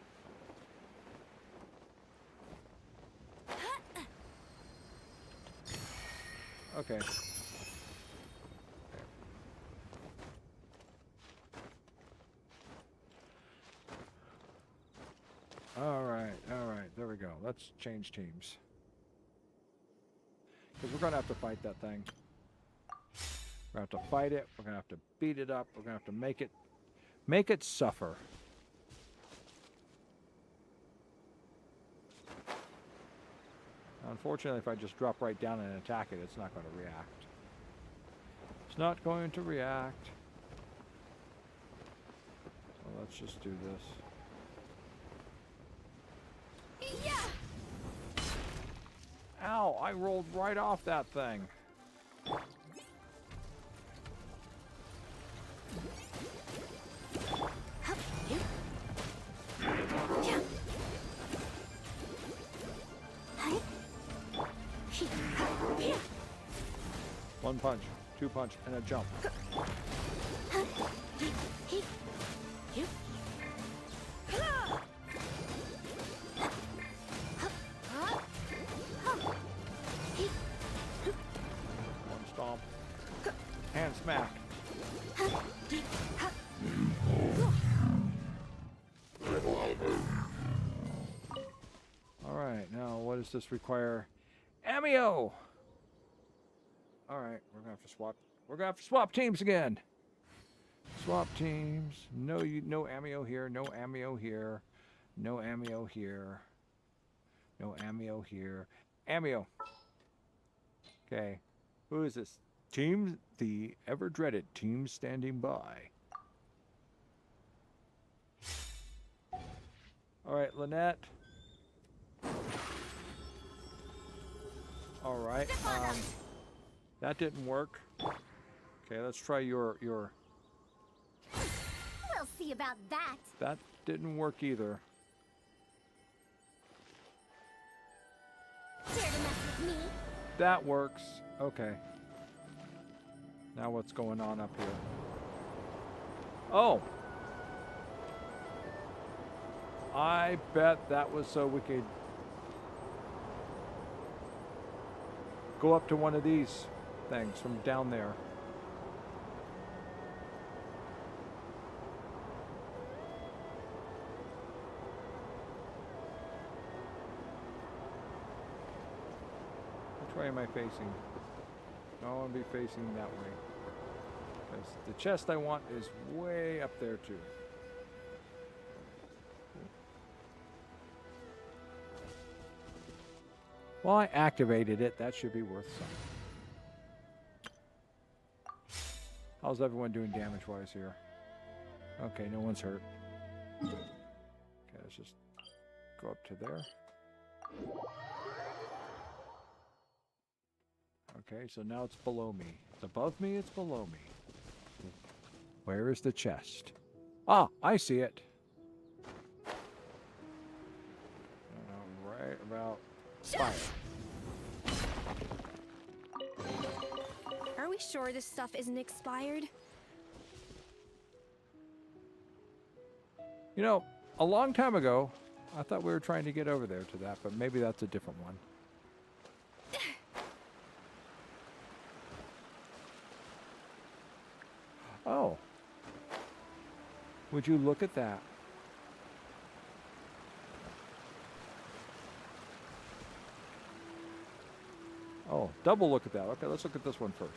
Okay. All right, there we go. Let's change teams. Because we're going to have to fight that thing. We're going to have to fight it. We're going to have to beat it up. We're going to have to make it suffer. Unfortunately, if I just drop right down and attack it, it's not going to react. It's not going to react. So let's just do this. Ow, I rolled right off that thing. One punch, 2 punch, and a jump. One stomp. Hand smack. Alright, now what does this require? Ammo! Alright, we're gonna have to swap. We're gonna have to swap teams again. Swap teams. No ammo here. No ammo here. No ammo here. No ammo here. Ammo. Okay. Who is this? Team, the ever dreaded team standing by. Alright, Lynette. Alright. That didn't work. Okay, let's try your... We'll see about that. That didn't work either. Dare to mess with me? That works. Okay. Now what's going on up here? Oh! I bet that was so we could go up to one of these things from down there. Which way am I facing? No, I want to be facing that way. Because the chest I want is way up there too. Well, I activated it. That should be worth something. How's everyone doing damage-wise here? Okay, no one's hurt. Okay, let's just go up to there. Okay, so now it's below me. It's above me, it's below me. Where is the chest? Ah, I see it. Right about fire. Are we sure this stuff isn't expired? You know, a long time ago, I thought we were trying to get over there to that, but maybe that's a different one. Oh. Would you look at that? Oh, double look at that. Okay, let's look at this one first.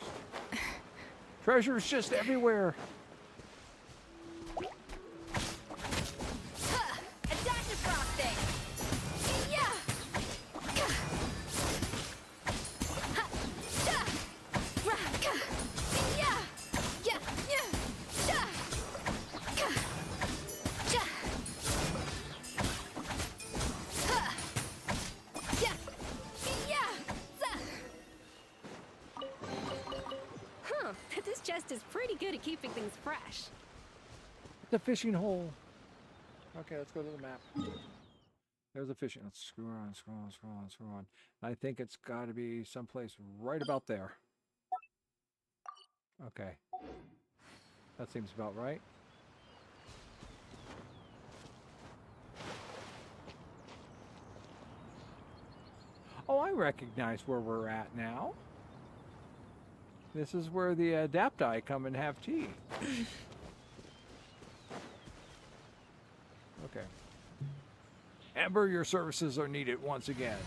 Treasure's just everywhere. Adaptive frosting! Yeah! This chest is pretty good at keeping things fresh. The fishing hole. Okay, let's go to the map. There's a fishing. Let's screw on, screw on, screw on, screw on. I think it's got to be someplace right about there. Okay. That seems about right. Oh, I recognize where we're at now. This is where the Adapti come and have tea. Okay. Amber, your services are needed once again.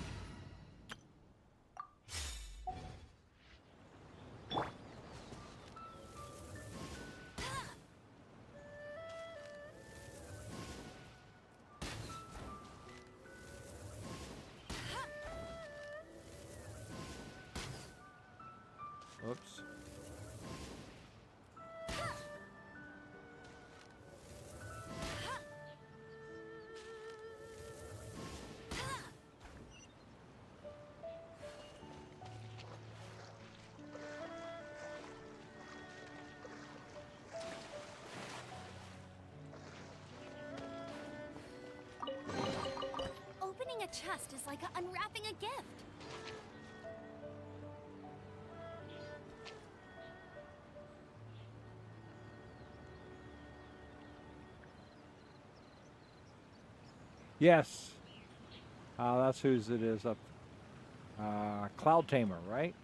Oops. Opening a chest is like unwrapping a gift. Yes. That's whose it is up. Cloud Tamer, right?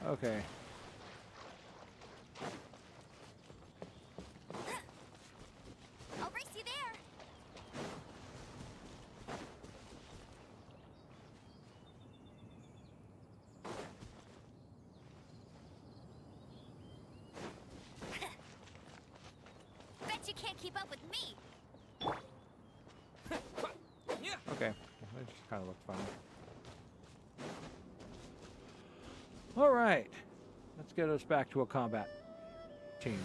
Okay. I'll race you there. Bet you can't keep up with me. Okay. That just kind of looked funny. All right. Let's get us back to a combat team.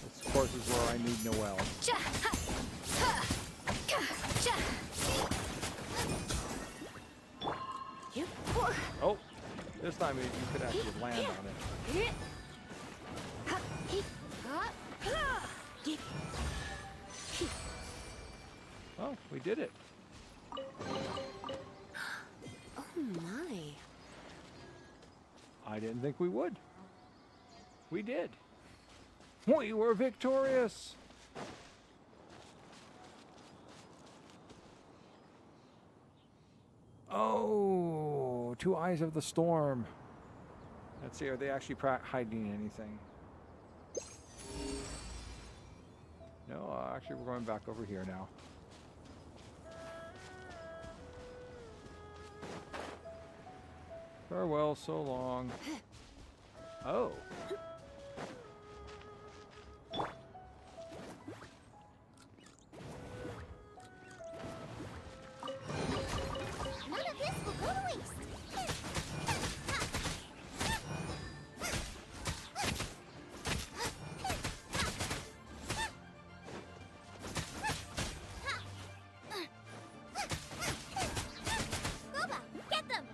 This, of course, is where I need Noelle. Oh, This time you could actually land on it. Oh, we did it. Oh my. I didn't think we would. We did. We were victorious. Oh, two eyes of the storm. Let's see, are they actually hiding anything? No, actually we're going back over here now. Farewell, so long. Oh. None of this will go to waste. Boba, get them!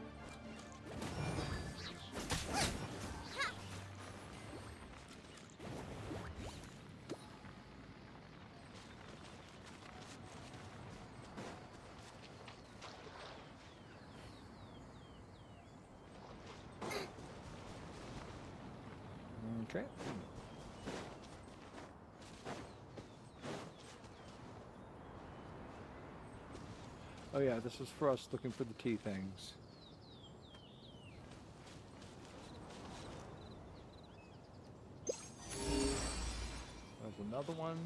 Okay. Oh yeah, this is for us looking for the tea things. There's another one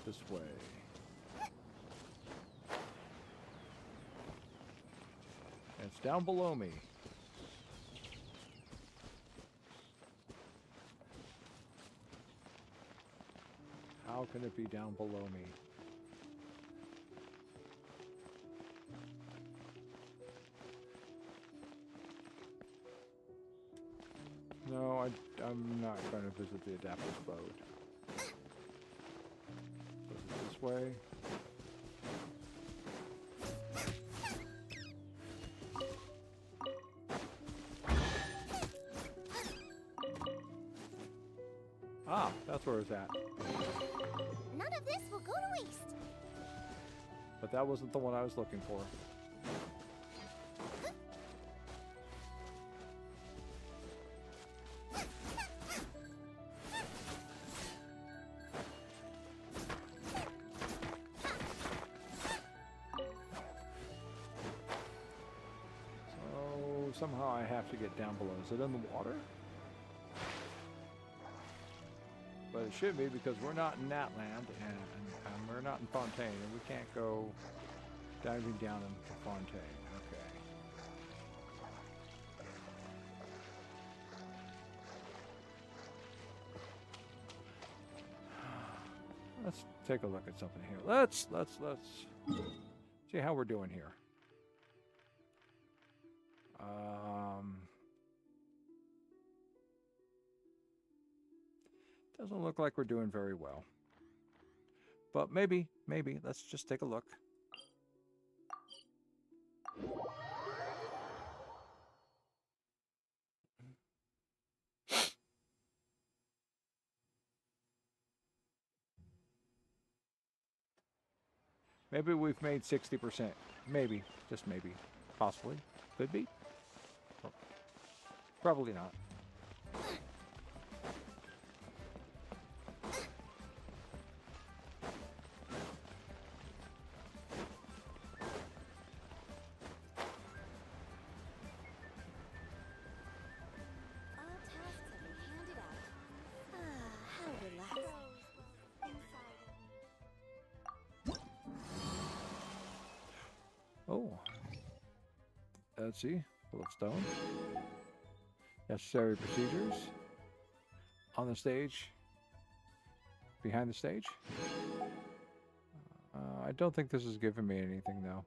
this way. And it's down below me. How can it be down below me? No, I'm not going to visit the adaptive abode. So is it this way? Ah, that's where it's at. None of this will go to waste. But that wasn't the one I was looking for. So somehow I have to get down below. Is it in the water? But it should be, because we're not in that land, and we're not in Fontaine, and we can't go diving down into Fontaine. Okay. Let's take a look at something here. Let's see how we're doing here. Doesn't look like we're doing very well. But maybe, let's just take a look. Maybe we've made 60%. Maybe, just maybe. Possibly. Could be. Probably not. All tasks have been handed out. Ah, how relaxing. Oh. Let's see. Full of stone. Necessary procedures. On the stage. Behind the stage. I don't think this is giving me anything, though.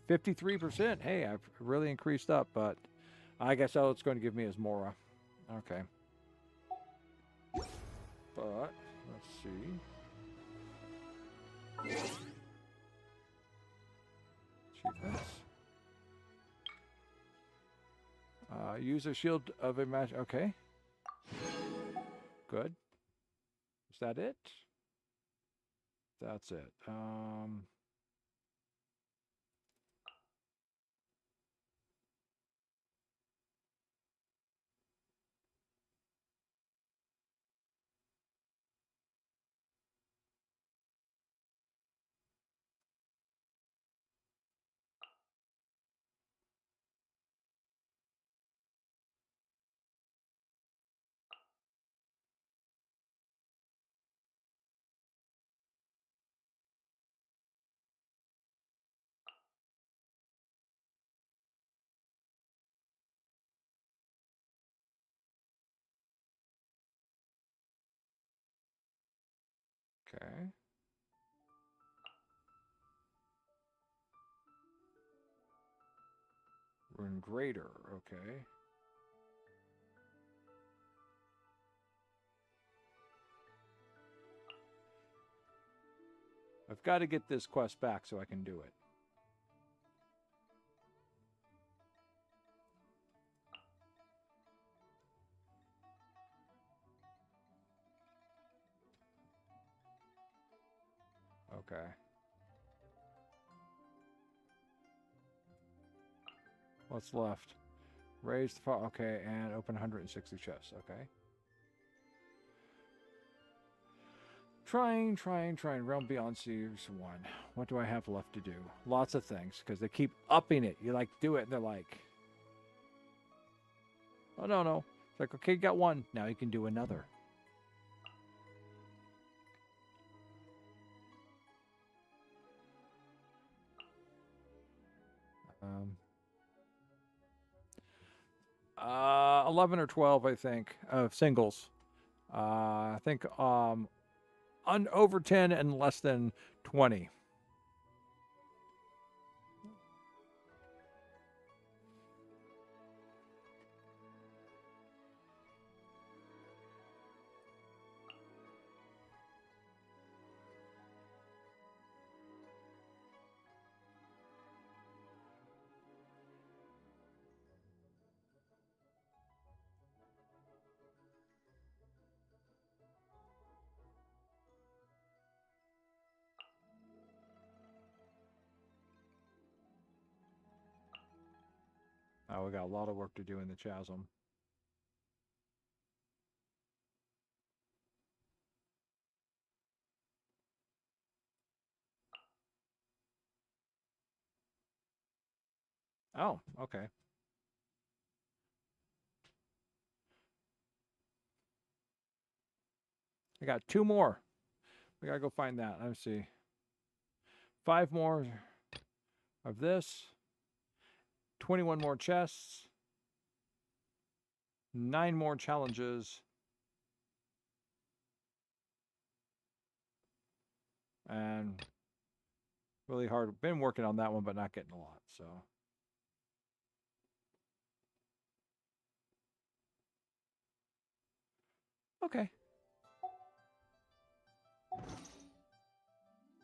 53%. Hey, I've really increased up, but I guess all it's going to give me is Mora. Okay. But, let's see. Achievements. Use a shield of a match. Okay. Good. Is that it? That's it. Okay. Rune Greater. Okay. I've got to get this quest back so I can do it. Okay. What's left? Raise the fire. Okay, and open 160 chests. Okay. Trying. Realm Beyond Series 1. What do I have left to do? Lots of things, because they keep upping it. You like do it, and they're like, oh, no. It's like, okay, you got one. Now you can do another. Um, 11 or 12, I think, of singles. I think over 10 and less than 20. Oh, we got a lot of work to do in the chasm. Oh, okay. I got 2 more. We gotta go find that. Let's see. 5 more of this. 21 more chests. 9 more challenges. And really hard. Been working on that one, but not getting a lot, so. Okay.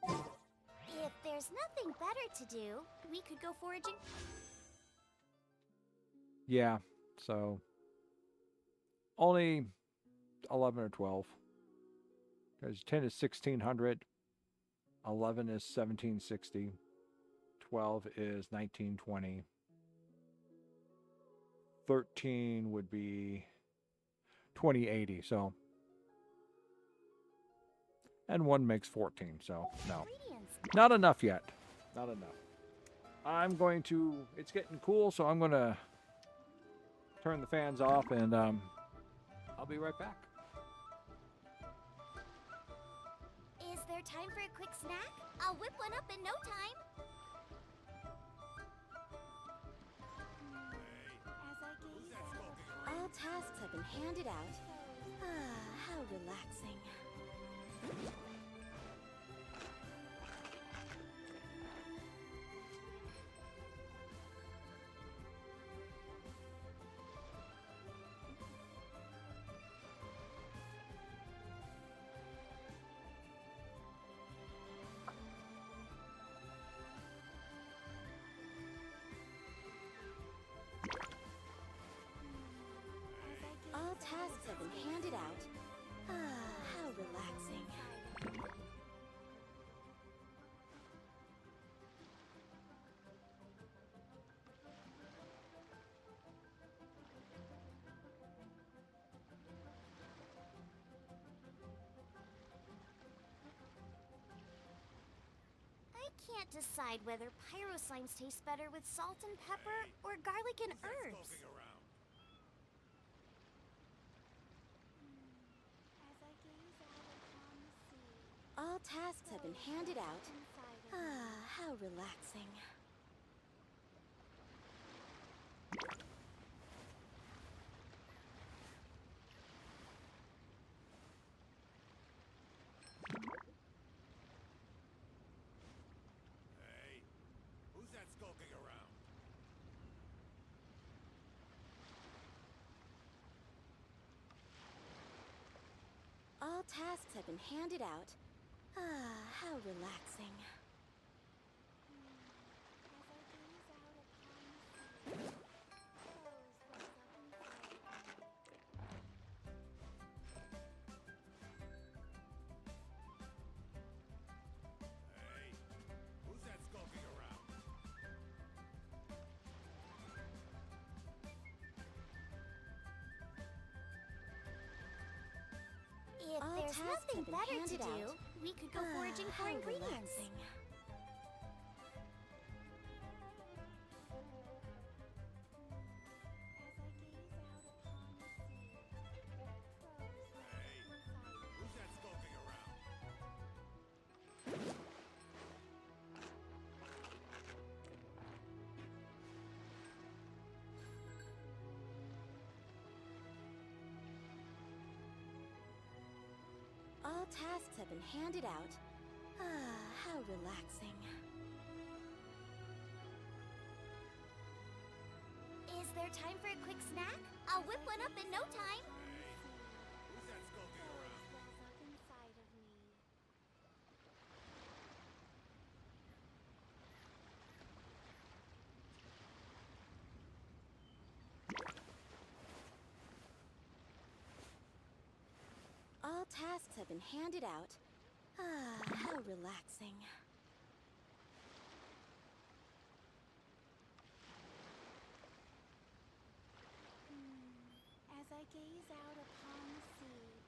If there's nothing better to do, we could go foraging. Yeah, so only 11 or 12. Because 10 is 1600, 11 is 1760, 12 is 1920, 13 would be 2080, so. And 1 makes 14, so no. Not enough yet. Not enough. I'm going to, it's getting cool, so I'm going to turn the fans off and I'll be right back. Is there time for a quick snack? I'll whip one up in no time. As I gaze out, all tasks have been handed out. Ah, how relaxing. can't decide whether pyro slimes taste better with salt and pepper or garlic and herbs. All tasks have been handed out. Ah, how relaxing. Hey, who's that skulking around? All tasks have been handed out. Ah, how relaxing. Hey, who's that skulking around? If All there's tasks nothing have been better to handed do, out. we could go Ah, foraging for how ingredients. relaxing. Hey, who's that skulking around? All tasks have been handed out. Ah, how relaxing. Is there time for a quick snack? I'll whip one up in no time. Hey, who's that skulking around? All tasks have been handed out. Ah, how relaxing. As I gaze out upon the sea,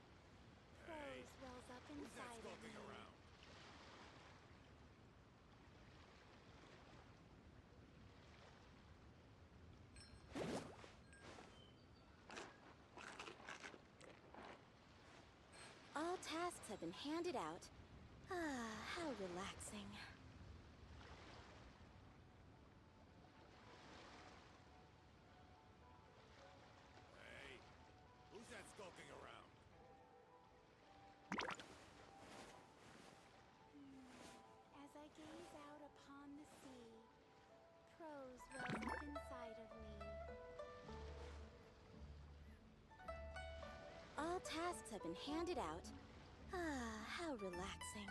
Hey, prose wells up who's that inside of skulking me. around? All tasks have been handed out. Ah, how relaxing. Hey, who's that skulking around? As I gaze out upon the sea, prose wells up inside of me. All tasks have been handed out. Ah, how relaxing.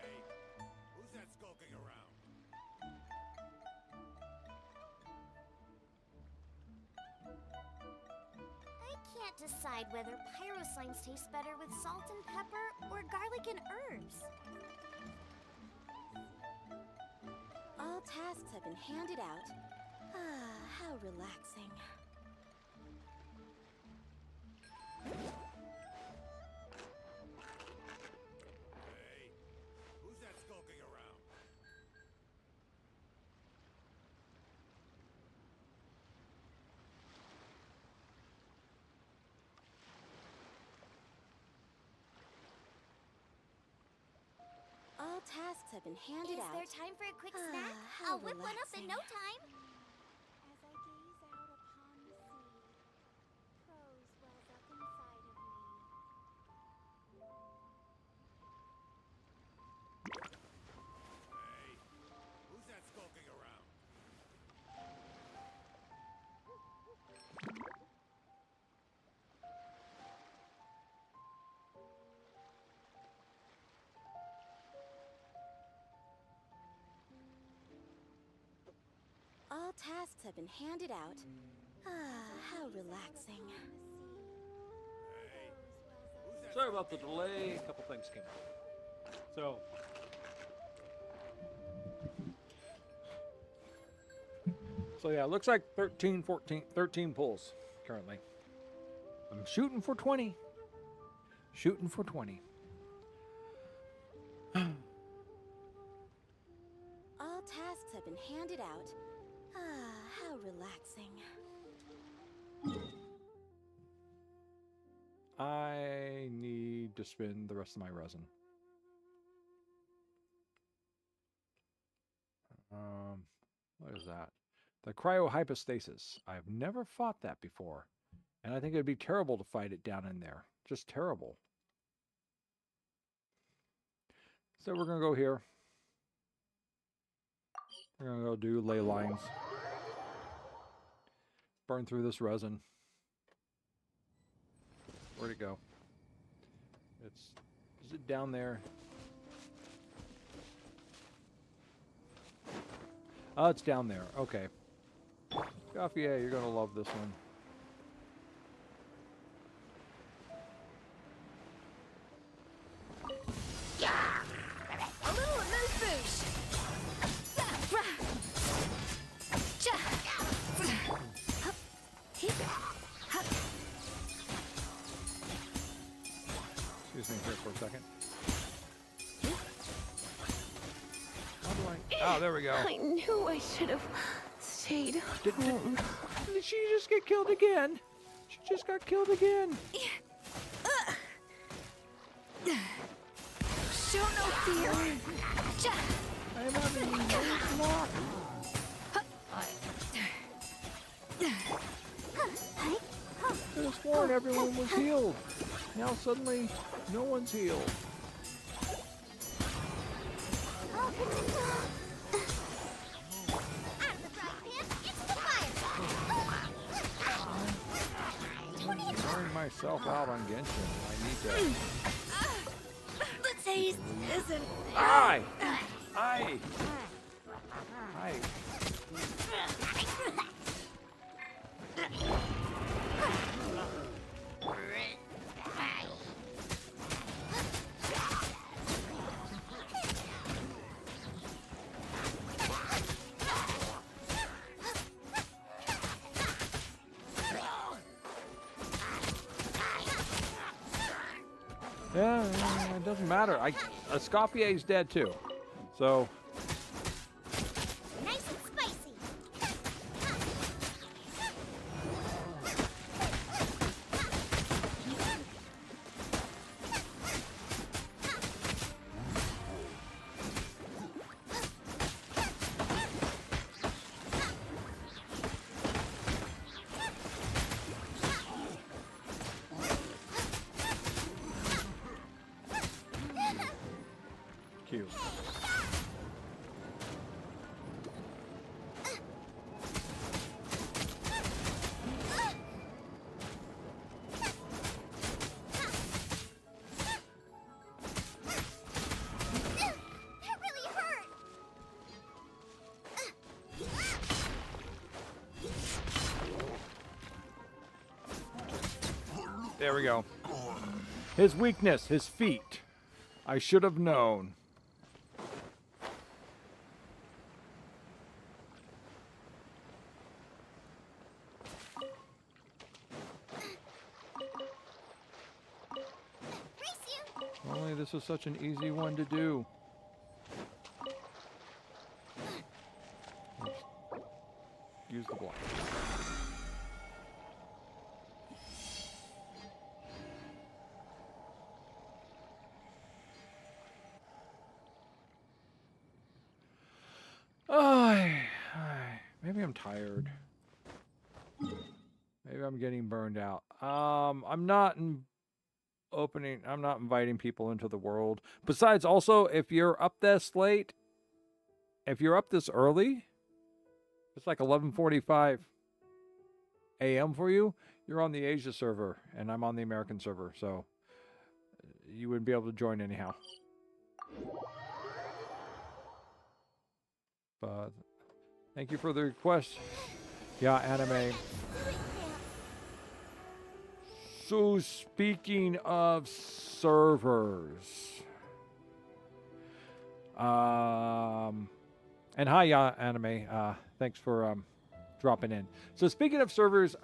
Hey, who's that skulking around? I can't decide whether pyro slimes taste better with salt and pepper or garlic and herbs. All tasks have been handed out. Ah, how relaxing. Hey, who's that skulking around? All tasks have been handed out. Is there time for a quick Ah, snack? how I'll whip one up in no relaxing. time. As I gaze out upon the sea, prose wells up inside of me. Hey, who's that skulking around? All tasks have been handed out. Ah, how relaxing. Hey, who's that Sorry about the delay. A couple things came up. So yeah, it looks like 13, 14, 13 pulls currently. I'm shooting for 20. Shooting for 20. All tasks have been handed out. Ah, how relaxing. I need to spend the rest of my resin. What is that? The cryohypostasis. I've never fought that before. And I think it'd be terrible to fight it down in there. Just terrible. So we're going to go here. We're going to go do ley lines. Burn through this resin. Where'd it go? Is it down there? Oh, it's down there. Okay. Coffee, yeah, you're going to love this one. A little amuse bouche. Excuse me here for a second. How do I... Oh, there we go. I knew I should have stayed home. Did she just get killed again? She just got killed again. Show no fear. I am having no block. I could have sworn everyone was healed. Now suddenly, no one's healed. I'm wearing myself out on Genshin. I need to... The taste isn't. Aye! Aye! Aye! Yeah, it doesn't matter. Escoffier's dead too. So... Nice and spicy. Cute. That really hurt. There we go. His weakness, his feet. I should have known. Only this is such an easy one to do. Use the block. Maybe I'm tired. Maybe I'm getting burned out. I'm not inviting people into the world. Besides, also, if you're up this late, if you're up this early, it's like 11:45 a.m. for you, you're on the Asia server, and I'm on the American server, so you wouldn't be able to join anyhow. But thank you for the request. Yeah, anime. So speaking of servers, and hi, yeah, anime. Thanks for dropping in. So speaking of servers,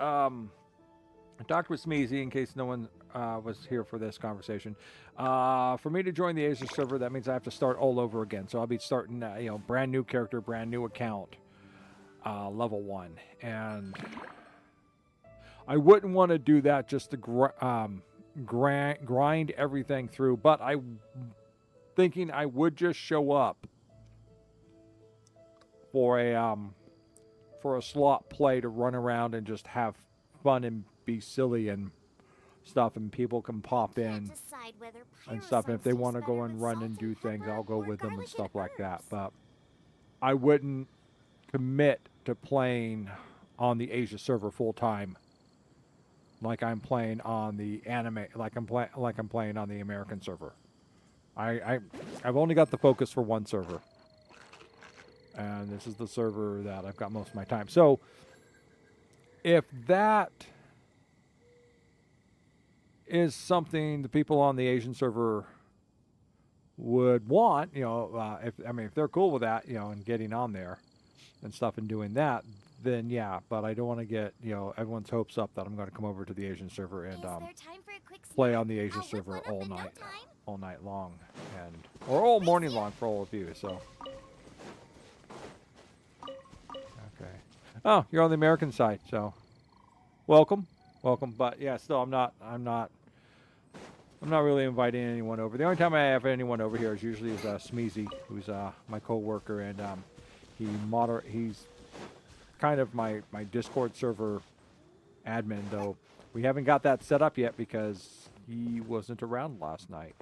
I talked with Smeezy in case no one was here for this conversation. For me to join the Asia server, that means I have to start all over again. So I'll be starting, brand new character, brand new account, level 1. And I wouldn't want to do that just to grind everything through. But I'm thinking I would just show up for a slot play to run around and just have fun and be silly and stuff, and people can pop in and stuff. And if they want to go and run and do things, I'll go with them and stuff like that. But I wouldn't commit to playing on the Asia server full time, like I'm playing on the like I'm playing on the American server. I've only got the focus for one server, and this is the server that I've got most of my time. So if that is something the people on the Asian server would want, if they're cool with that, and getting on there and stuff and doing that, then yeah. But I don't want to get everyone's hopes up that I'm going to come over to the Asian server and play on the Asian server all night long, or all morning long for all of you. So okay. Oh, you're on the American side, so welcome. But yeah, still, I'm not really inviting anyone over. The only time I have anyone over here is usually Smeezy, who's my co-worker, and he's kind of my Discord server admin, though we haven't got that set up yet because he wasn't around last night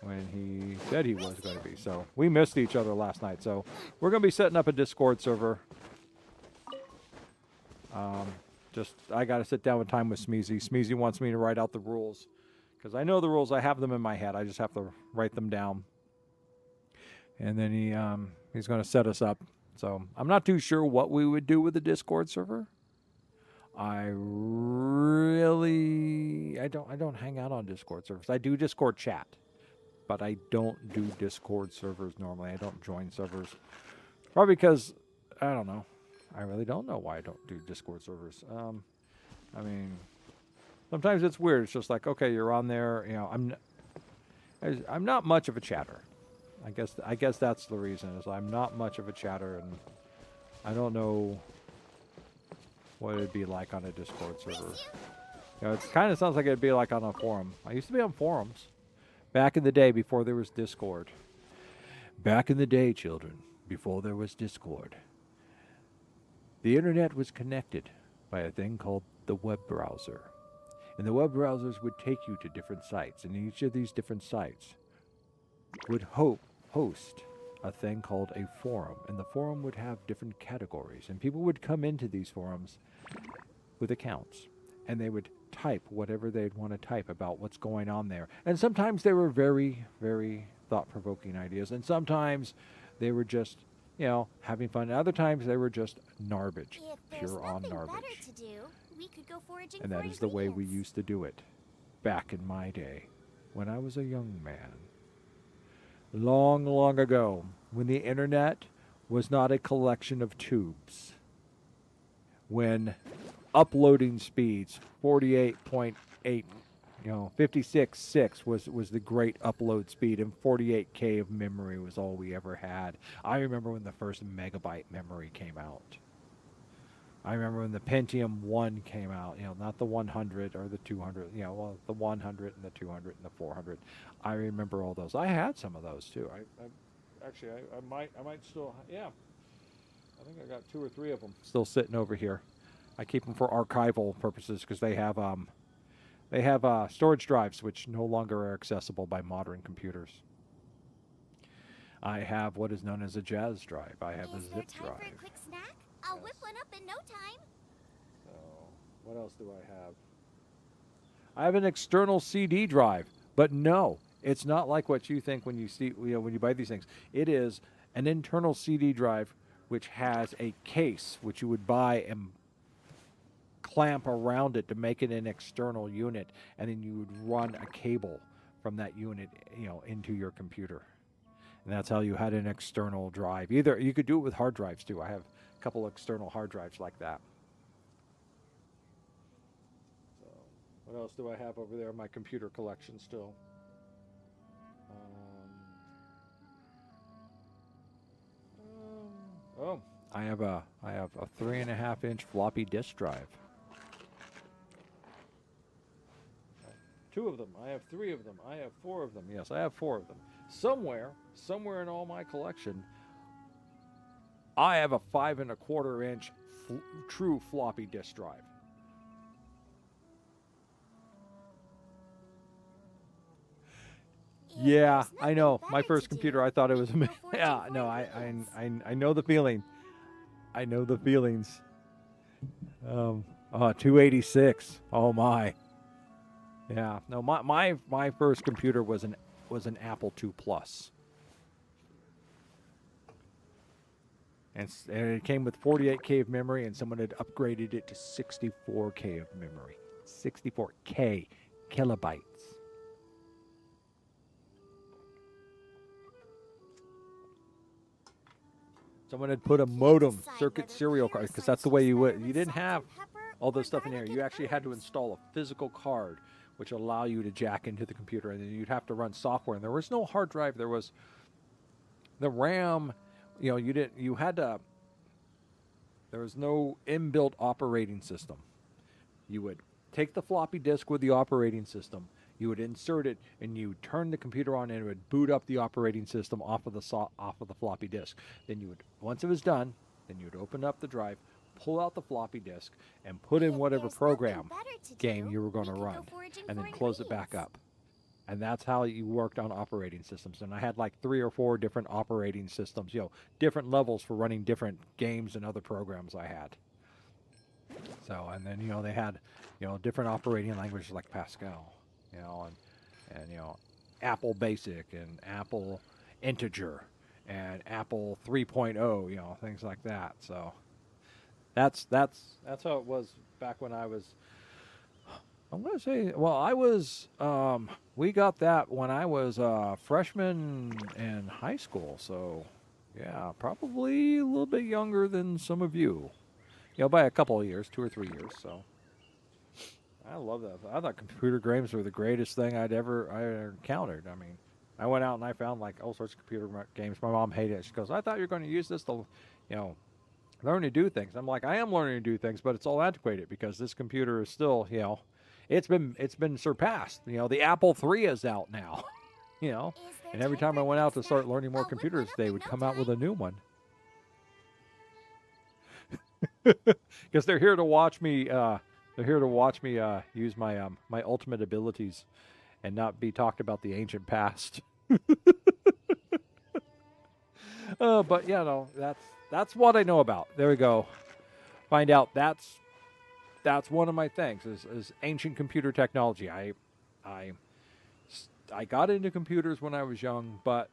when he said he was going to be. So we missed each other last night. So we're going to be setting up a Discord server. I got to sit down with time with Smeezy. Smeezy wants me to write out the rules because I know the rules. I have them in my head. I just have to write them down. And then he's going to set us up. So I'm not too sure what we would do with the Discord server. I don't hang out on Discord servers. I do Discord chat, but I don't do Discord servers normally. I don't join servers. Probably because, I don't know. I really don't know why I don't do Discord servers. Sometimes it's weird. It's just like, okay, you're on there. I'm not much of a chatter. I guess that's the reason. Is I'm not much of a chatter, and I don't know what it'd be like on a Discord server. It kind of sounds like it'd be like on a forum. I used to be on forums back in the day before there was Discord. Back in the day, children, before there was Discord. The internet was connected by a thing called the web browser. And the web browsers would take you to different sites. And each of these different sites would host a thing called a forum. And the forum would have different categories. And people would come into these forums with accounts. And they would type whatever they'd want to type about what's going on there. And sometimes they were very, very thought-provoking ideas. And sometimes they were just having fun. Other times they were just garbage, pure on garbage. And that is the way we used to do it back in my day when I was a young man. Long, long ago, when the internet was not a collection of tubes. When uploading speeds, 48.8, 56.6 was the great upload speed, and 48K of memory was all we ever had. I remember when the first megabyte memory came out. I remember when the Pentium 1 came out, not the 100 or the 200, the 100 and the 200 and the 400. I remember all those. I had some of those too. I might still, yeah. I think I got 2 or 3 of them still sitting over here. I keep them for archival purposes because they have storage drives which no longer are accessible by modern computers. I have what is known as a jazz drive. I have a zip drive. For a quick snack? I'll whip one up in no time. So, what else do I have? I have an external CD drive, but no, it's not like what you think when you see when you buy these things. It is an internal CD drive which has a case which you would buy and clamp around it to make it an external unit, and then you would run a cable from that unit, into your computer. And that's how you had an external drive. Either you could do it with hard drives too. I have a couple external hard drives like that. What else do I have over there in my computer collection still? Oh, I have a 3.5-inch floppy disk drive. Two of them. I have three of them. I have four of them. Yes, I have four of them. Somewhere in all my collection, I have a 5.25-inch true floppy disk drive. Yeah, I know. My first computer, I thought it was amazing. Yeah, no, I know the feeling. I know the feelings. 286. Oh my. Yeah, no, my first computer was an Apple II Plus, and it came with 48K of memory, and someone had upgraded it to 64K of memory. 64K kilobytes. Someone had put a modem circuit serial card, because that's the way you didn't have all this stuff in there. You actually had to install a physical card, which would allow you to jack into the computer, and then you'd have to run software. And there was no hard drive. There was the RAM. You know, there was no inbuilt operating system. You would take the floppy disk with the operating system. You would insert it, and you would turn the computer on, and it would boot up the operating system off of the floppy disk. Then you would, once it was done, then you would open up the drive, pull out the floppy disk, and put in whatever program game you were going to run, and then close it back up. And that's how you worked on operating systems. And I had like 3 or 4 different operating systems, different levels for running different games and other programs I had. So, and then, they had, different operating languages like Pascal, and Apple Basic and Apple Integer and Apple 3.0, things like that. So that's how it was back when I was, I'm going to say, we got that when I was a freshman in high school. So yeah, probably a little bit younger than some of you, by a couple of years, 2 or 3 years. So I love that. I thought computer games were the greatest thing I ever encountered. I mean, I went out and I found like all sorts of computer games. My mom hated it. She goes, "I thought you were going to use this to, learn to do things." I'm like, I am learning to do things, but it's all antiquated because this computer is still, it's been surpassed. The Apple III is out now, and every time I went out to start learning more computers, they would come out with a new one. Because they're here to watch me. They're here to watch me use my my ultimate abilities, and not be talked about the ancient past. But that's what I know about. There we go. Find out that's one of my things is ancient computer technology. I got into computers when I was young, but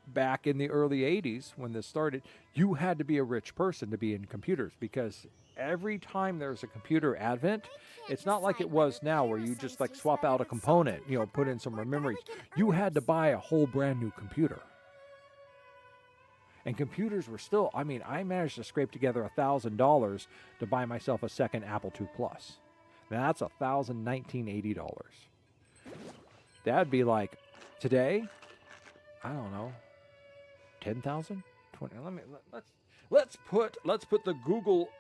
back in the early 80s when this started, you had to be a rich person to be in computers, because every time there's a computer advent, it's not like it was now where you just like swap out a component, put in some memories. You had to buy a whole brand new computer. And computers were still, I managed to scrape together $1,000 to buy myself a second Apple II Plus. Now that's $1,019.80. That'd be like today, I don't know, 10,000, 20. Let's put the Google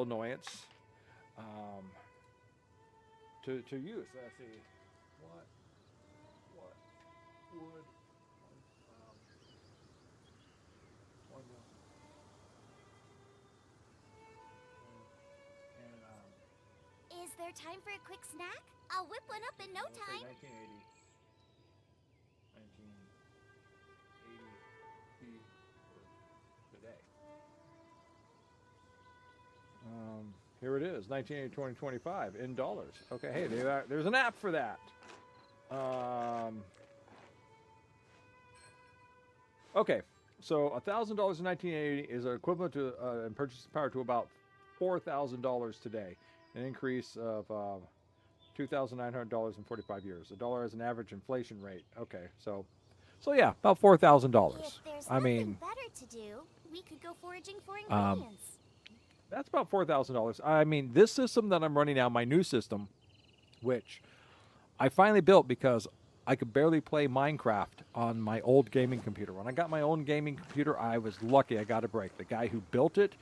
annoyance to use. Let's see what would Is there time for a quick snack? I'll whip one up in no time. 1980 today. Here it is, 1980, 2025 in dollars. Okay, hey, there's an app for that. Okay, so $1,000 in 1980 is equivalent to in purchasing power to about $4,000 today, an increase of $2,900 in 45 years. The dollar has an average inflation rate. Okay, so yeah, about $4,000. If there's nothing better to do, we could go foraging for ingredients. That's about $4,000. This system that I'm running now, my new system, which I finally built because I could barely play Minecraft on my old gaming computer. When I got my own gaming computer, I was lucky I got a break. The guy who built it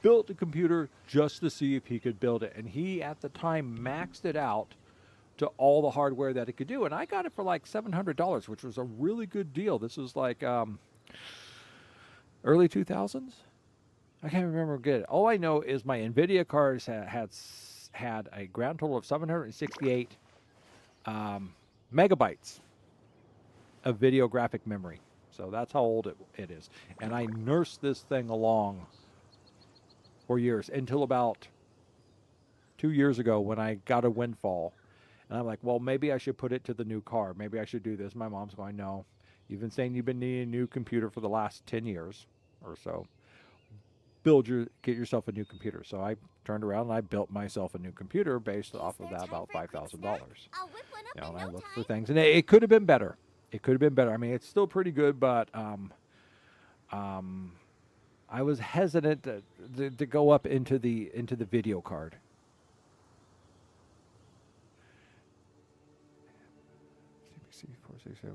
built the computer just to see if he could build it. And he, at the time, maxed it out to all the hardware that it could do. And I got it for like $700, which was a really good deal. This was like early 2000s? I can't remember good. All I know is my NVIDIA cards had a grand total of 768 megabytes of video graphic memory. So that's how old it is. And I nursed this thing along for years until about 2 years ago when I got a windfall. And I'm like, well, maybe I should put it to the new car. Maybe I should do this. My mom's going, no. You've been saying you've been needing a new computer for the last 10 years or so. Get yourself a new computer. So I turned around and I built myself a new computer based off of that, about $5,000. You know, and I looked for things, and it could have been better. It could have been better. I mean, it's still pretty good, but I was hesitant to go up into the video card. CPC 460.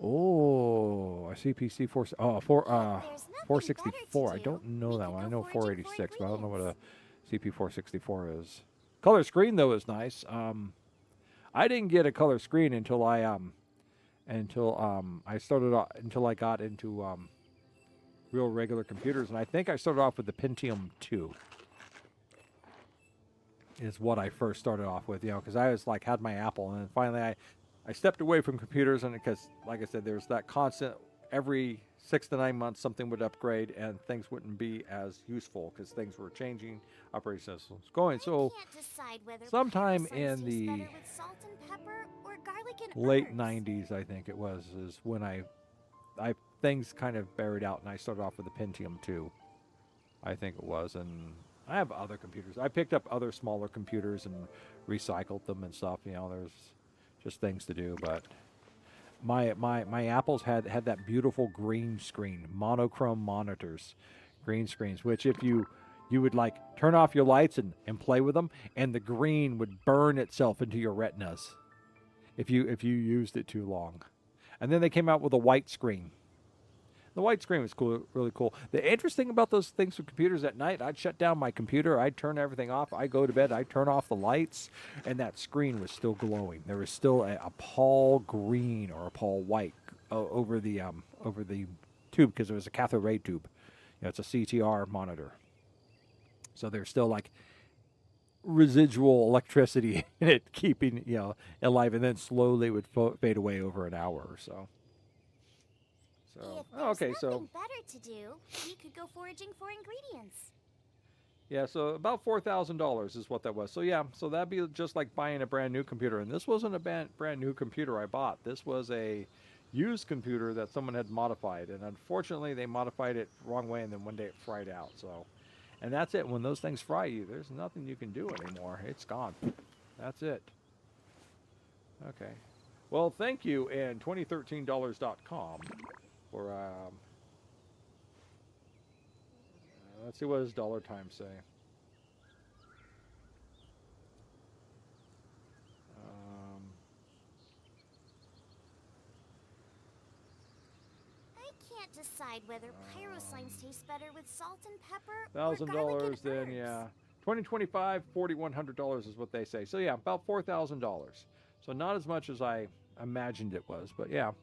Oh, a CPC 464. I don't know that one. I know 486, but I don't know what a CP 464 is. Color screen though is nice. I didn't get a color screen until I got into real regular computers, and I think I started off with the Pentium 2. Is what I first started off with, you know, because I was like had my Apple, and then finally I stepped away from computers, and because, like I said, there's that constant, every 6 to 9 months something would upgrade and things wouldn't be as useful because things were changing, operating systems going. So sometime in the late 90s, I think it was, is when I things kind of buried out, and I started off with the Pentium 2, I think it was. And I have other computers. I picked up other smaller computers and recycled them and stuff. You know, there's just things to do. But my Apples had that beautiful green screen, monochrome monitors, green screens, which if you would like turn off your lights and play with them, and the green would burn itself into your retinas if you used it too long. And then they came out with a white screen. The white screen was cool, really cool. The interesting about those things with computers at night, I'd shut down my computer, I'd turn everything off, I'd go to bed, I'd turn off the lights, and that screen was still glowing. There was still a pall green or a pall white over the tube, because it was a cathode ray tube. You know, it's a CTR monitor. So there's still like residual electricity in it, keeping, you know, alive, and then slowly it would fade away over an hour or so. So, okay, so better to do, we could go foraging for ingredients. Yeah, so about $4,000 is what that was. So yeah, so that'd be just like buying a brand new computer. And this wasn't a brand new computer I bought. This was a used computer that someone had modified, and unfortunately they modified it the wrong way, and then one day it fried out. So, and that's it. When those things fry you, there's nothing you can do anymore. It's gone. That's it. Okay. Well, thank you, and 2013dollars.com. For, let's see, what does dollar time say? I can't decide whether pyro slimes taste better with salt and pepper $1,000, then yeah. 2025, $4,100 is what they say. So yeah, about $4,000. So not as much as I imagined it was, but yeah.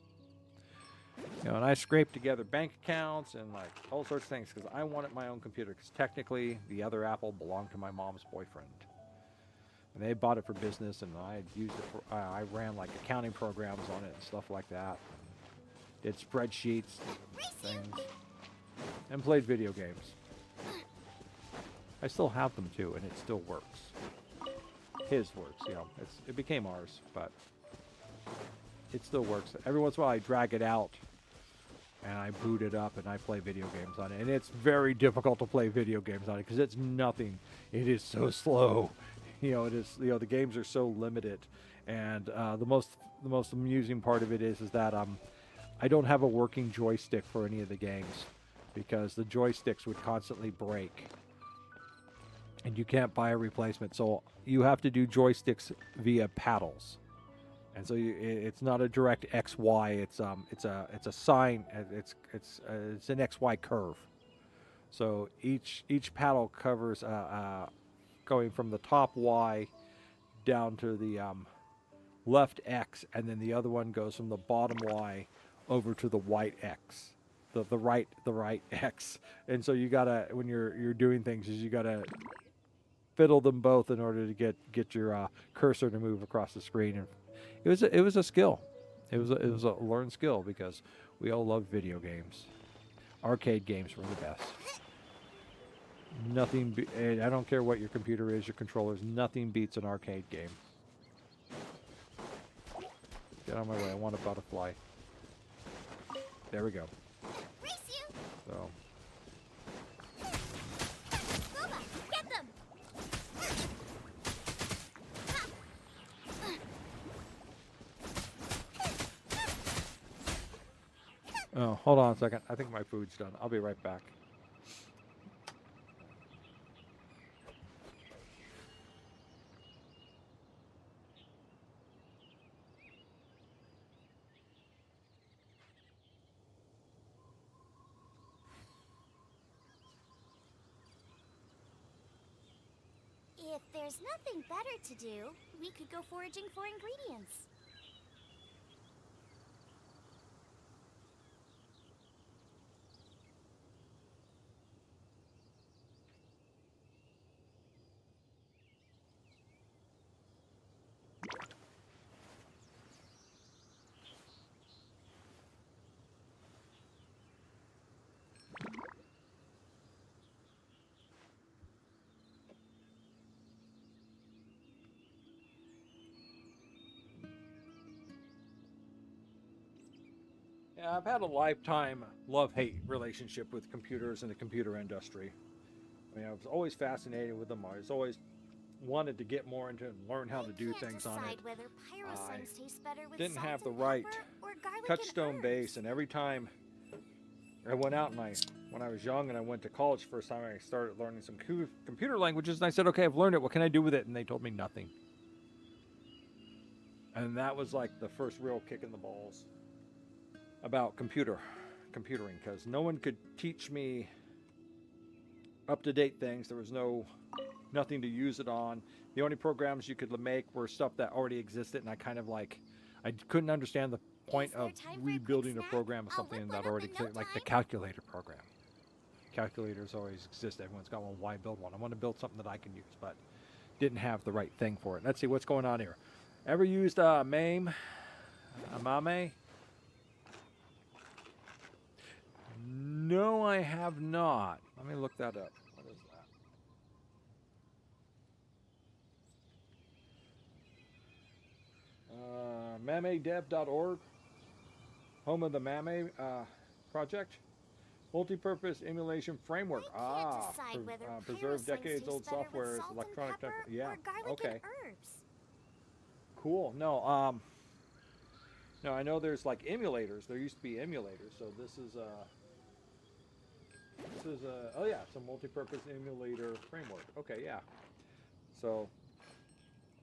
You know, and I scraped together bank accounts and like all sorts of things because I wanted my own computer, because technically the other Apple belonged to my mom's boyfriend. And they bought it for business, and I had used it for, I ran like accounting programs on it and stuff like that. Did spreadsheets, things, and played video games. I still have them too, and it still works. His works, you know, it became ours, but it still works. Every once in a while I drag it out and I boot it up and I play video games on it. And it's very difficult to play video games on it because it's nothing. It is so slow. You know, it is, you know, the games are so limited. And the most amusing part of it is that I don't have a working joystick for any of the games because the joysticks would constantly break. and you can't buy a replacement. So you have to do joysticks via paddles. And so it's not a direct X Y. It's a sign. It's an X Y curve. So each paddle covers going from the top Y down to the left X, and then the other one goes from the bottom Y over to the right X, the right X. And so you gotta, when you're doing things, is you gotta fiddle them both in order to get your cursor to move across the screen. And it was a skill. It was a learned skill because we all love video games. Arcade games were the best. I don't care what your computer is, your controllers. Nothing beats an arcade game. Get out of my way. I want a butterfly. There we go. Race you! So. Boba, get them! Oh, hold on a second. I think my food's done. I'll be right back. If there's nothing better to do, we could go foraging for ingredients. Yeah, I've had a lifetime love-hate relationship with computers and the computer industry. I mean, I was always fascinated with them. I was always wanted to get more into it and learn how to do things on it. Whether pyrosigns taste better with Didn't salt have the and right pepper or garlic touchstone and base, herbs. and every time I went out and when I was young and I went to college first time, I started learning some computer languages, and I said, okay, I've learned it. What can I do with it? And they told me nothing. And that was like the first real kick in the balls about computering, because no one could teach me up-to-date things. There was nothing to use it on. The only programs you could make were stuff that already existed, and I couldn't understand the point of rebuilding a program of something that already existed, like the calculator program. Calculators always exist. Everyone's got one. Why build one? I want to build something that I can use, but didn't have the right thing for it. Let's see what's going on here. Ever used MAME? Mame? No, I have not. Let me look that up. What is that? MameDev.org, home of the Mame project. Multi-purpose emulation framework. Preserve decades-old software as electronic. Yeah. Okay. Cool. No. No, I know there's like emulators. There used to be emulators. So this is oh yeah, it's a multi-purpose emulator framework. Okay, yeah. So,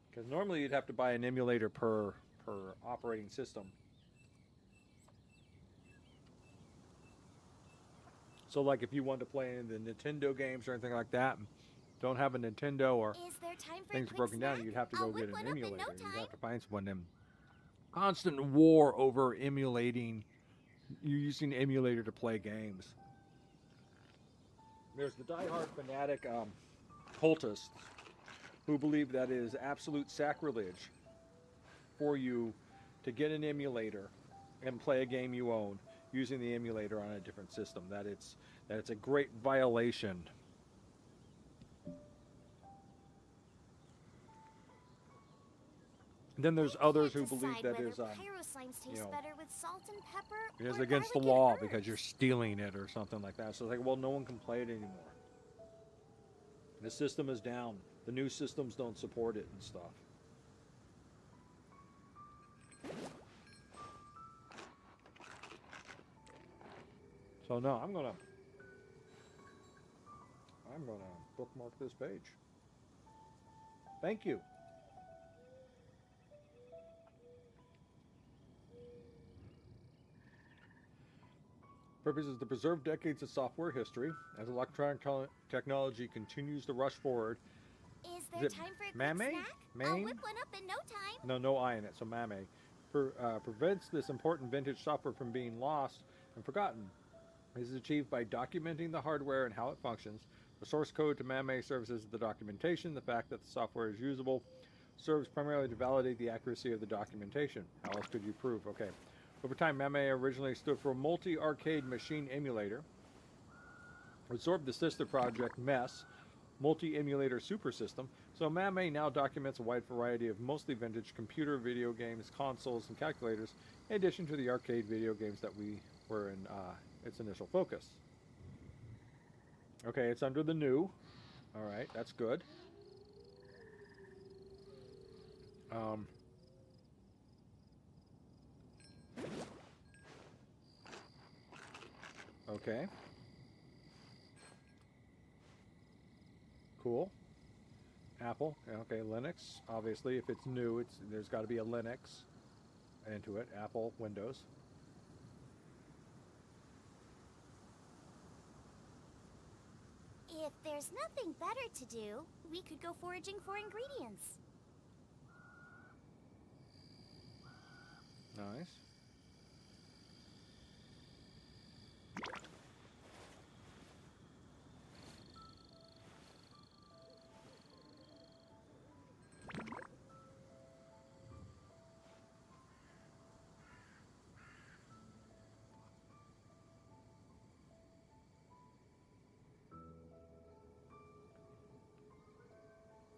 because normally you'd have to buy an emulator per operating system. So like if you want to play in the Nintendo games or anything like that, and don't have a Nintendo or things are broken down, you'd have to go get an emulator. You'd have to find someone. And constant war over emulating. You're using the emulator to play games. There's the diehard fanatic cultists who believe that it is absolute sacrilege for you to get an emulator and play a game you own using the emulator on a different system. That it's a great violation. And then there's others who believe that is it is against the law because you're stealing it or something like that. So it's like, well, no one can play it anymore. The system is down. The new systems don't support it and stuff. So no, I'm gonna bookmark this page. Thank you. Purpose is to preserve decades of software history as electronic technology continues to rush forward. Is Is there it time for a quick Mame? snack? I'll Maine? whip one up in no time. No, no I in it, so Mame. Prevents this important vintage software from being lost and forgotten. This is achieved by documenting the hardware and how it functions. The source code to Mame serves as the documentation. The fact that the software is usable serves primarily to validate the accuracy of the documentation. How else could you prove? Okay. Over time, Mame originally stood for Multi-Arcade Machine Emulator. Absorbed the sister project MES, Multi-Emulator Super System. So Mame now documents a wide variety of mostly vintage computer, video games, consoles, and calculators, in addition to the arcade video games that were in its initial focus. Okay, it's under the new. All right, that's good. Okay. Cool. Apple. Okay, Linux. Obviously, if it's new, there's got to be a Linux into it. Apple, Windows. If there's nothing better to do, we could go foraging for ingredients. Nice.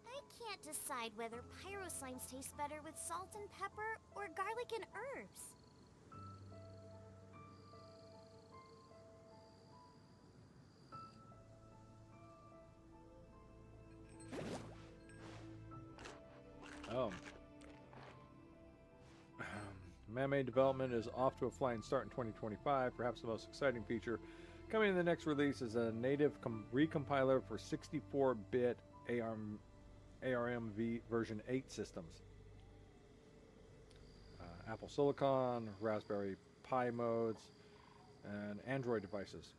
I can't decide whether pyro slimes taste better with salt and pepper or garlic and herbs. Oh. Mame development is off to a flying start in 2025. Perhaps the most exciting feature coming in the next release is a native recompiler for 64-bit ARM version 8 systems. Apple Silicon, Raspberry Pi modes, and Android devices.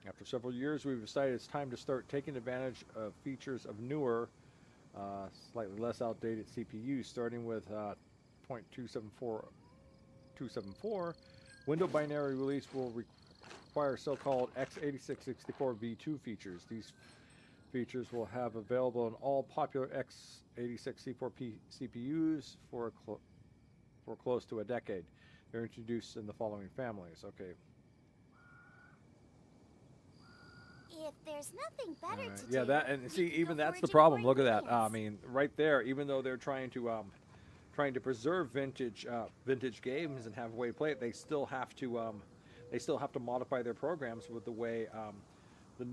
After several years, we've decided it's time to start taking advantage of features of newer, slightly less outdated CPUs, starting with 0.274. Window binary release will require so-called x86-64 v2 features. These features will have available in all popular x86 C4P CPUs for close to a decade. They're introduced in the following families. Okay. If there's nothing better to Yeah, do, that, and we see, could even go that's the foraging problem. for Look at that. I ingredients. mean, right there. Even though they're trying to preserve vintage games and have a way to play it, they still have to modify their programs with the way the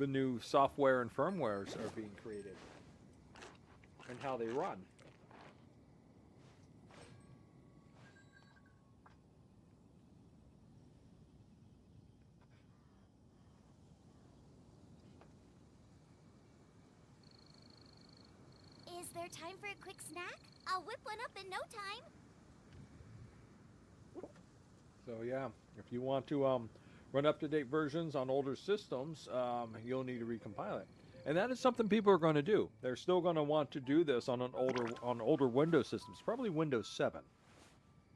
new software and firmwares are being created and how they run. Is there time for a quick snack? I'll whip one up in no time. So yeah, if you want to run up-to-date versions on older systems, you'll need to recompile it, and that is something people are going to do. They're still going to want to do this on older Windows systems, probably Windows 7.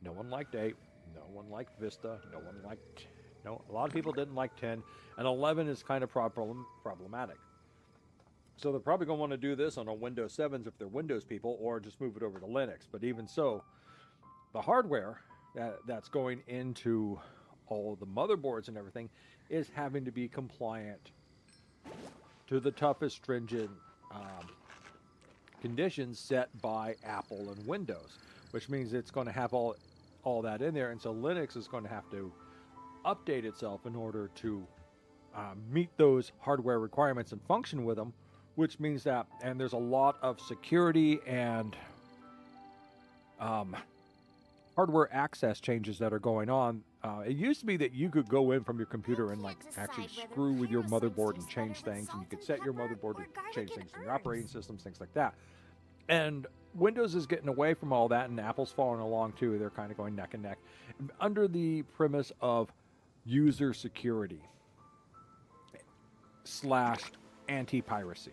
No one liked 8. No one liked Vista. No one liked. No, a lot of people didn't like 10, and 11 is kind of problematic. So they're probably going to want to do this on a Windows 7s if they're Windows people, or just move it over to Linux. But even so, the hardware that's going into all the motherboards and everything is having to be compliant to the toughest stringent conditions set by Apple and Windows, which means it's going to have all that in there. And so Linux is going to have to update itself in order to meet those hardware requirements and function with them, which means that, and there's a lot of security and hardware access changes that are going on. It used to be that you could go in from your computer and like actually screw with your motherboard and change things, and you could set your motherboard to change things in your operating systems, things like that. And Windows is getting away from all that, and Apple's following along too. They're kind of going neck and neck under the premise of user security / anti-piracy.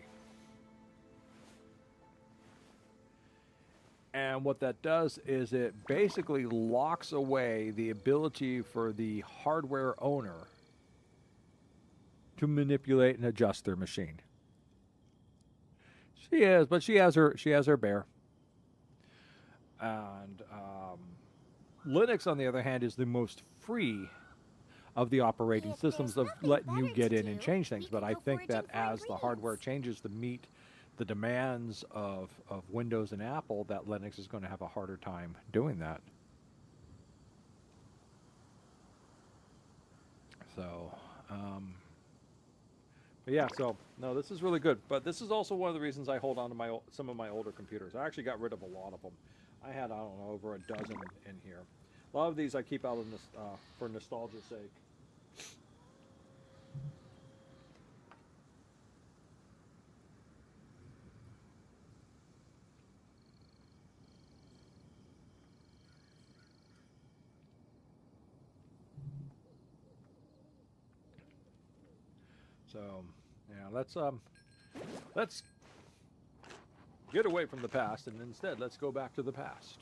And what that does is it basically locks away the ability for the hardware owner to manipulate and adjust their machine. She has her bear. And Linux, on the other hand, is the most free of the operating systems of letting you get in and change things. But I think that as the hardware changes to meet the demands of Windows and Apple, that Linux is going to have a harder time doing that. So, but yeah, so no, this is really good. But this is also one of the reasons I hold on to some of my older computers. I actually got rid of a lot of them. I had, I don't know, over a dozen in here. A lot of these I keep out of for nostalgia's sake. So, yeah, let's get away from the past, and instead let's go back to the past.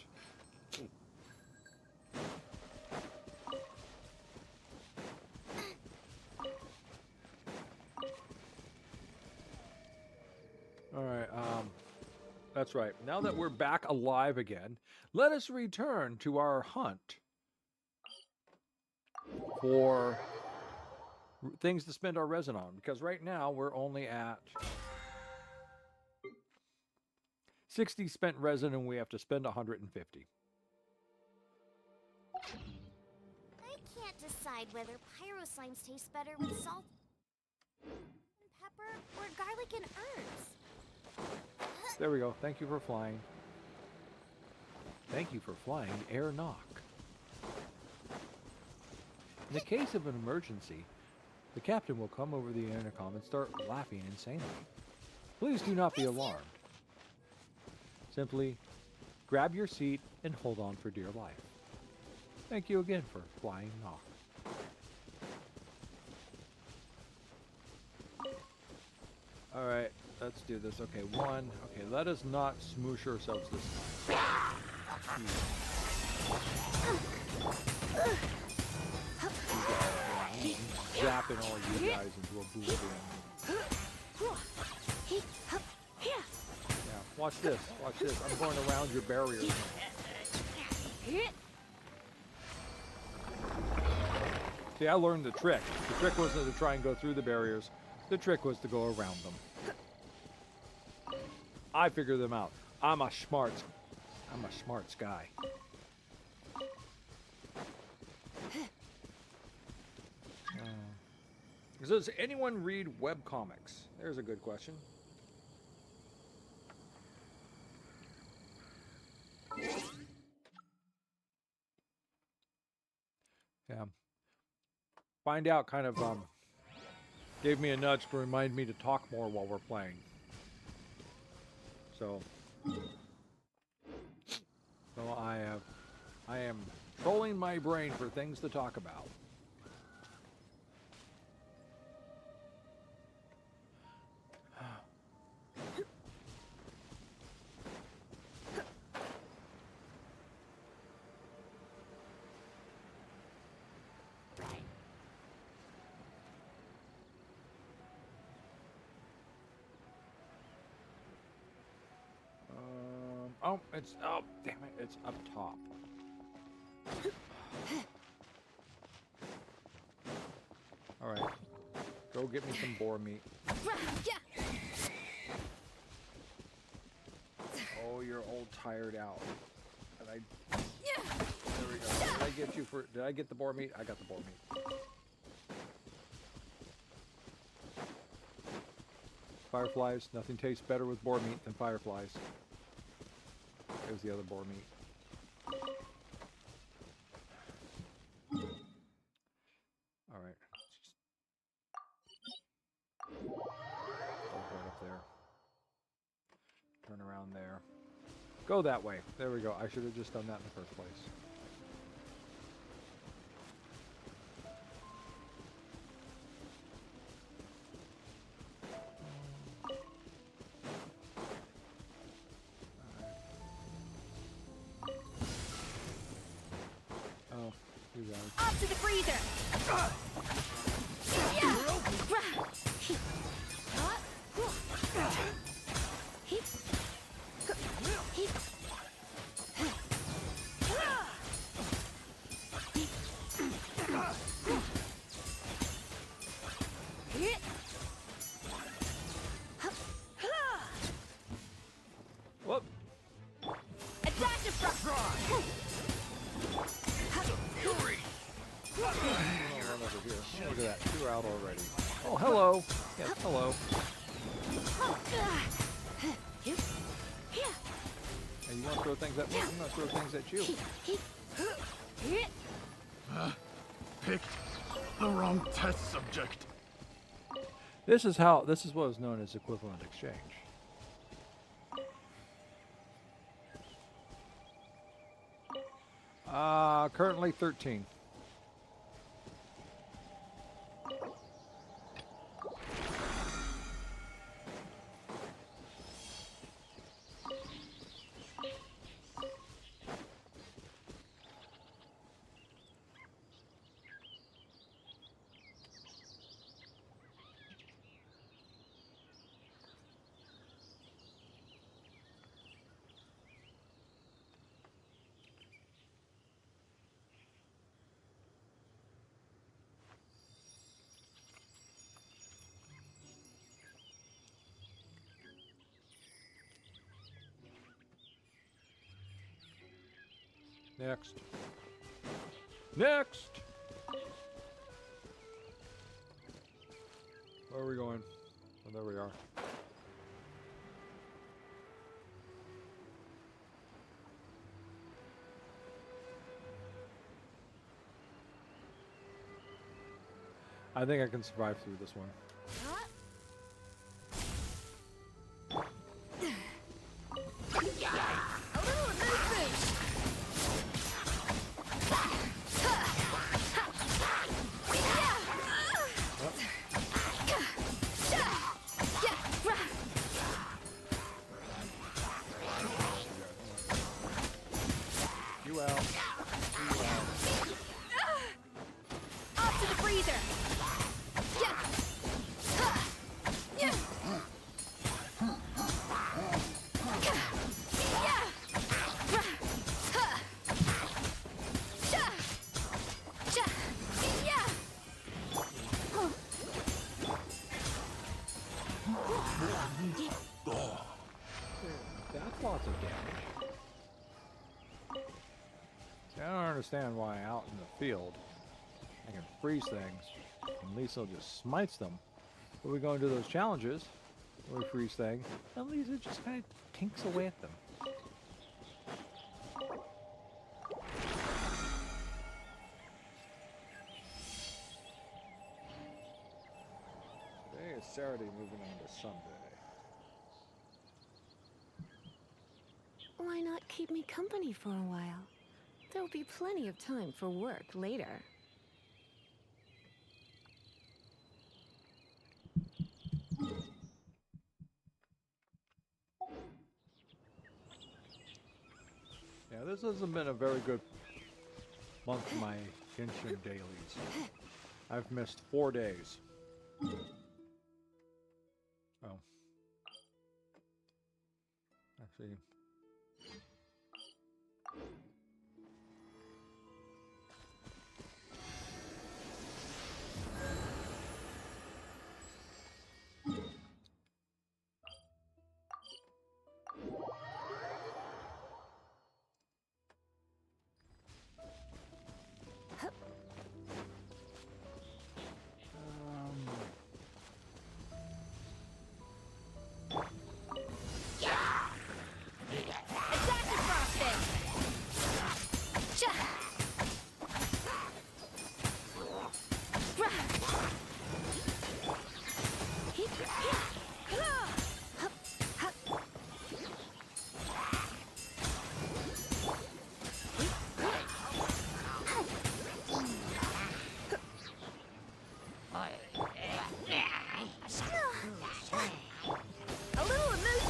All right, that's right. Now that we're back alive again, let us return to our hunt for things to spend our resin on, because right now we're only at 60 spent resin, and we have to spend 150. I can't decide whether pyro slimes taste better with salt and pepper or garlic and herbs. There we go. Thank you for flying. Thank you for flying Air NoC. In the case of an emergency, the captain will come over the intercom and start laughing insanely. Please do not be alarmed. Simply grab your seat and hold on for dear life. Thank you again for flying NoC. All right, let's do this. Okay, one. Okay, let us not smoosh ourselves this time. Zapping all you guys into oblivion. Yeah, watch this. Watch this. I'm going around your barriers now. See, I learned the trick. The trick wasn't to try and go through the barriers. The trick was to go around them. I figured them out. I'm a smart guy. Does anyone read webcomics? There's a good question. Yeah. Find out kind of gave me a nudge to remind me to talk more while we're playing. So I am trolling my brain for things to talk about. Oh, damn it, it's up top. All right, go get me some boar meat. Oh, you're all tired out. There we go. Did I get the boar meat? I got the boar meat. Fireflies. Nothing tastes better with boar meat than fireflies. There's the other boar meat. right. Right up there. Turn around there. Go that way. There we go. I should have just done that in the first place. Oh, you guys. Off to the freezer! Whoop. A dash of Run over here. Look at that. 2 out already. Oh, hello. Yes, hello. Hey, you want to throw things at me? I'm going to throw things at you. Picked the wrong test subject. This is what is known as equivalent exchange. Currently 13. Next. Next! Where are we going? Oh, there we are. I think I can survive through this one. You out. You out. Off to the freezer! That's lots of damage. See, I don't understand why out in the field I can freeze things and Lisa just smites them. But we go into those challenges where we freeze things and Lisa just kind of tinks away at them. Today is Saturday, moving on to Sunday. Why not keep me company for a while? There'll be plenty of time for work later. Yeah, this hasn't been a very good month for my Genshin dailies. I've missed 4 days. Oh. Actually. A little emotion.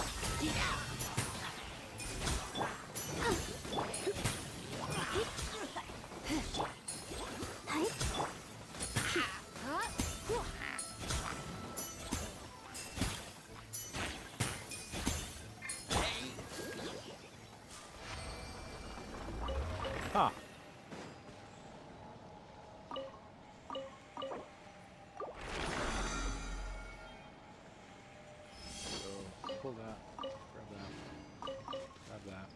Ha! So, pull that. Grab that. Grab that.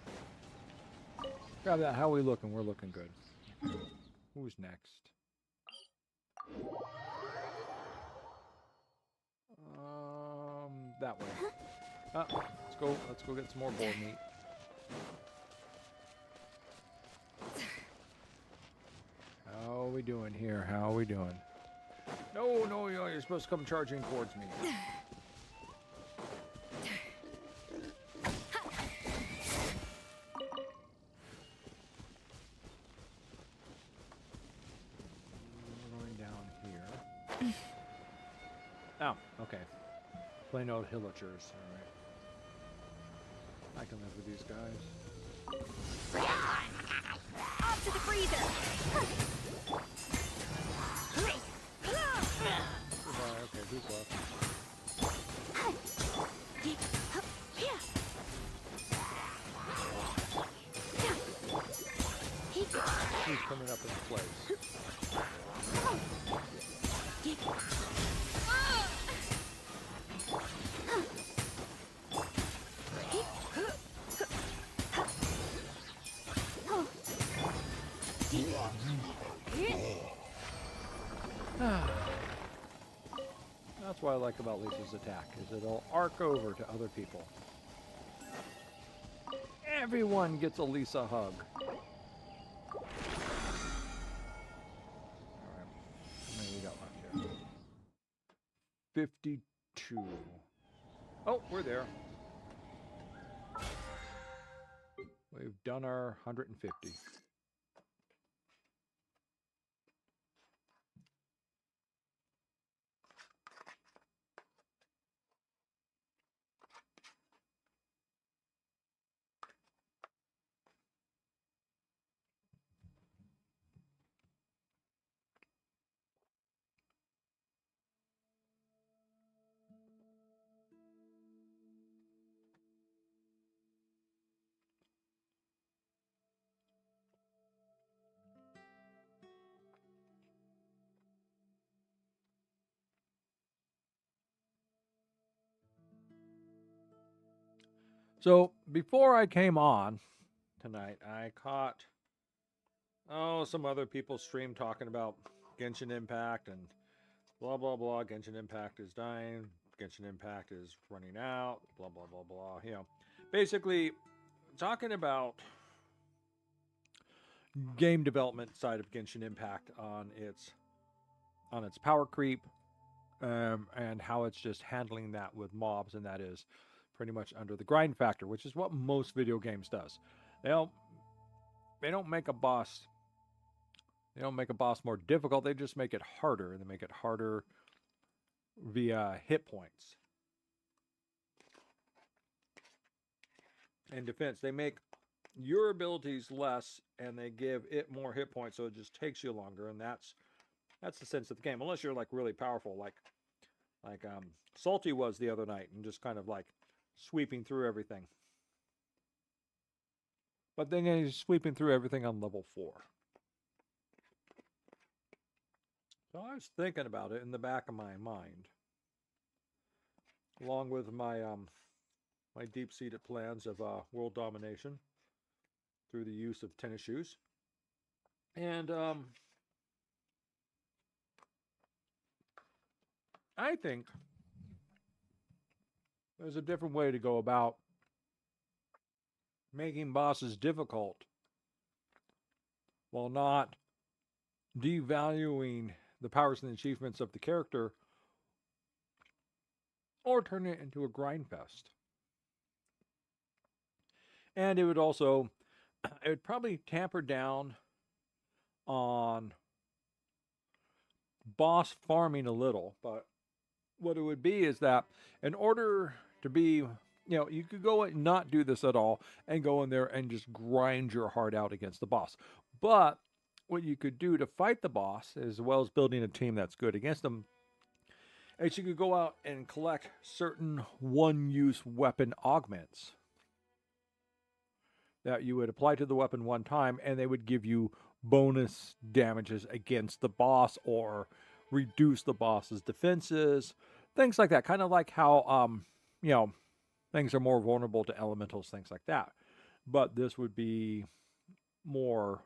Grab that. How are we looking? We're looking good. Who's next? That way. Let's go get some more boar meat. How are we doing here? How are we doing? No, you're supposed to come charging towards me. We're going down here. Oh, okay. Plain old hillagers. Alright. I can live with these guys. Off to the freezer. Okay, who's left? Who's coming up in place? That's what I like about Lisa's attack, is it'll arc over to other people. Everyone gets a Lisa hug. Alright. How many we got left here? 52. Oh, we're there. We've done our 150. So before I came on tonight, I caught some other people's stream talking about Genshin Impact and blah blah blah. Genshin Impact is dying. Genshin Impact is running out. Blah blah blah blah. You know, basically talking about game development side of Genshin Impact on its power creep, and how it's just handling that with mobs, and that is pretty much under the grind factor, which is what most video games does. They don't make a boss. They don't make a boss more difficult. They just make it harder, and they make it harder via hit points and defense. They make your abilities less, and they give it more hit points, so it just takes you longer, and that's the sense of the game. Unless you're like really powerful, like Salty was the other night, and just kind of like sweeping through everything. But then he's sweeping through everything on level 4. So I was thinking about it in the back of my mind, along with my my deep-seated plans of world domination through the use of tennis shoes. And I think there's a different way to go about making bosses difficult while not devaluing the powers and achievements of the character, or turn it into a grind fest. And it would probably tamper down on boss farming a little, but what it would be is that in order to be, you could go and not do this at all and go in there and just grind your heart out against the boss. But what you could do to fight the boss, as well as building a team that's good against them, is you could go out and collect certain one-use weapon augments that you would apply to the weapon one time, and they would give you bonus damages against the boss or reduce the boss's defenses, things like that. Kind of like how, things are more vulnerable to elementals, things like that. But this would be more,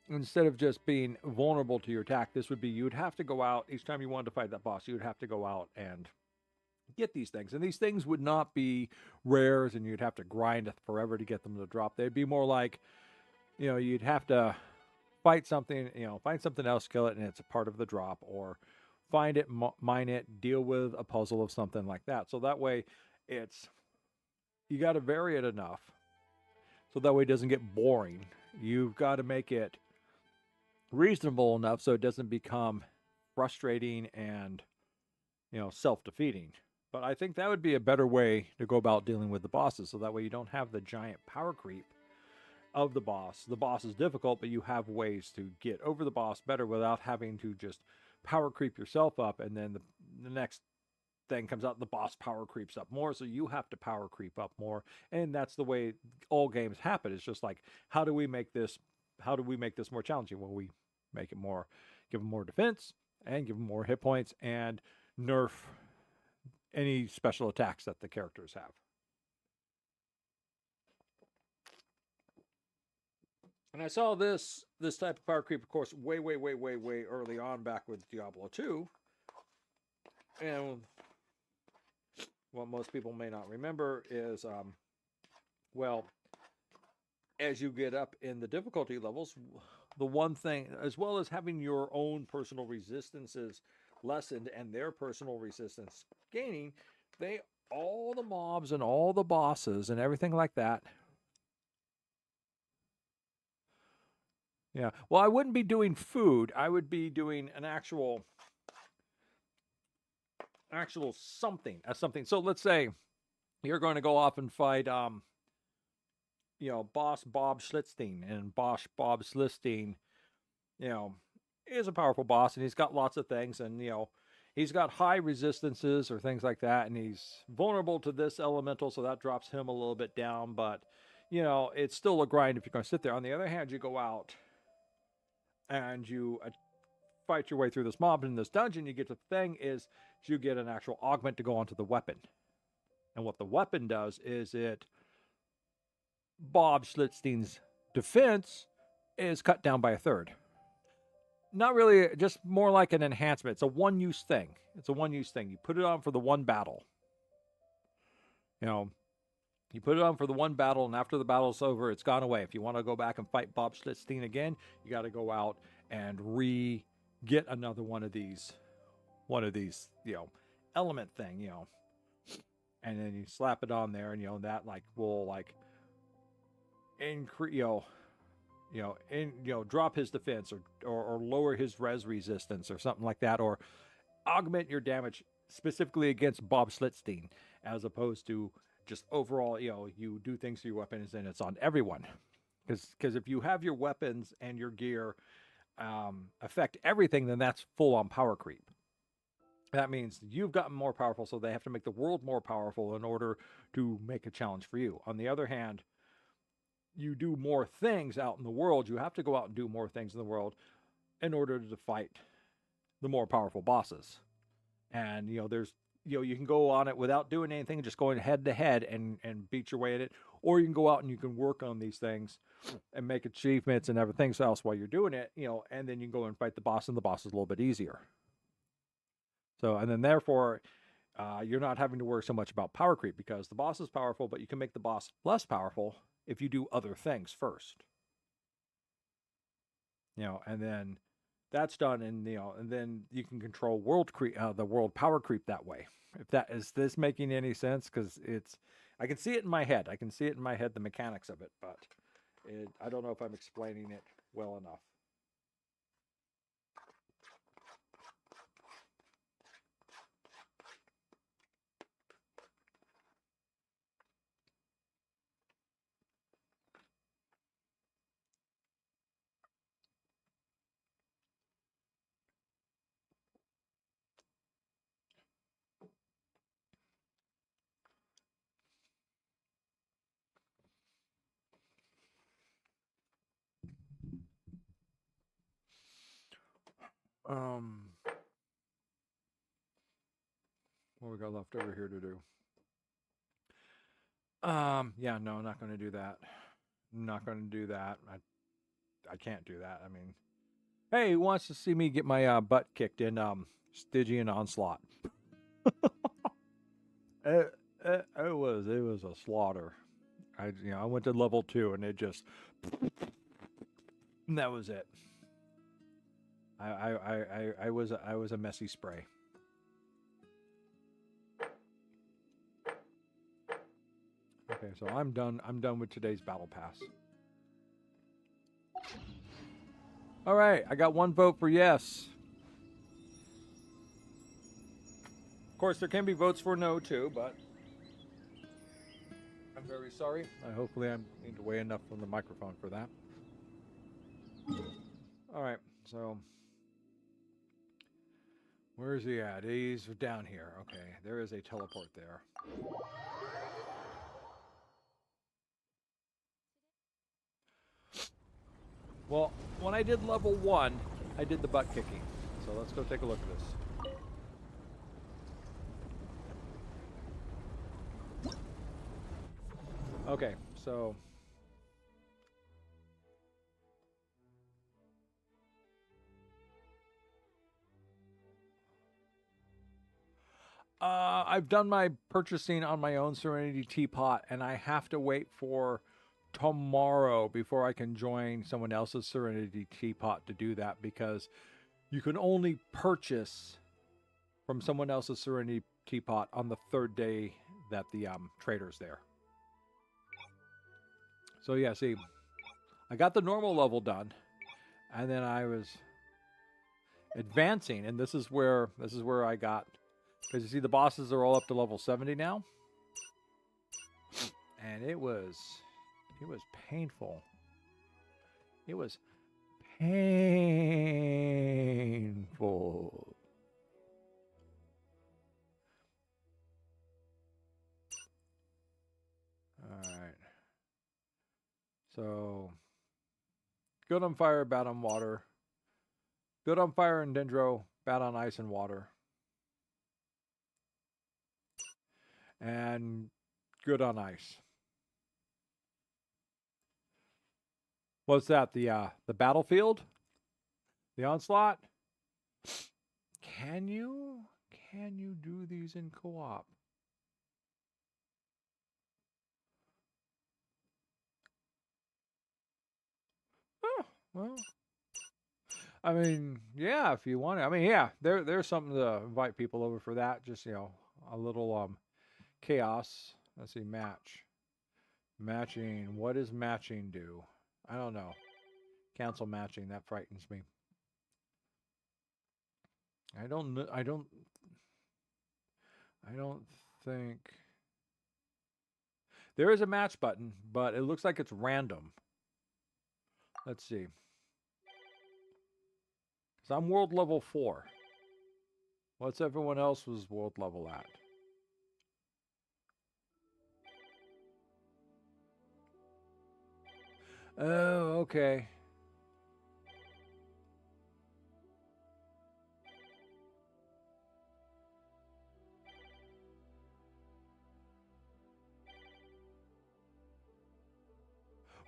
instead of just being vulnerable to your attack, this would be you would have to go out each time you wanted to fight that boss. You would have to go out and get these things, and these things would not be rares, and you'd have to grind forever to get them to drop. They'd be more like, you'd have to fight something, find something else, kill it, and it's a part of the drop, or find it, mine it, deal with a puzzle of something like that. So that way, you got to vary it enough, so that way it doesn't get boring. You've got to make it reasonable enough so it doesn't become frustrating and self-defeating. But I think that would be a better way to go about dealing with the bosses, so that way you don't have the giant power creep of the boss. The boss is difficult, but you have ways to get over the boss better without having to just power creep yourself up, and then the next thing comes out, the boss power creeps up more, so you have to power creep up more. And that's the way all games happen. It's just like, how do we make this more challenging? Well, we make it more, give them more defense and give them more hit points, and nerf any special attacks that the characters have. And I saw this type of power creep, of course, way early on, back with Diablo 2. And what most people may not remember is, as you get up in the difficulty levels, the one thing, as well as having your own personal resistances lessened and their personal resistance gaining, all the mobs and all the bosses and everything like that. Yeah. Well, I wouldn't be doing food. I would be doing an actual something. So let's say you're going to go off and fight, Boss Bob Schlitzstein, and Boss Bob Schlitzstein, is a powerful boss, and he's got lots of things, and he's got high resistances or things like that, and he's vulnerable to this elemental, so that drops him a little bit down. But it's still a grind if you're going to sit there. On the other hand, you go out and you fight your way through this mob in this dungeon. You get to the thing is you get an actual augment to go onto the weapon, and what the weapon does is Bob Schlitzstein's defense is cut down by a third. Not really, just more like an enhancement. It's a one-use thing. You put it on for the one battle. You put it on for the one battle, and after the battle's over, it's gone away. If you want to go back and fight Bob Schlitzstein again, you got to go out and get another one of these, element thing, and then you slap it on there, and that will increase, drop his defense or lower his res resistance or something like that, or augment your damage specifically against Bob Schlitzstein, as opposed to just overall, you do things to your weapons and it's on everyone. Because if you have your weapons and your gear affect everything, then that's full on power creep. That means you've gotten more powerful, so they have to make the world more powerful in order to make a challenge for you. On the other hand, you do more things out in the world. You have to go out and do more things in the world in order to fight the more powerful bosses. And, there's, you can go on it without doing anything, just going head to head and beat your way at it. Or you can go out and you can work on these things and make achievements and everything else while you're doing it, and then you can go and fight the boss, and the boss is a little bit easier. So, and then therefore, you're not having to worry so much about power creep, because the boss is powerful, but you can make the boss less powerful if you do other things first. And then that's done, and and then you can control the world power creep that way. Is this making any sense? Because I can see it in my head. The mechanics of it, but I don't know if I'm explaining it well enough. What we got left over here to do? Yeah, no, not going to do that. Not going to do that. I can't do that. I mean, hey, who wants to see me get my butt kicked in Stygian Onslaught? It was a slaughter. I went to level 2 and it just and that was it. I was a messy spray. Okay, so I'm done. I'm done with today's battle pass. All right, I got 1 vote for yes. Of course, there can be votes for no too, but I'm very sorry. Hopefully, I need to weigh enough from the microphone for that. All right, so where is he at? He's down here. Okay, there is a teleport there. Well, when I did level 1, I did the butt kicking. So let's go take a look at this. Okay, so I've done my purchasing on my own Serenity Teapot, and I have to wait for tomorrow before I can join someone else's Serenity Teapot to do that, because you can only purchase from someone else's Serenity Teapot on the 3rd day that the trader's there. So yeah, see, I got the normal level done, and then I was advancing, and this is where I got, because you see the bosses are all up to level 70 now, and it was painful. It was painful. All right. So, good on fire, bad on water. Good on fire and Dendro, bad on ice and water. And good on ice. What's that? The battlefield? The onslaught? Can you do these in co-op? Oh, well. I mean, yeah, if you want to. I mean, yeah, there's something to invite people over for that. Just, a little chaos. Let's see, matching. What does matching do? I don't know. Cancel matching. That frightens me. I don't think there is a match button, but it looks like it's random. Let's see. So I'm world level 4. What's everyone else was world level at? Oh, okay.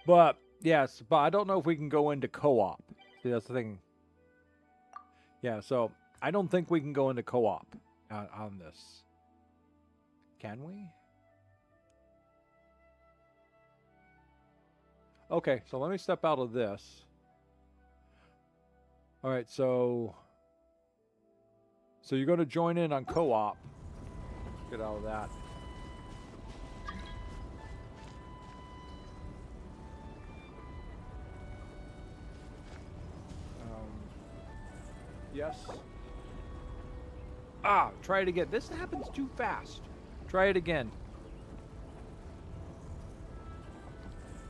But, yes, but I don't know if we can go into co-op. See, that's the thing. Yeah, so I don't think we can go into co-op on this. Can we? Okay, so let me step out of this. All right, so you're going to join in on co-op. Get out of that. Yes. Try it again. This happens too fast. Try it again.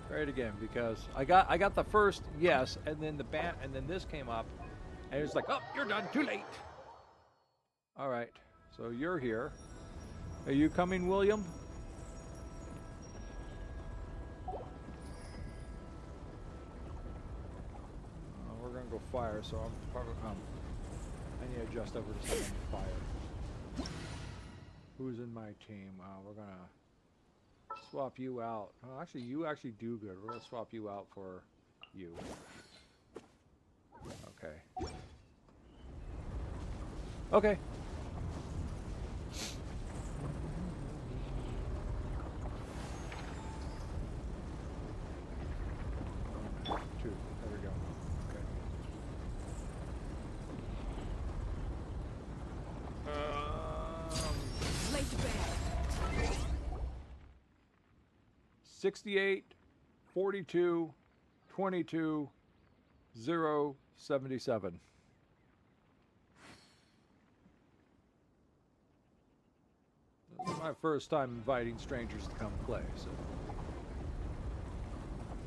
Try it again, because I got the first yes, and then and then this came up, and it's like, oh, you're done. Too late. All right. So you're here. Are you coming, William? We're gonna go fire. So I'm probably adjust over to someone with fire. Who's in my team? We're gonna swap you out. Oh, actually, you actually do good. We're gonna swap you out for you. Okay. Okay. Two. There we go. Okay. Laid bare. 68, 42, 22, 0, 77. This is my first time inviting strangers to come play, so.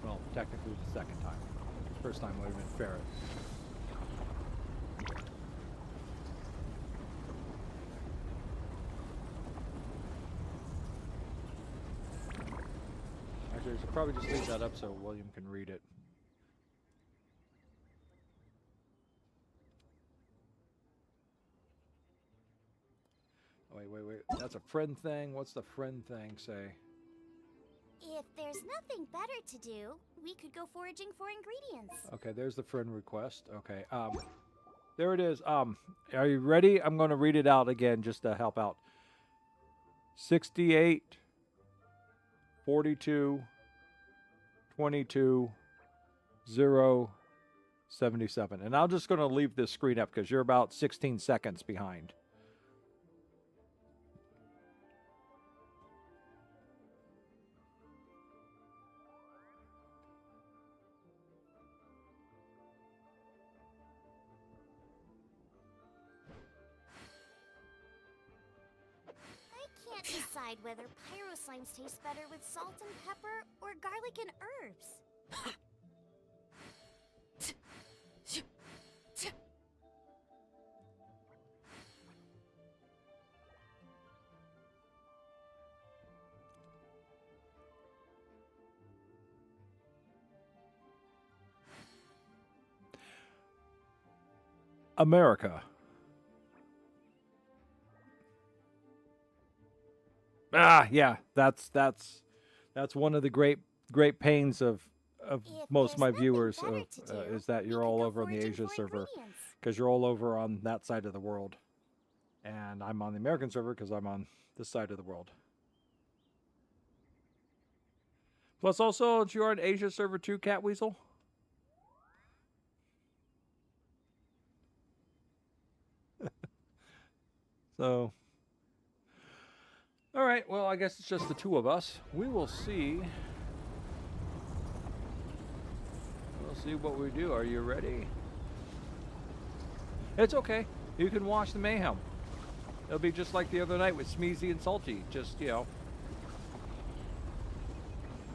Well, technically the second time. First time would have been Ferret. Actually, I should probably just leave that up so William can read it. Oh, wait. That's a friend thing. What's the friend thing say? If there's nothing better to do, we could go foraging for ingredients. Okay, there's the friend request. Okay, there it is. Are you ready? I'm going to read it out again just to help out. 68, 42, 22, 0, 77. And I'm just going to leave this screen up because you're about 16 seconds behind. I can't decide whether pyro slimes taste better with salt and pepper or garlic and herbs. America. Yeah, that's one of the great pains of If most of my there's nothing viewers better to do, is that we you're could all go over on the foraging Asia for server ingredients. because you're all over on that side of the world, and I'm on the American server because I'm on this side of the world. Plus, also, you're on Asia server too, Cat Weasel. So, all right. Well, I guess it's just the two of us. We will see. We'll see what we do. Are you ready? It's okay. You can watch the mayhem. It'll be just like the other night with Smeezy and Salty. Just, you know.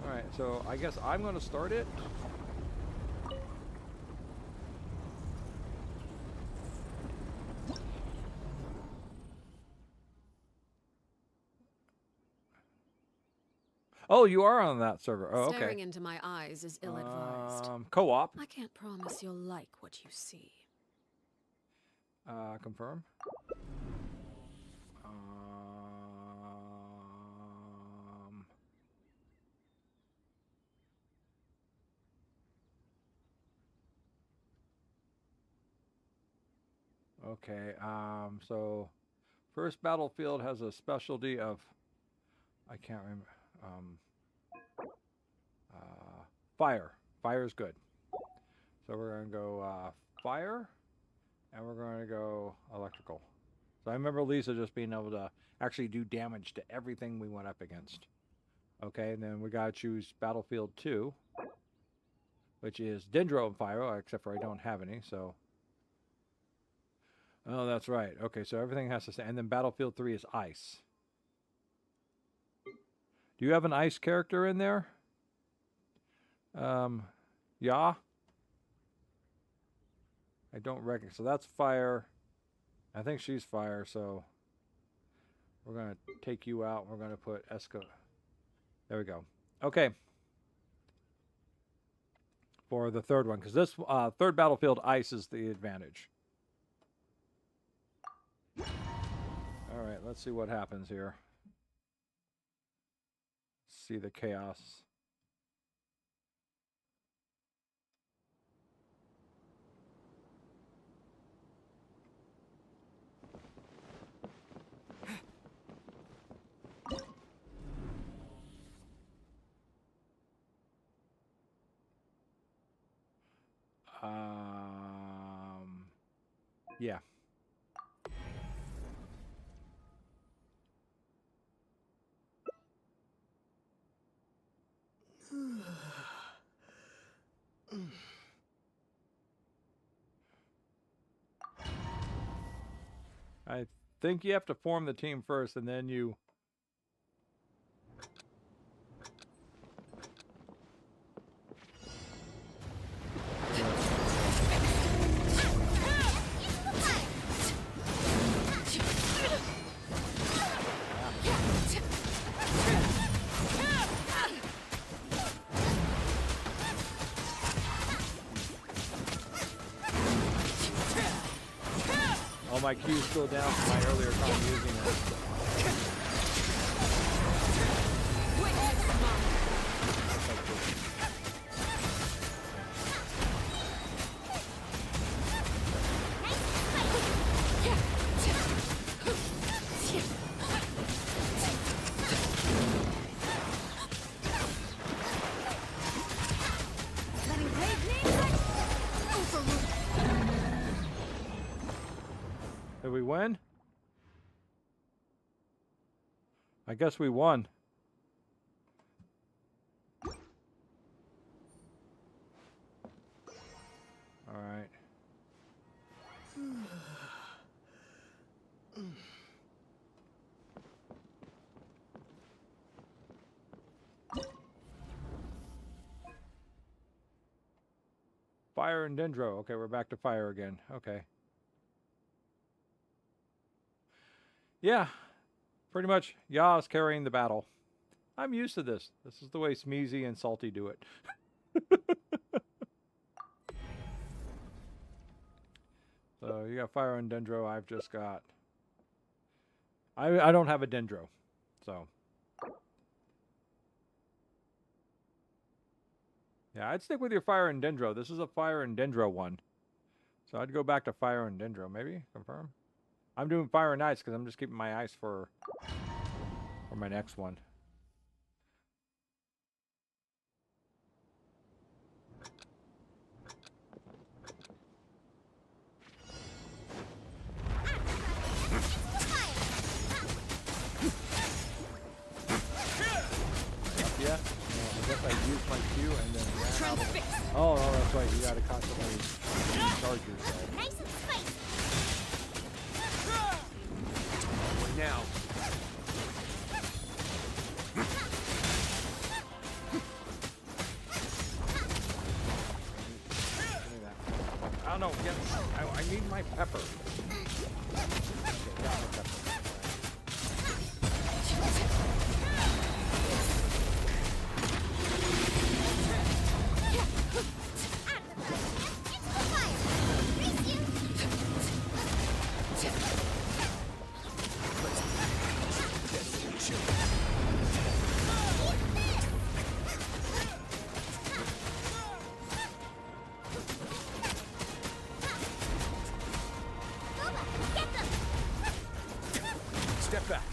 All right. So I guess I'm going to start it. Oh, you are on that server. Oh, okay. Staring into my eyes is ill-advised. Co-op. I can't promise you'll like what you see. Confirm. Okay. So first battlefield has a specialty of, I can't remember. Fire. Fire is good. So we're going to go fire, and we're going to go electrical. So I remember Lisa just being able to actually do damage to everything we went up against. Okay, and then we got to choose battlefield 2, which is Dendro and Fire, except for I don't have any, so. Oh, that's right. Okay, so everything has to stay. And then battlefield 3 is ice. Do you have an ice character in there? Yeah. I don't reckon. So that's fire. I think she's fire, so we're going to take you out. We're going to put Esco. There we go. Okay. For the third one, because this third battlefield, ice is the advantage. let's see what happens here. See the chaos. Yeah. I think you have to form the team first, and then you... Oh, my Q's still down from my earlier time using it. Did we win? I guess we won. All right. Fire and Dendro. Okay, we're back to fire again. Okay. Yeah, pretty much Ya's carrying the battle. I'm used to this. This is the way Smeezy and Salty do it. So you got Fire and Dendro. I've just got... I don't have a Dendro. So... yeah, I'd stick with your Fire and Dendro. This is a Fire and Dendro one. So I'd go back to Fire and Dendro. Maybe? Confirm? I'm doing Fire and Ice because I'm just keeping my ice for my next one. Yeah. I guess I used my Q and then ran out of... Oh, that's right. You gotta constantly charge yourself. Nice and spicy. Now. I don't know. I need my pepper. Okay, got my pepper. Step back.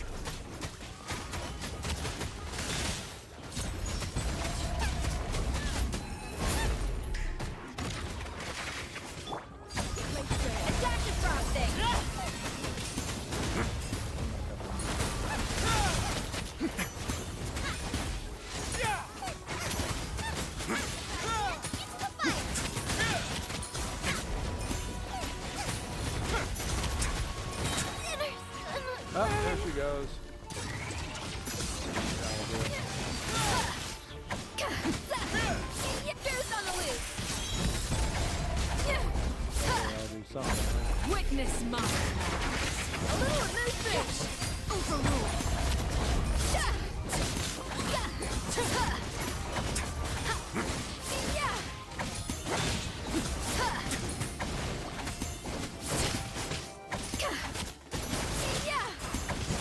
Oh, there she goes. Witness my a little new fish. Overruled.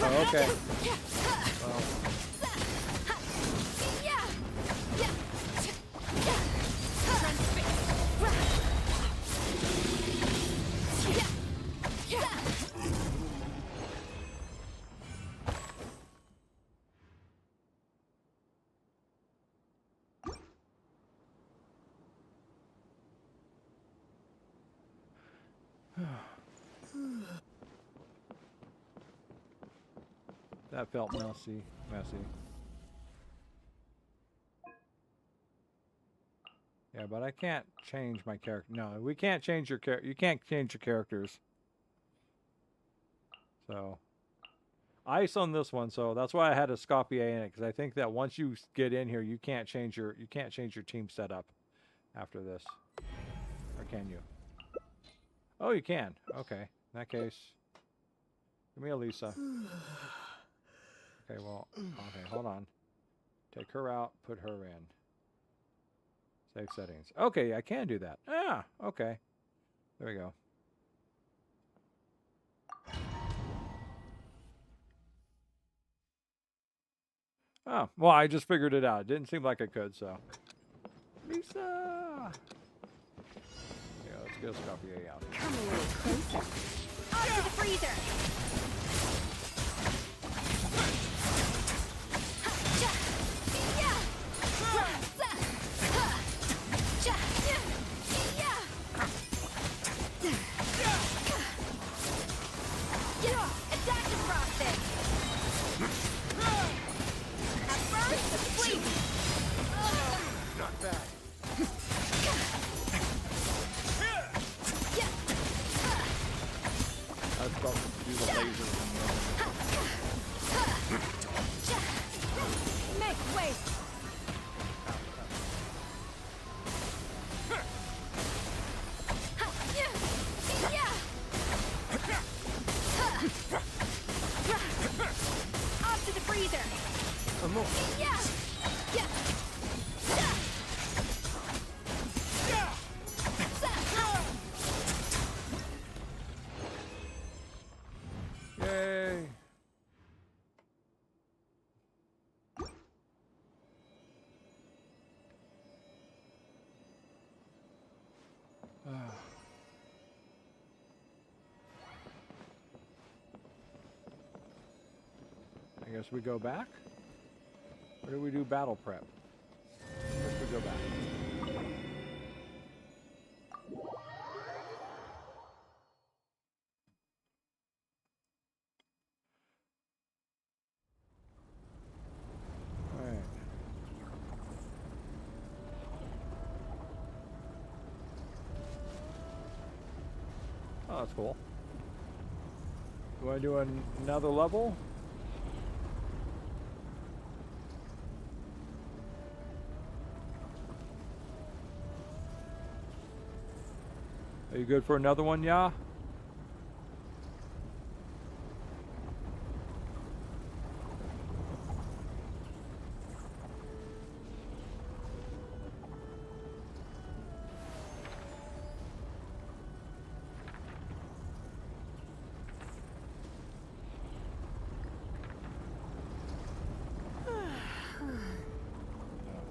Oh, okay. Well, that felt messy. Yeah, but I can't change my character. No, we can't change your character. You can't change your characters. So, ice on this one. So that's why I had a Scopier in it, because I think that once you get in here, you can't change your team setup after this, or can you? Oh, you can. Okay, in that case, give me a Lisa. Okay, well, okay, hold on. Take her out, put her in. Save settings. Okay, I can do that. Ah, okay. There we go. Oh, well, I just figured it out. It didn't seem like I could, so. Lisa! Yeah, let's get a copy A out. Come a little closer. Off to the freezer! Attack the frosting! At first, sleep! Not bad. I was about to do the laser. Make way. Off to the freezer! Yay! I guess we go back? Or do we do battle prep? I guess we go back. Alright. Oh, that's cool. Do I do another level? Are you good for another one, yeah?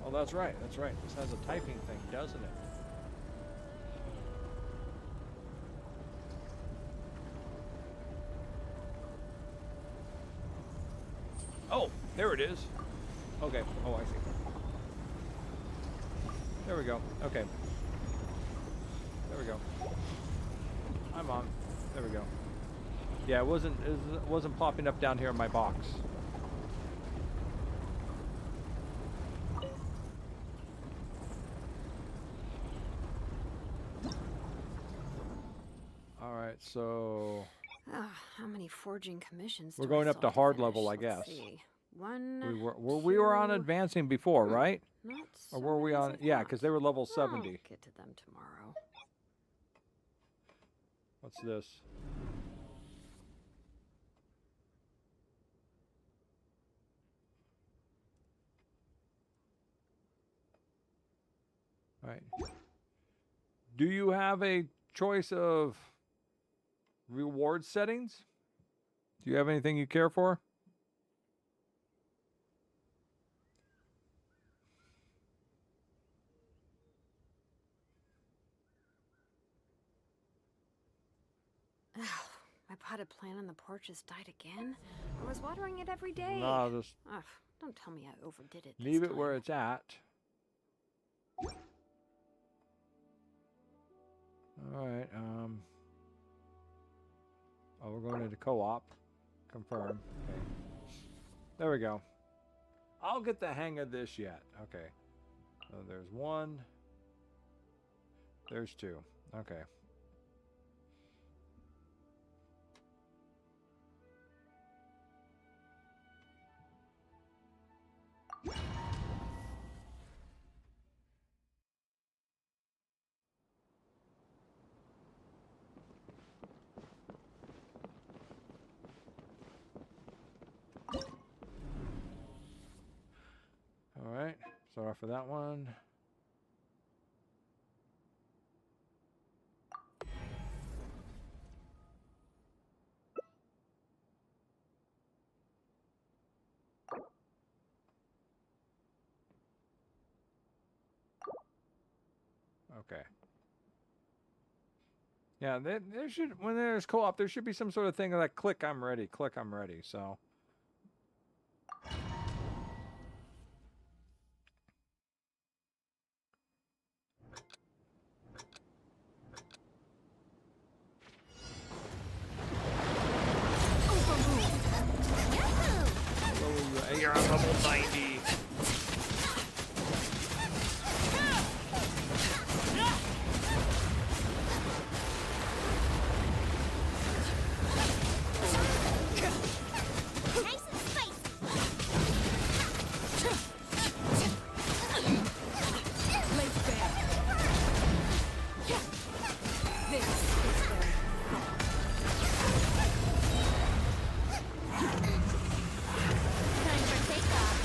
Oh, that's right. That's right. This has a typing thing, doesn't it? Oh, there it is. Okay. Oh, I see. There we go. Okay. There we go. I'm on. There we go. Yeah, it wasn't popping up down here in my box. All right, so How many forging commissions? we're do I going up still to have to hard finish? level, I Let's guess. see. One. We were on two, advancing before, right? Not Or so were we many on? as I Yeah, thought. because they were level I'll 70. get to them tomorrow. What's this? All right. Do you have a choice of reward settings? Do you have anything you care for? My potted plant on the porch has died again. I was watering it every day. No, just Ugh, don't tell me I overdid it. leave it where it's at. All right. Oh, we're going into co-op. Confirm. Okay. There we go. I'll get the hang of this yet. Okay. So there's one. There's two. Okay. All right. Start off for that one. Okay. Yeah, there should, when there's co-op, there should be some sort of thing like click I'm ready, click I'm ready. So you're on level 90. Nice and spicy. Laid bare. This is very Time for takeoff.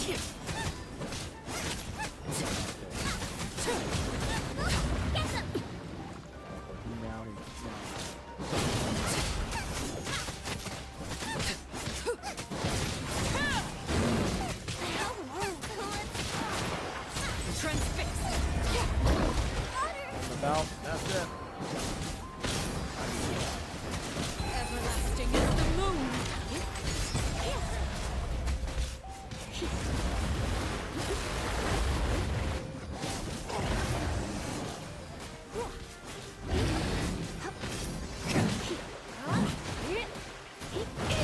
Get them. Now transfixed. about that's it. Everlasting as the moon.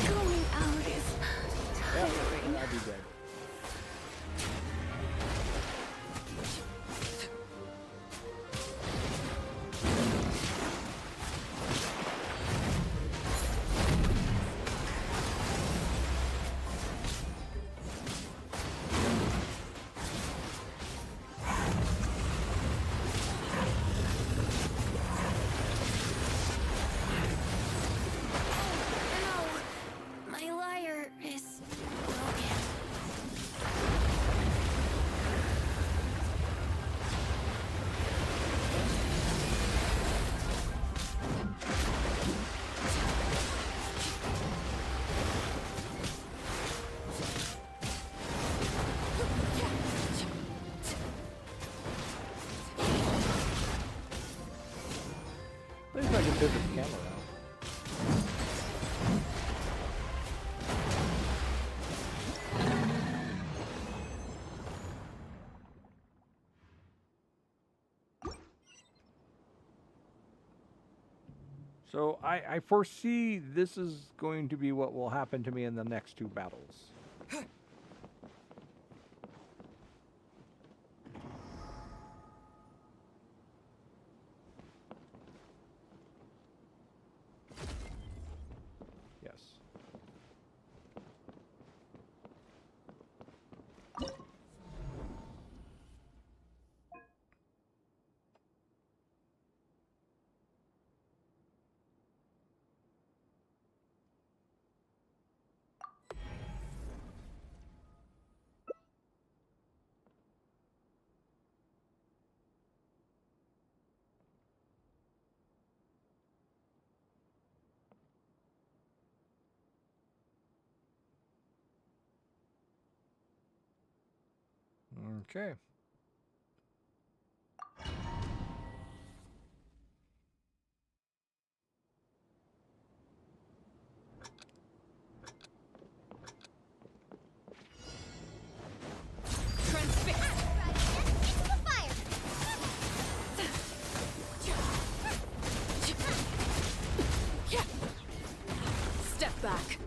Going out is tiring. I'll be dead. No, my lyre is broken. At least I can pivot the camera out. So I foresee this is going to be what will happen to me in the next two battles. Yes. Okay. Step back.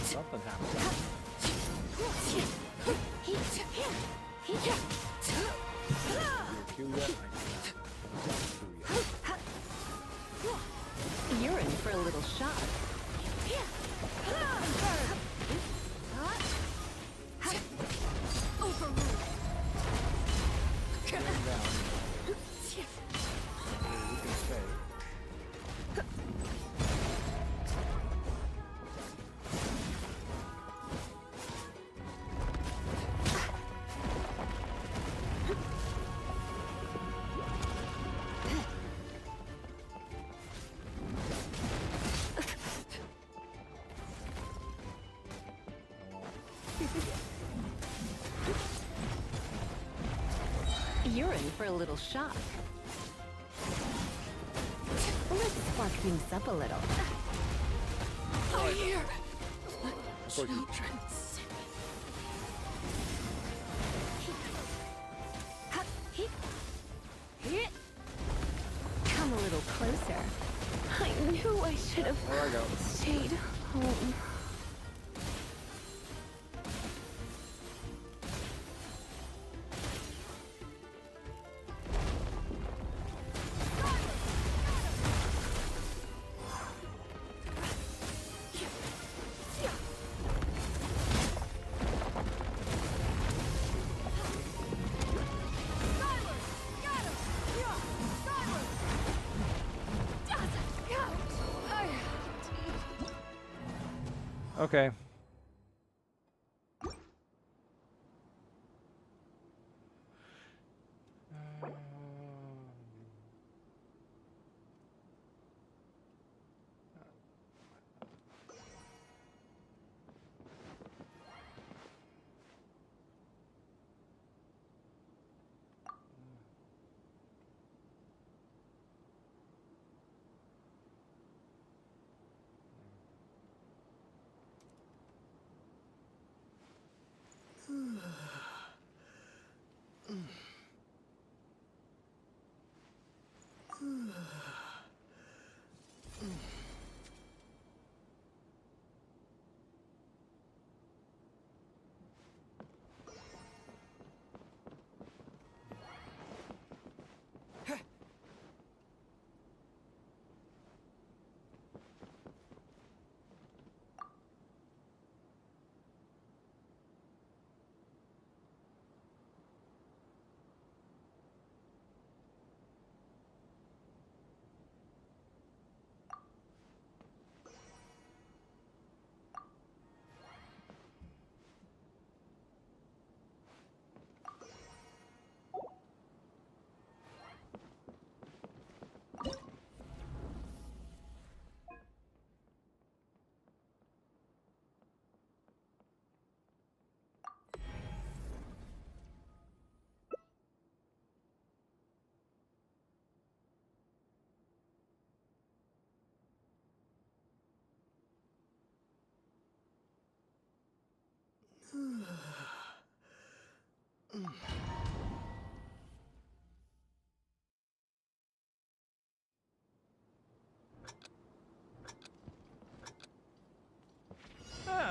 Something happened. Q yet? You're in for a little shock. You're in for a little shock. Let's spark things up a little. I hear children sing. Come a little closer. I knew I should have There I go. stayed home. Okay.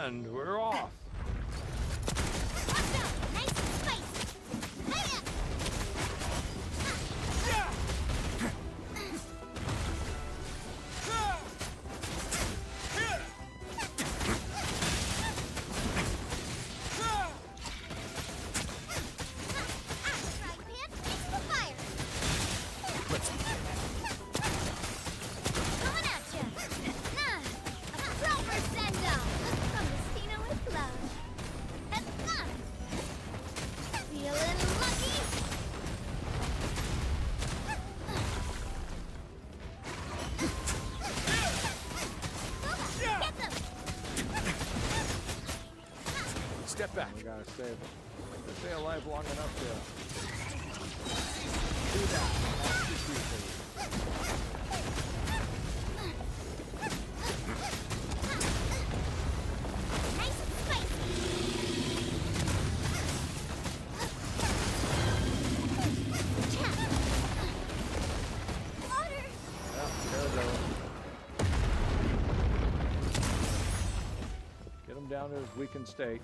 And we're off. Nice and spicy. Hiya! back. We gotta stay alive long enough to do that. That's the key for you. Nice and spicy. Water. Yeah, there we go. Get him down to his weakened state.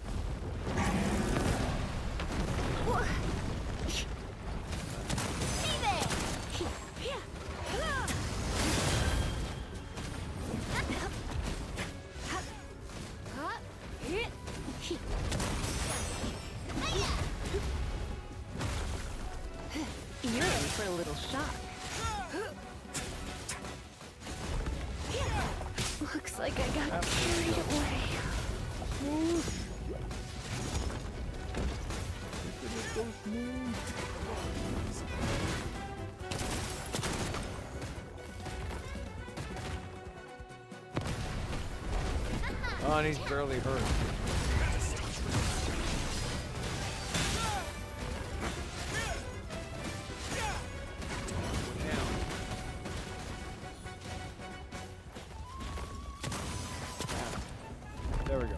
You're in for a little shock. Looks like I got carried away. Oh, and he's barely hurt. There we go.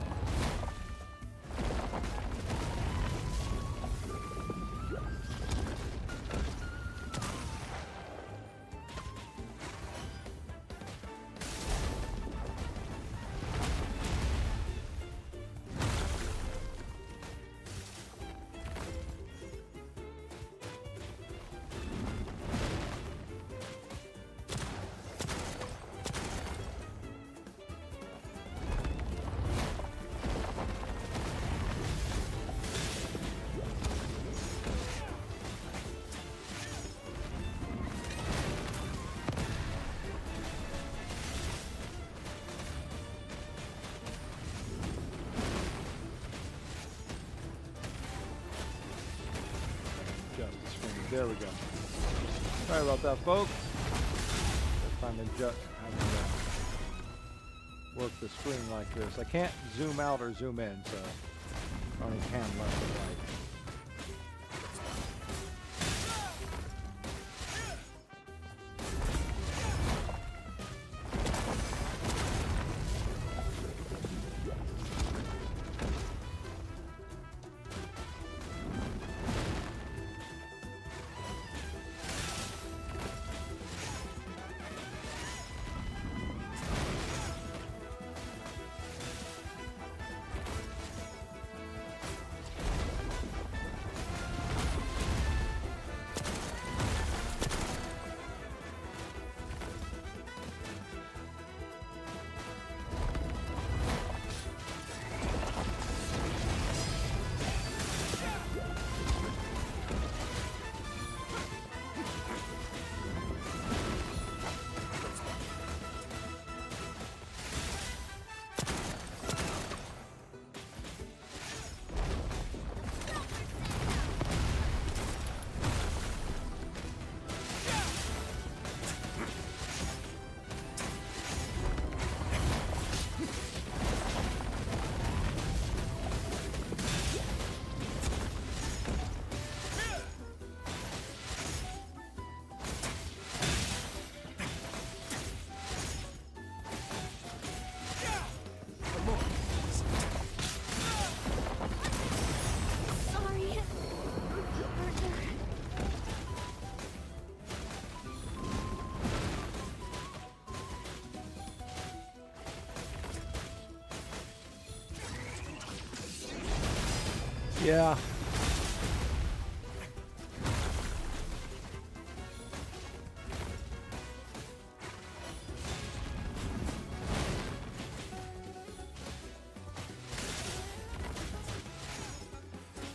There we go. Sorry about that, folks. First time in just having to work the screen like this. I can't zoom out or zoom in, so I only can left and right. Yeah.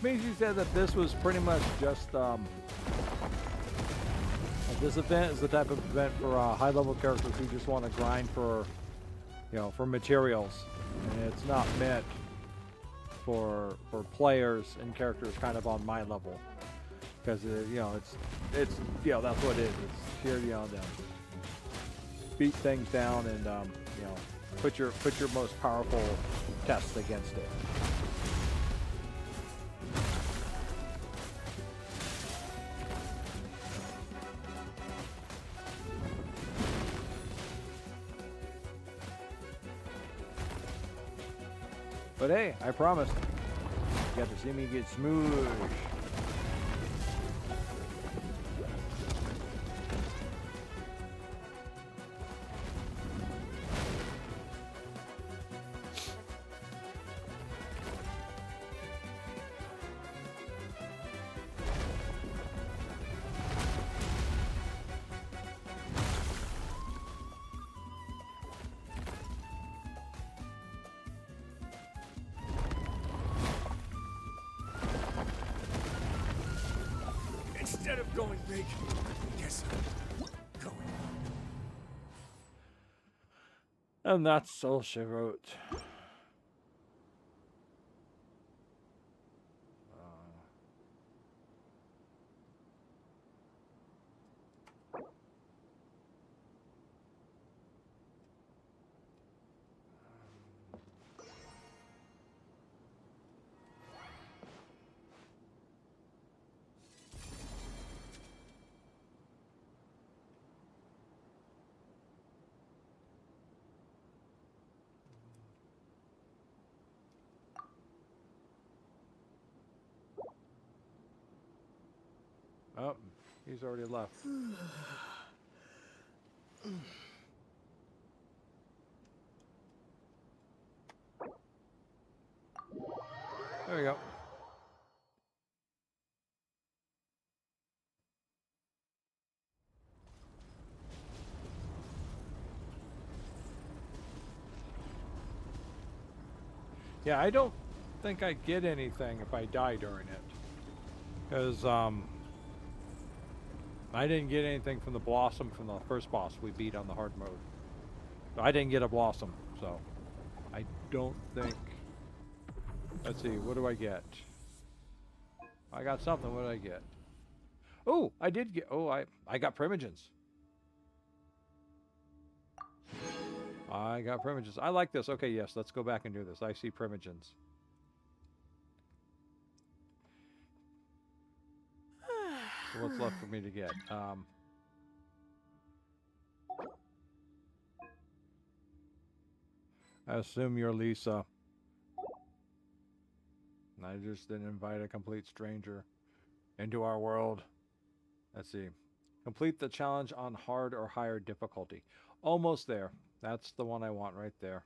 Maisie said that this was pretty much just this event is the type of event for high-level characters who just want to grind for, for materials, and it's not meant for players and characters kind of on my level, because it's that's what it is. It's here to beat things down and put your most powerful tests against it. But hey, I promised. You got to see me get smooth. Instead of going big, guess I'm going. And that's all she wrote. Oh, he's already left. There we go. Yeah, I don't think I get anything if I die during it. Because, I didn't get anything from the Blossom from the first boss we beat on the hard mode. I didn't get a Blossom, so I don't think... Let's see, what do I get? I got something, what did I get? Oh, I did get... Oh, I got Primogems. I got Primogems. I like this. Okay, yes, let's go back and do this. I see Primogems. So what's left for me to get? I assume you're Lisa. I just didn't invite a complete stranger into our world. Let's see. Complete the challenge on hard or higher difficulty. Almost there. That's the one I want right there.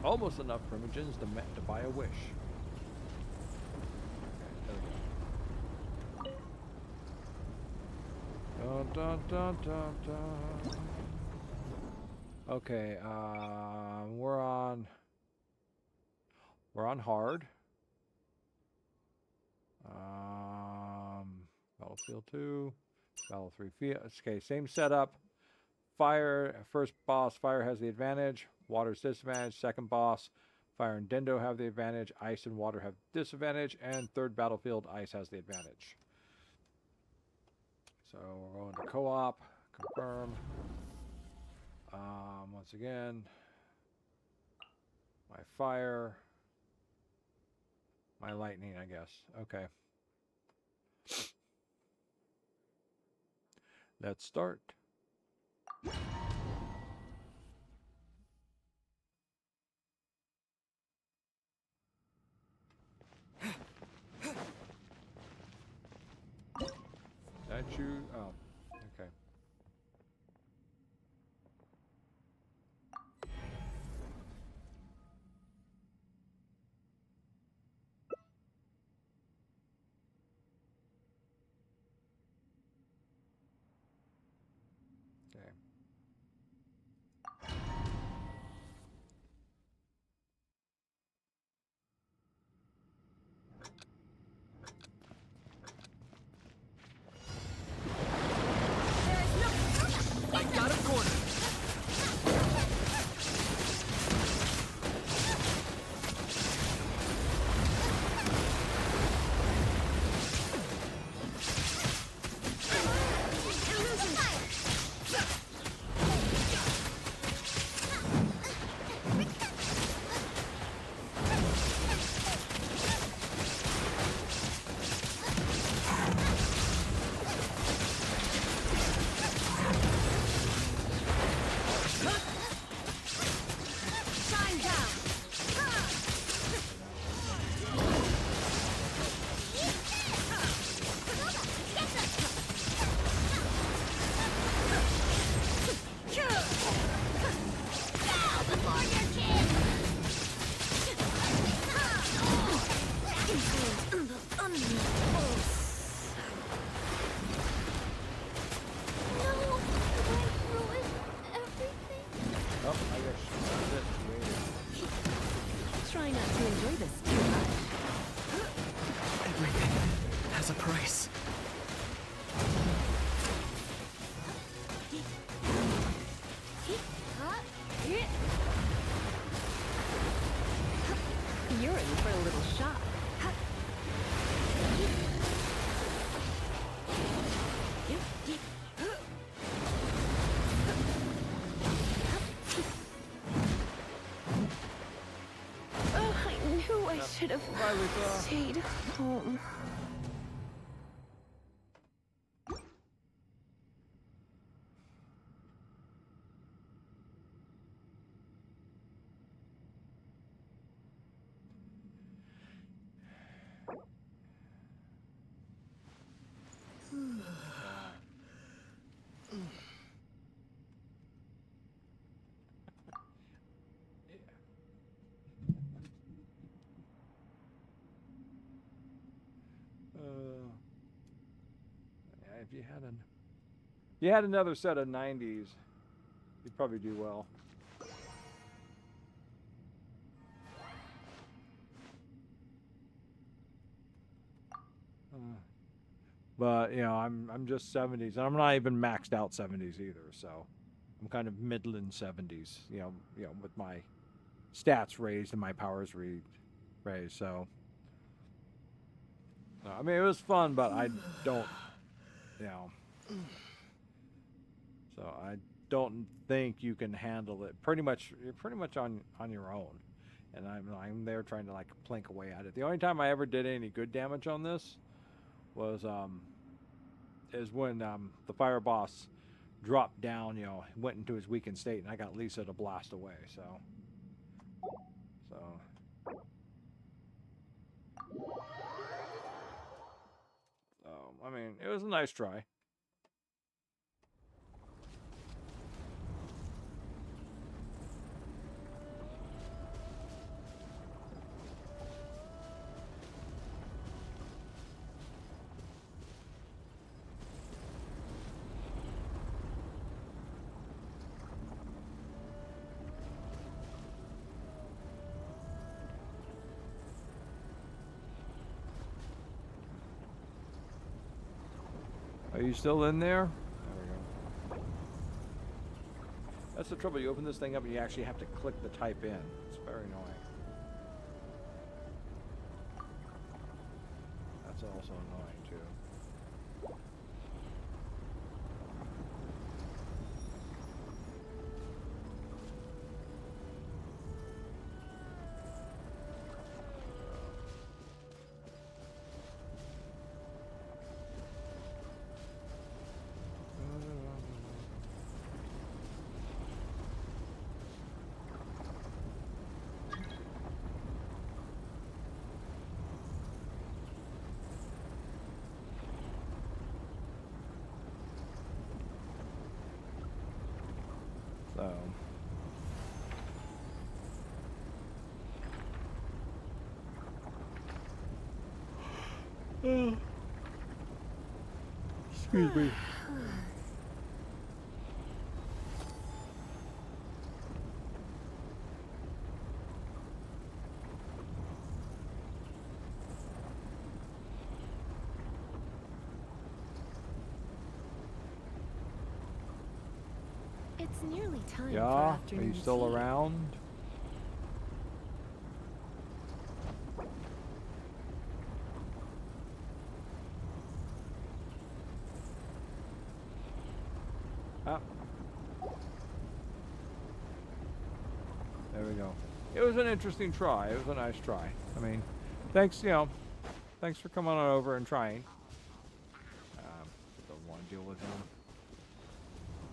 Almost enough Primogems to buy a wish. Okay, there we go. Dun, dun, dun, dun, dun. Okay, we're on hard. Battlefield 2, Battle 3 field. Okay, same setup. Fire, first boss, fire has the advantage. Water's disadvantage. Second boss, fire and Dendo have the advantage. Ice and water have disadvantage. And third battlefield, ice has the advantage. So we're going to co-op. Confirm. Once again, my fire, my lightning, I guess. Okay. Let's start. That you? Oh, okay. Okay. you're in for a little shock. Oh, I knew I should have Bye, Lisa. stayed home. Yeah, if you had another set of 90s, you'd probably do well. But you know, I'm just 70s, and I'm not even maxed out 70s either. So I'm kind of midland 70s. You know, with my stats raised and my powers raised. So I mean, it was fun, but I don't, you know. So I don't think you can handle it. You're pretty much on your own, and I'm there trying to like plink away at it. The only time I ever did any good damage on this was is when the fire boss dropped down, you know, went into his weakened state, and I got Lisa to blast away. So I mean, it was a nice try. Are you still in there? There we go. That's the trouble. You open this thing up and you actually have to click the type in. It's very annoying. That's also annoying too. So. Excuse me. It's nearly time for Yeah, are afternoon you still tea. around? Ah. There we go. It was an interesting try. It was a nice try. I mean, thanks, you know, thanks for coming on over and trying. Don't want to deal with him.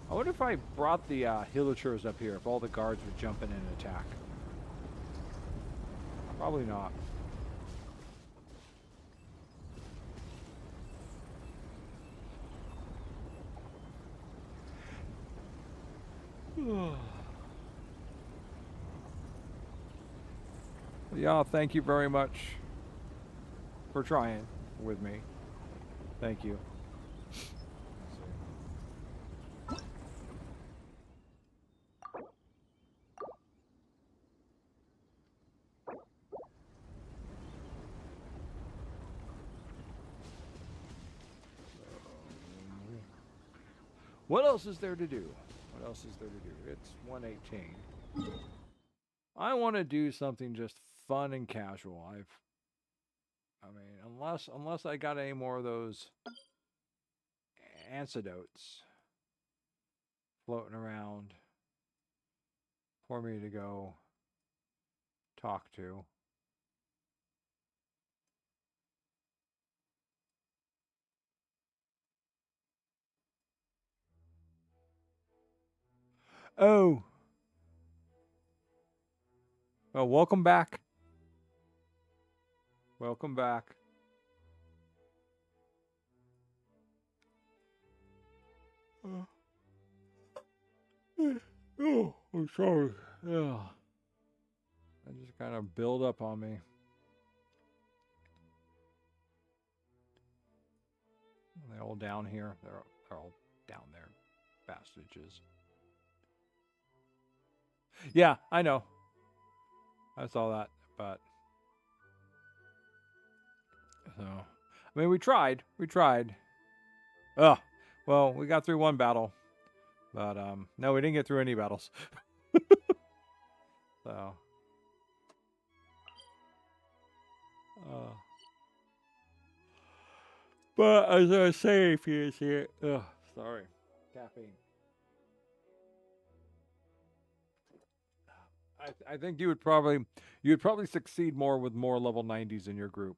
I wonder if I brought the hillagers up here, if all the guards would jump in and attack. Probably not. Yeah, thank you very much for trying with me. Thank you. What else is there to do? What else is there to do? It's 1:18. I want to do something just fun and casual. I mean, unless I got any more of those antidotes floating around for me to go talk to. Oh. Well, welcome back. Welcome back. Oh, I'm sorry. Yeah. That just kind of build up on me. They're all down here. They're all down there. Bastages. Yeah, I know. I saw that, but so I mean, we tried. We tried. Oh, well, we got through one battle, but no, we didn't get through any battles. So, but as I was saying, if you see it, sorry, caffeine. I think you'd probably succeed more with more level 90s in your group.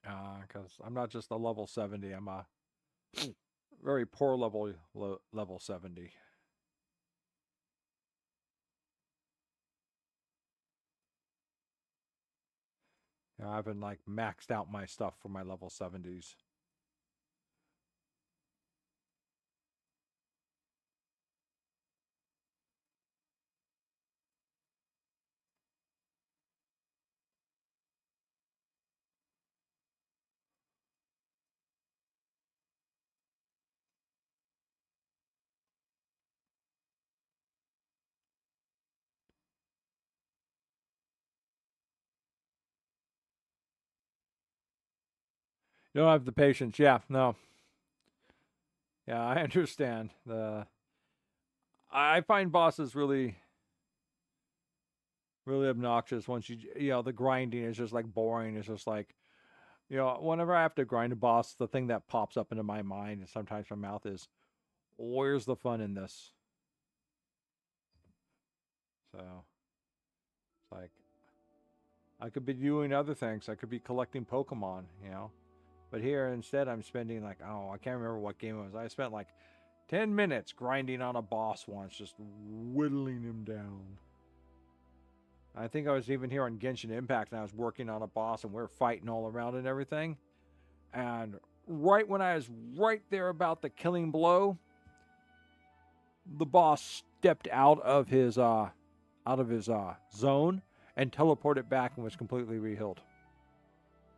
Because I'm not just a level 70. I'm a very poor level 70. You know, I haven't like maxed out my stuff for my level 70s. You don't have the patience. Yeah, no. Yeah, I understand. I find bosses really obnoxious once you know, the grinding is just like boring. It's just like, you know, whenever I have to grind a boss, the thing that pops up into my mind and sometimes my mouth is, where's the fun in this? So it's like I could be doing other things. I could be collecting Pokemon, you know. But here instead I'm spending like, oh, I can't remember what game it was. I spent like 10 minutes grinding on a boss once, just whittling him down. I think I was even here on Genshin Impact and I was working on a boss and we were fighting all around and everything. And right when I was right there about the killing blow, the boss stepped out of his zone and teleported back and was completely rehealed.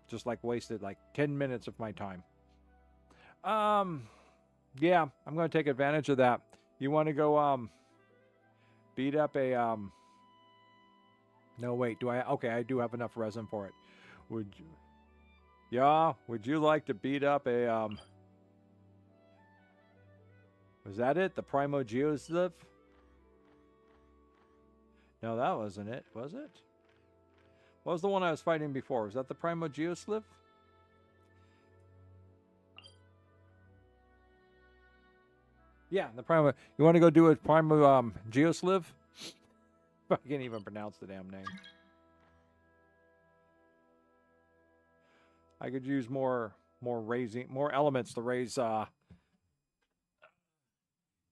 Just like wasted like 10 minutes of my time. Yeah, I'm going to take advantage of that. You want to go beat up a no, wait, do I? Okay, I do have enough resin for it. Would you? Yeah, would you like to beat up a was that it? The Primogems? No, that wasn't it, was it? What was the one I was fighting before? Was that the Primogems? Yeah, the Primo. You want to go do a Geosliv? I can't even pronounce the damn name. I could use more elements to raise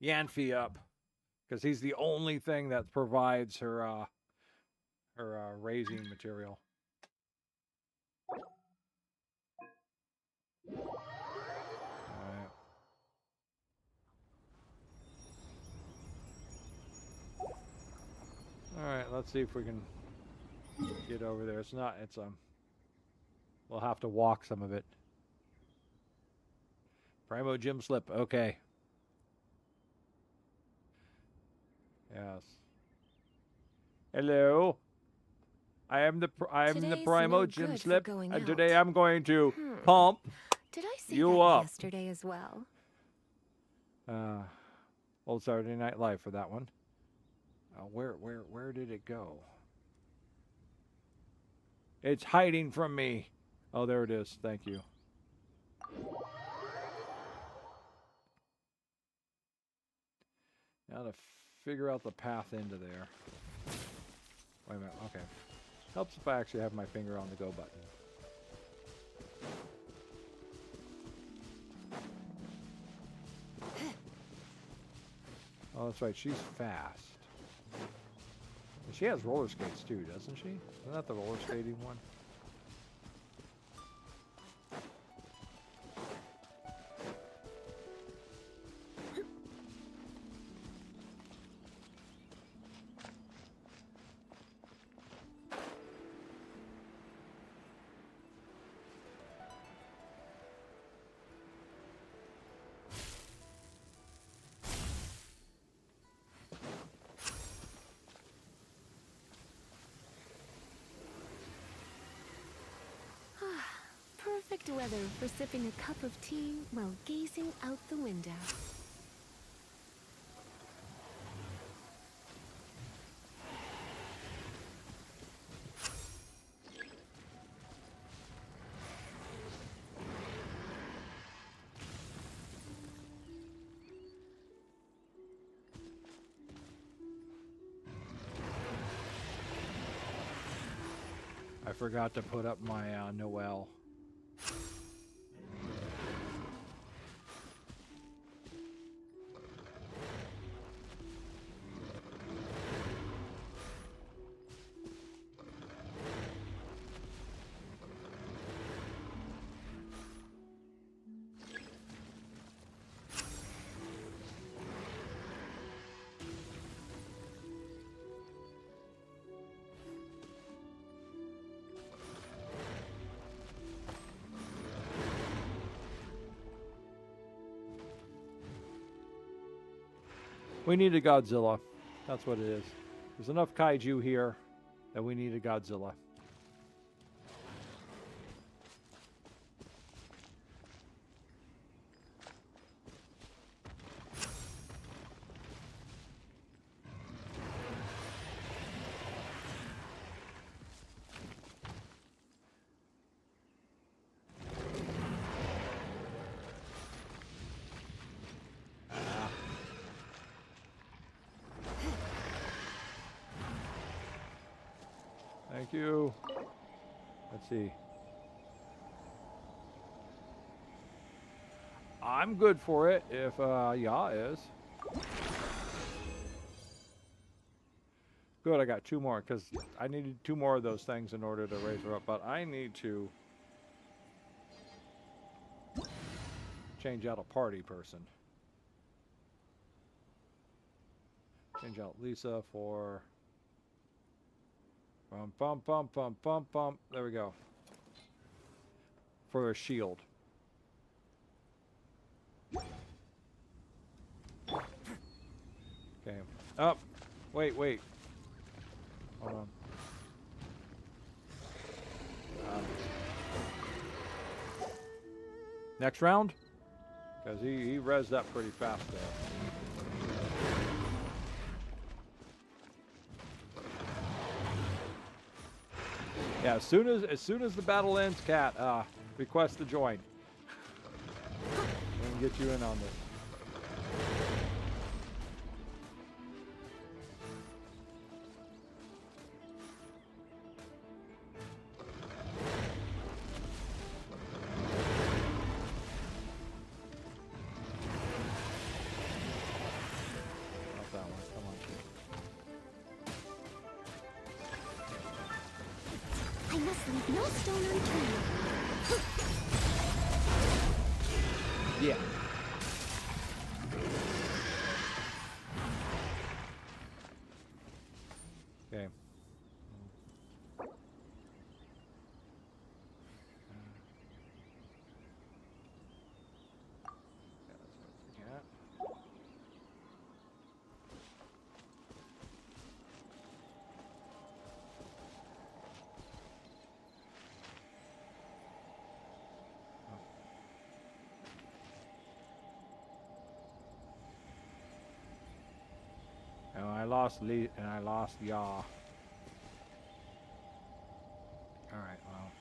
Yanfi up, because he's the only thing that provides her raising material. All right, let's see if we can get over there. It's not. It's we'll have to walk some of it. Primogems slip. Okay. Yes. Hello. I am the Primogems slip, and today I'm going to pump Did I say you that up. yesterday as well? Old Saturday Night Live for that one. Where did it go? It's hiding from me. Oh, there it is. Thank you. Now to figure out the path into there. Wait a minute. Okay. Helps if I actually have my finger on the go button. Oh, that's right. She's fast. And she has roller skates too, doesn't she? Isn't that the roller skating one? Perfect weather for sipping a cup of tea while gazing out the window. I forgot to put up my Noel. We need a Godzilla. That's what it is. There's enough kaiju here that we need a Godzilla. Thank you. Let's see. I'm good for it if Ya is. Good, I got two more because I needed two more of those things in order to raise her up, but I need to change out a party person. Change out Lisa for bum. There we go. For a shield. Okay. Up. Wait. Hold on. Next round? Because he rezzed up pretty fast there. Yeah, as soon as the battle ends, Cat, request to join. We can get you in on this. Not that one. Come on. I must leave no stone unturned. Yeah. Okay. lost Lee and I lost Yaw. Alright, well.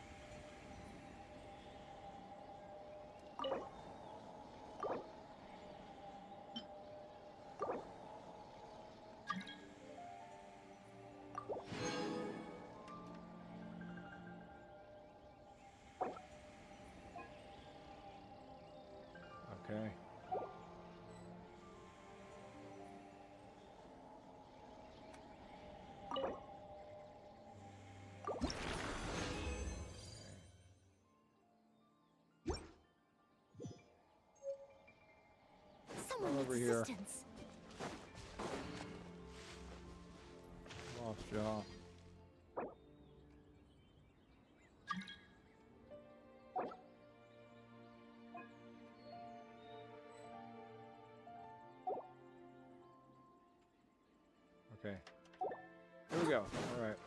Okay. Someone Over needs here. assistance. Lost Yaw. Okay. Here we go. Alright.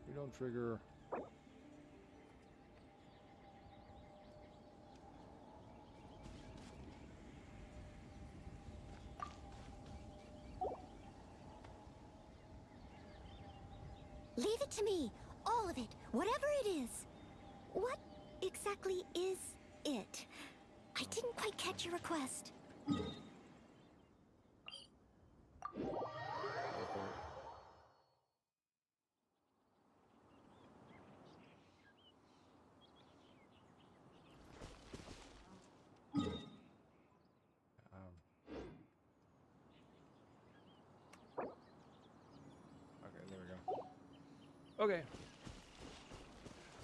We don't trigger. Leave it to me. All of it. Whatever it is. What exactly is it? I didn't quite catch your request. Okay, there we go. Okay.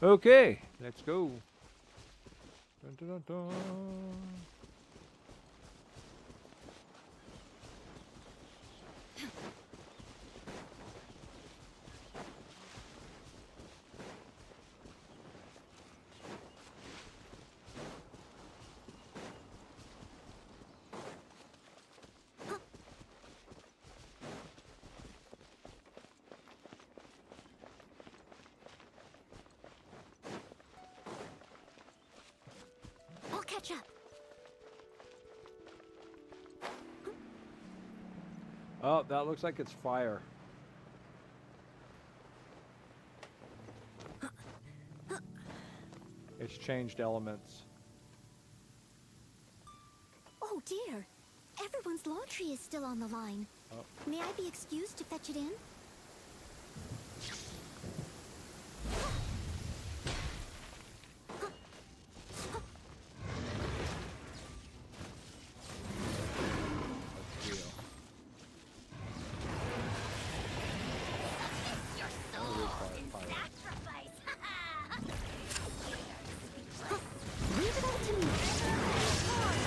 Okay, let's go. Dun, dun, dun, dun. I'll catch up. Oh, that looks like it's fire. It's changed elements. Oh dear. Everyone's laundry is still on the line. Oh. May I be excused to fetch it in? Let's deal. Leave it up to me.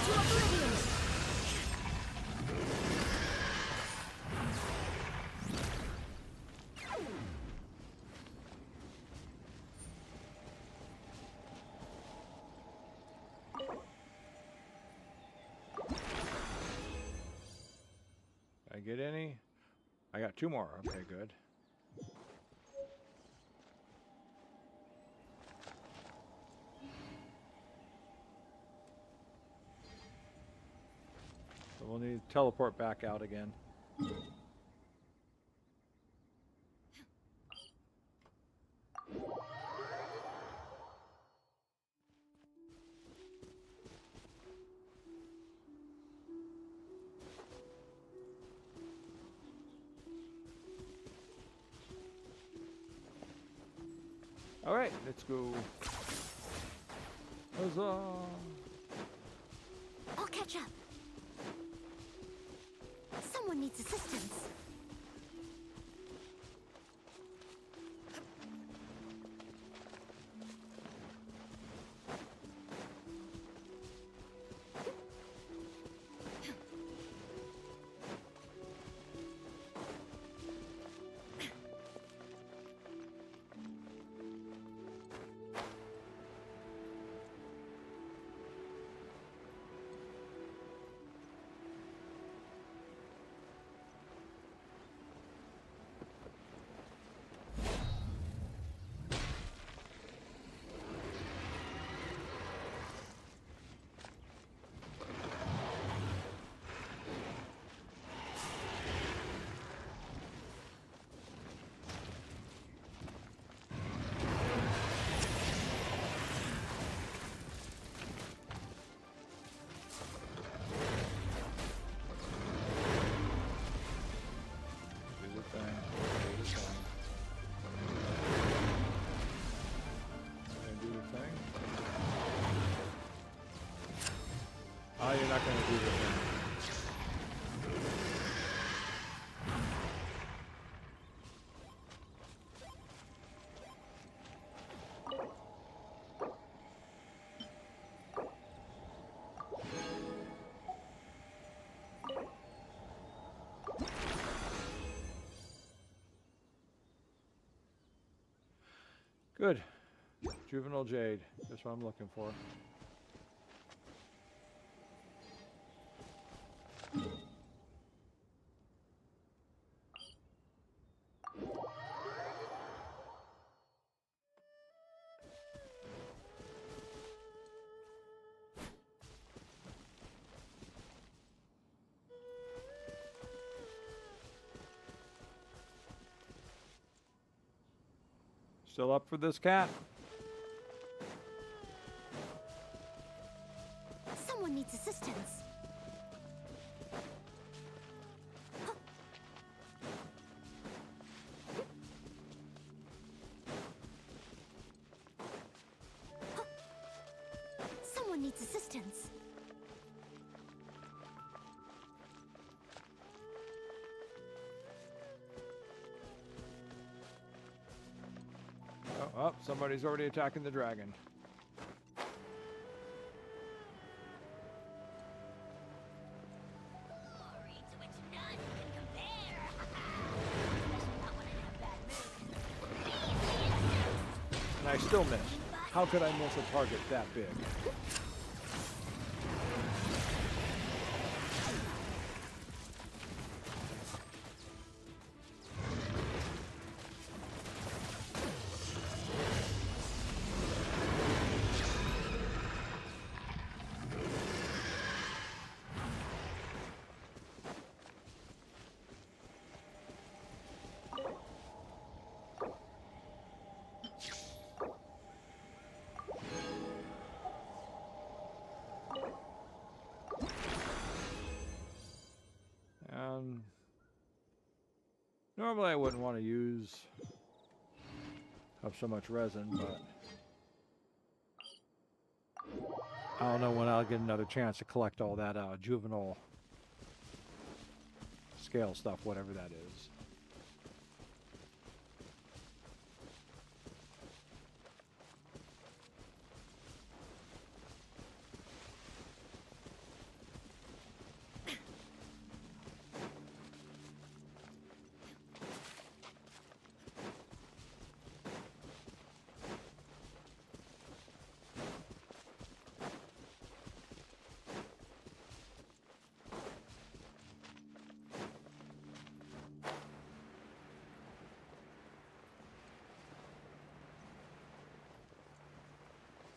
To oblivion. Did I get any? I got 2 more. Okay, good. So we'll need to teleport back out again. All right, let's go. Huzzah! I'll catch up. Someone needs assistance. do this thing. Good. Juvenile Jade. That's what I'm looking for. Still up for this, cat? Someone needs assistance. Someone needs assistance. Oh, somebody's already attacking the dragon. Glory to which none can compare. Not when I'm in a bad mood. And I still missed. How could I miss a target that big? Normally I wouldn't want to use up so much resin, but I don't know when I'll get another chance to collect all that juvenile scale stuff, whatever that is.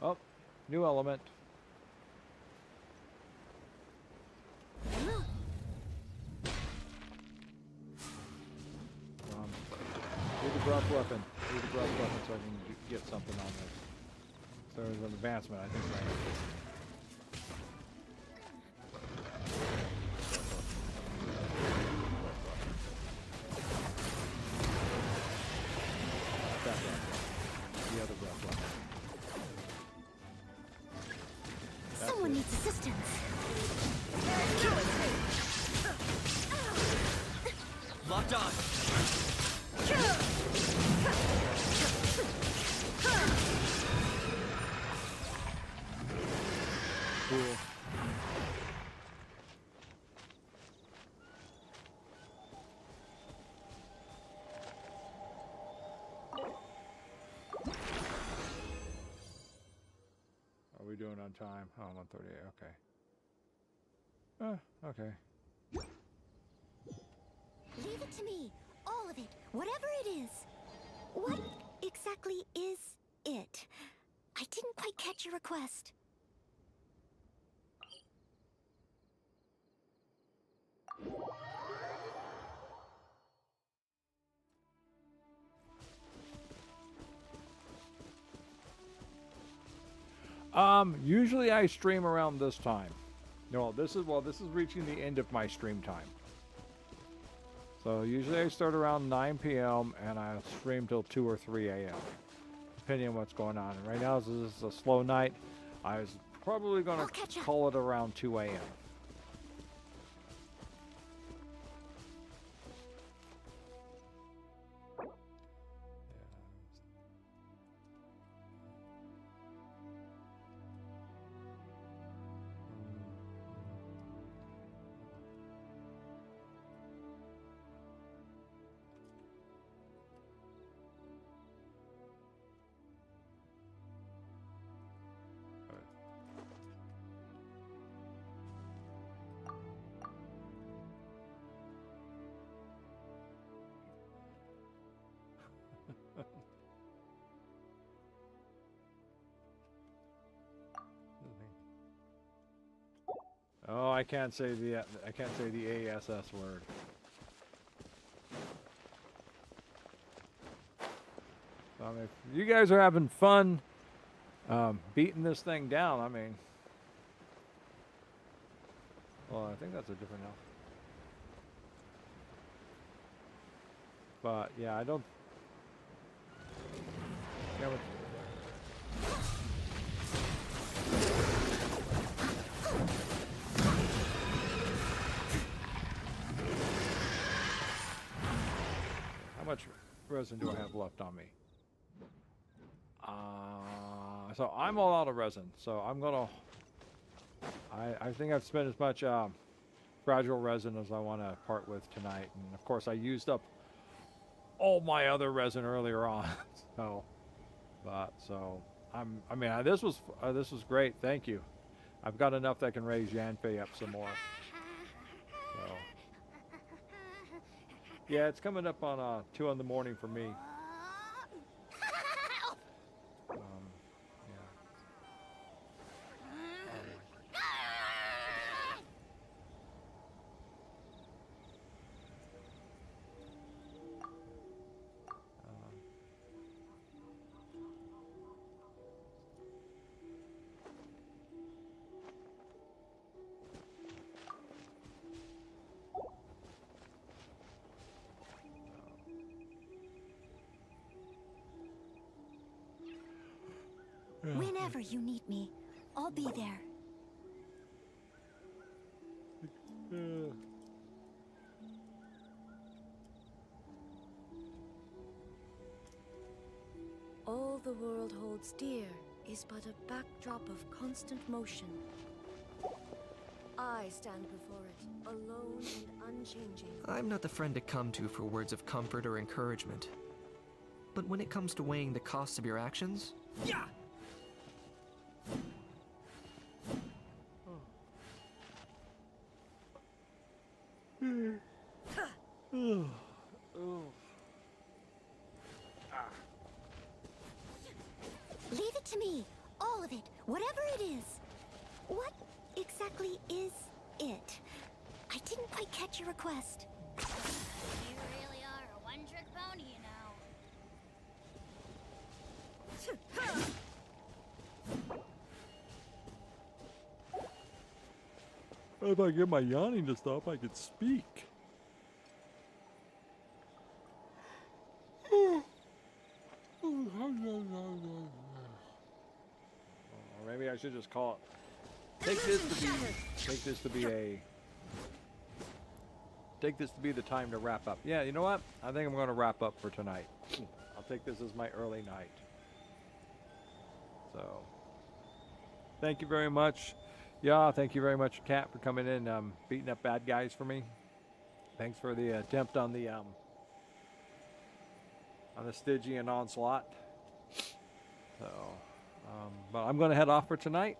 Oh, new element. Do the gruff weapon. Do the gruff weapon so I can get something on this. So there's an advancement, I think. Not that gruff weapon. The other gruff weapon. Someone needs assistance. Locked on. Cool. Are we doing on time? Oh, 1:38. Okay. Okay. Leave it to me. All of it. Whatever it is. What exactly is it? I didn't quite catch your request. Usually I stream around this time. No, this is reaching the end of my stream time. So usually I start around 9 p.m. and I stream till 2 or 3 a.m. depending on what's going on. And right now this is a slow night. I was probably going to call it around 2 a.m. Oh, I can't say the ASS word. If you guys are having fun beating this thing down, I mean, well, I think that's a different elf. But yeah, I don't. Yeah, how much resin do I have left on me? So I'm all out of resin. So I'm gonna. I think I've spent as much fragile resin as I want to part with tonight, and of course I used up all my other resin earlier on. So, I mean, this was great. Thank you. I've got enough that can raise Yanfei up some more. So, yeah, it's coming up on 2 in the morning for me. Whenever you need me, I'll be there. All the world holds dear is but a backdrop of constant motion. I stand before it, alone and unchanging. I'm not the friend to come to for words of comfort or encouragement. But when it comes to weighing the costs of your actions, yeah! Leave it to me. All of it. Whatever it is. What exactly is it? I didn't quite catch your request. You really are a one-trick pony, you know. If I get my yawning to stop, I could speak. Or maybe I should just call it. Take this to be the time to wrap up. Yeah, you know what? I think I'm going to wrap up for tonight. I'll take this as my early night. So, thank you very much. Yeah, thank you very much, Kat, for coming in, beating up bad guys for me. Thanks for the attempt on the Stygian onslaught. So, but I'm going to head off for tonight.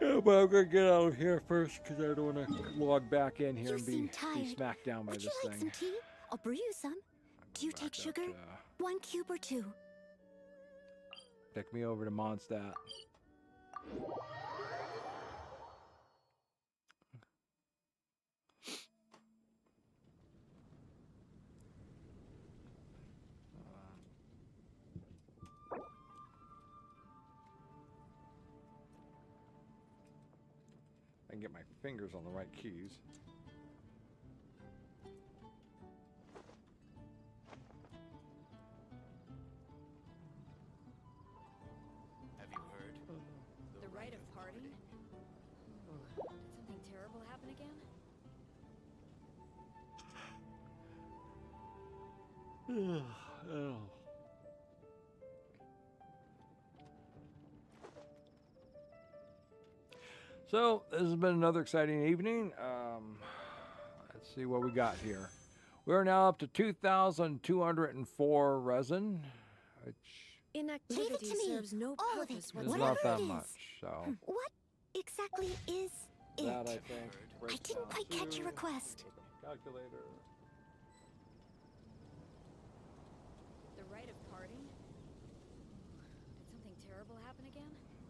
Yeah, but I'm going to get out of here first because I don't want to log back in here and be smacked down by Would this you like thing. some tea? I'll brew you some. Do you take sugar? 1 cube or 2? Take me over to Mondstadt. I can get my fingers on the right keys. Have you heard? The rite of parting? Did something terrible happen again? Oh. So this has been another exciting evening. Let's see what we got here. We're now up to 2,204 resin, which Inactivity serves no purpose is whatsoever. not that much. So What exactly is it? that I think I didn't quite catch your request. Calculator. The rite of parting?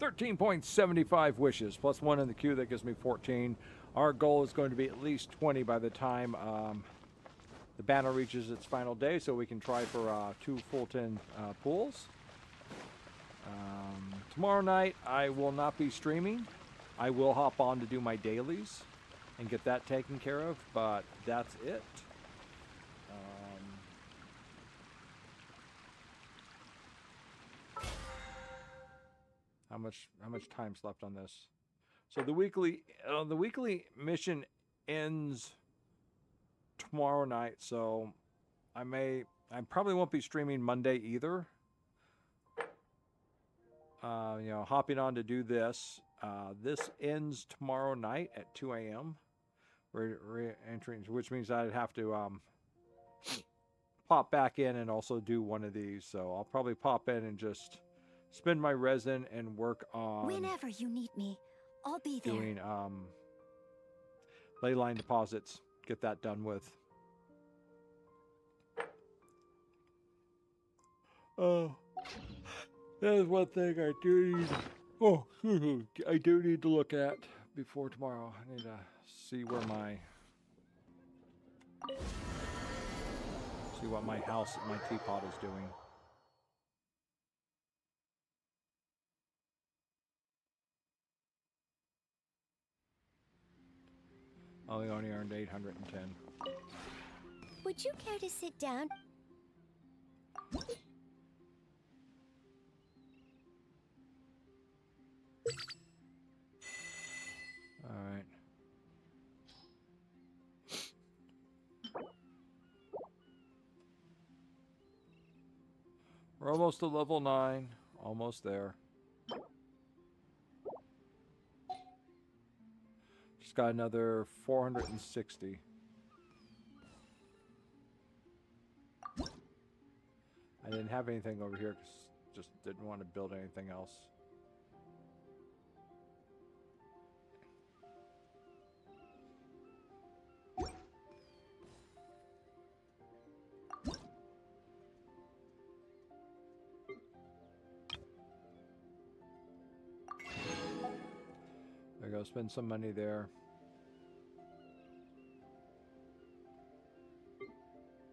13.75 wishes, plus 1 in the queue. That gives me 14. Our goal is going to be at least 20 by the time the banner reaches its final day, so we can try for 2 Fulton pools. Tomorrow night, I will not be streaming. I will hop on to do my dailies and get that taken care of, but that's it. How much time's left on this? So the weekly mission ends tomorrow night, so I probably won't be streaming Monday either. You know, hopping on to do this. This ends tomorrow night at 2 a.m. Re-entering, which means I'd have to pop back in and also do one of these. So I'll probably pop in and just spend my resin and work on Whenever you need me, I'll be there. doing ley line deposits. Get that done with. Oh, that is one thing I do need. Oh, I do need to look at before tomorrow. I need to see where what my house, my teapot is doing. Oh, we only earned 810. Would you care to sit down? All right. We're almost to level 9. Almost there. Just got another 460. I didn't have anything over here because just didn't want to build anything else. There we go, spend some money there.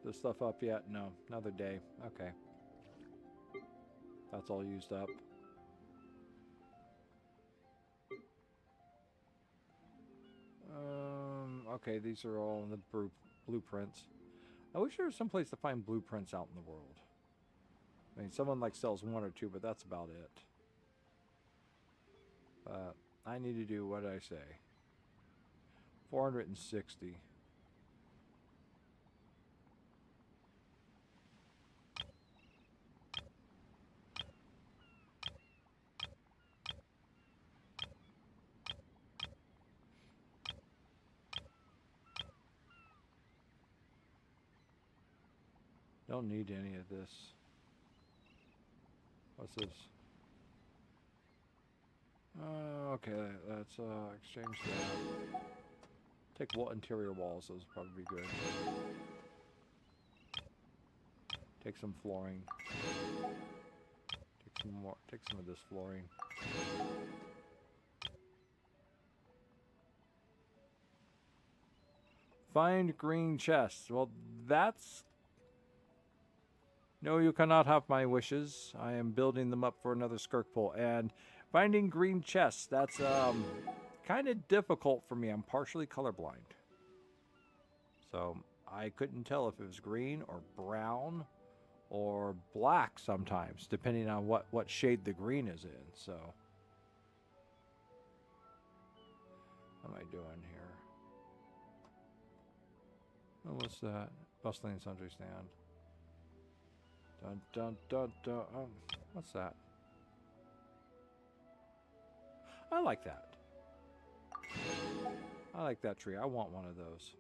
This stuff up yet? No, another day. Okay. That's all used up. Okay, these are all in the blueprints. I wish there was some place to find blueprints out in the world. I mean, someone like sells 1 or 2, but that's about it. I need to do what did I say? 460. Don't need any of this. What's this? Okay, let's exchange that. Take interior walls, those would probably be good. Take some flooring. Take some of this flooring. Find green chests. Well, that's... No, you cannot have my wishes. I am building them up for another Skirk pool. And finding green chests, that's kind of difficult for me. I'm partially colorblind. So I couldn't tell if it was green or brown or black sometimes, depending on what shade the green is in. So what am I doing here? Oh, what's that? Bustling sundry stand. Dun dun dun dun. What's that? I like that. I like that tree. I want one of those.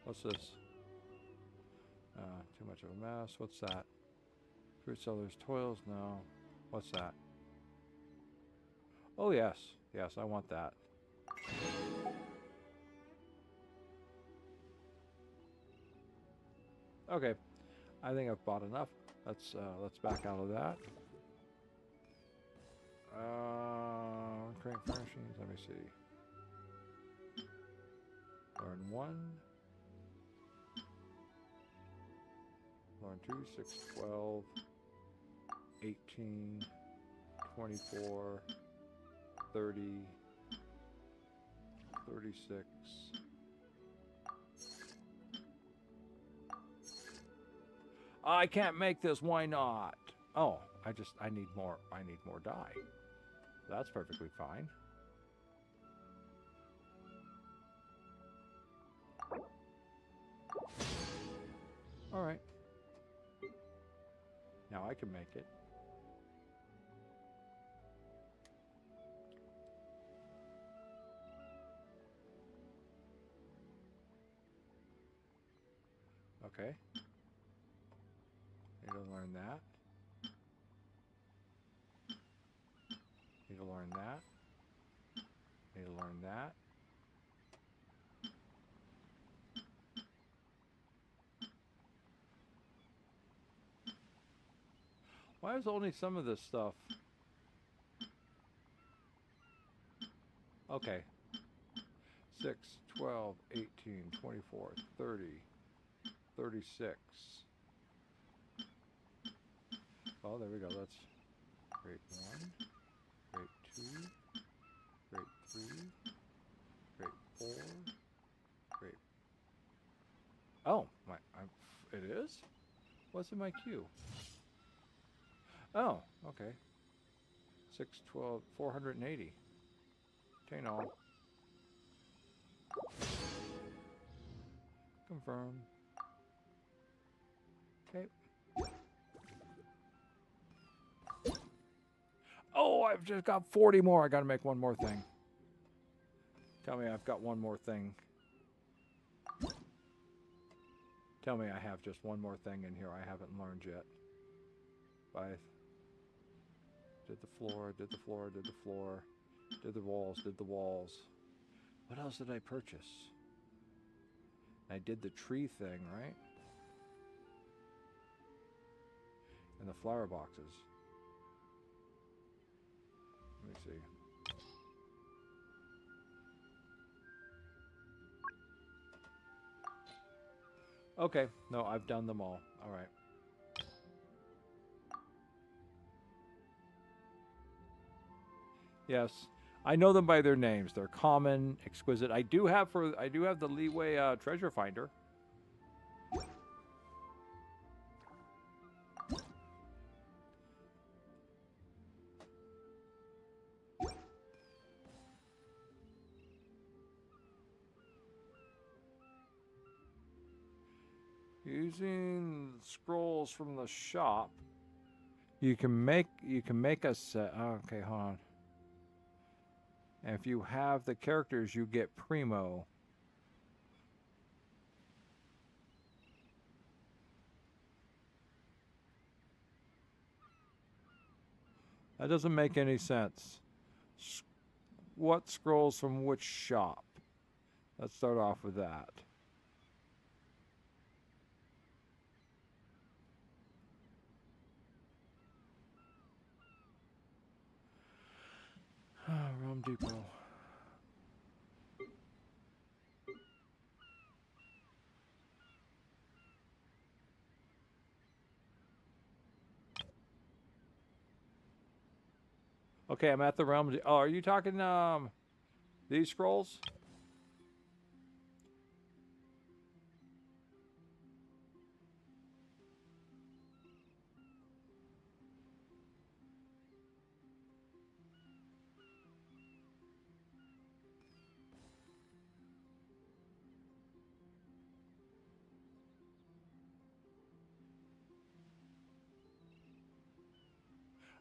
What's this? Too much of a mess. What's that? Fruit seller's toils? No. What's that? Oh, yes. Yes, I want that. Okay. I think I've bought enough. Let's back out of that. Paint furnishings. Let me see. Learn 1. Learn 2, 6, 12, 18, 24, 30, 36. I can't make this. Why not? Oh, I need more. I need more dye. That's perfectly fine. All right. Now I can make it. Okay. Need to learn that. Need to learn that. Need to learn that. Why is only some of this stuff? Okay. 6, 12, 18, 24, 30, 36. Oh, there we go. That's grade 1, grade 2, grade 3, grade 4, grade... Oh, it is? What's in my queue? Oh, okay. 6, 12, 480. Obtain all. Confirm. Okay. Oh, I've just got 40 more. I gotta make one more thing. Tell me I've got one more thing. Tell me I have just one more thing in here I haven't learned yet. Did the floor, did the floor, did the floor, did the walls, did the walls. What else did I purchase? I did the tree thing, right? And the flower boxes. Let me see. Okay, no, I've done them all. All right. Yes, I know them by their names. They're common, exquisite. I do have the Leeway treasure finder. Using scrolls from the shop, you can make a set. Oh, okay, hold on. And if you have the characters, you get Primo. That doesn't make any sense. What scrolls from which shop? Let's start off with that. Realm Depot. Okay, I'm at the Realm. Oh, are you talking these scrolls?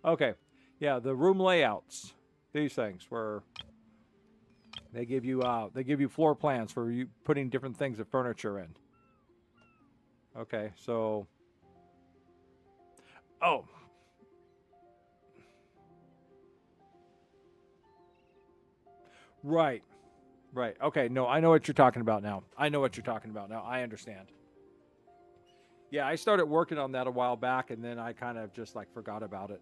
Okay, yeah, the room layouts, these things where they give you floor plans for you putting different things of furniture in. Okay, so oh, right, right. Okay, no, I know what you're talking about now. I know what you're talking about now. I understand. Yeah, I started working on that a while back, and then I kind of just like forgot about it.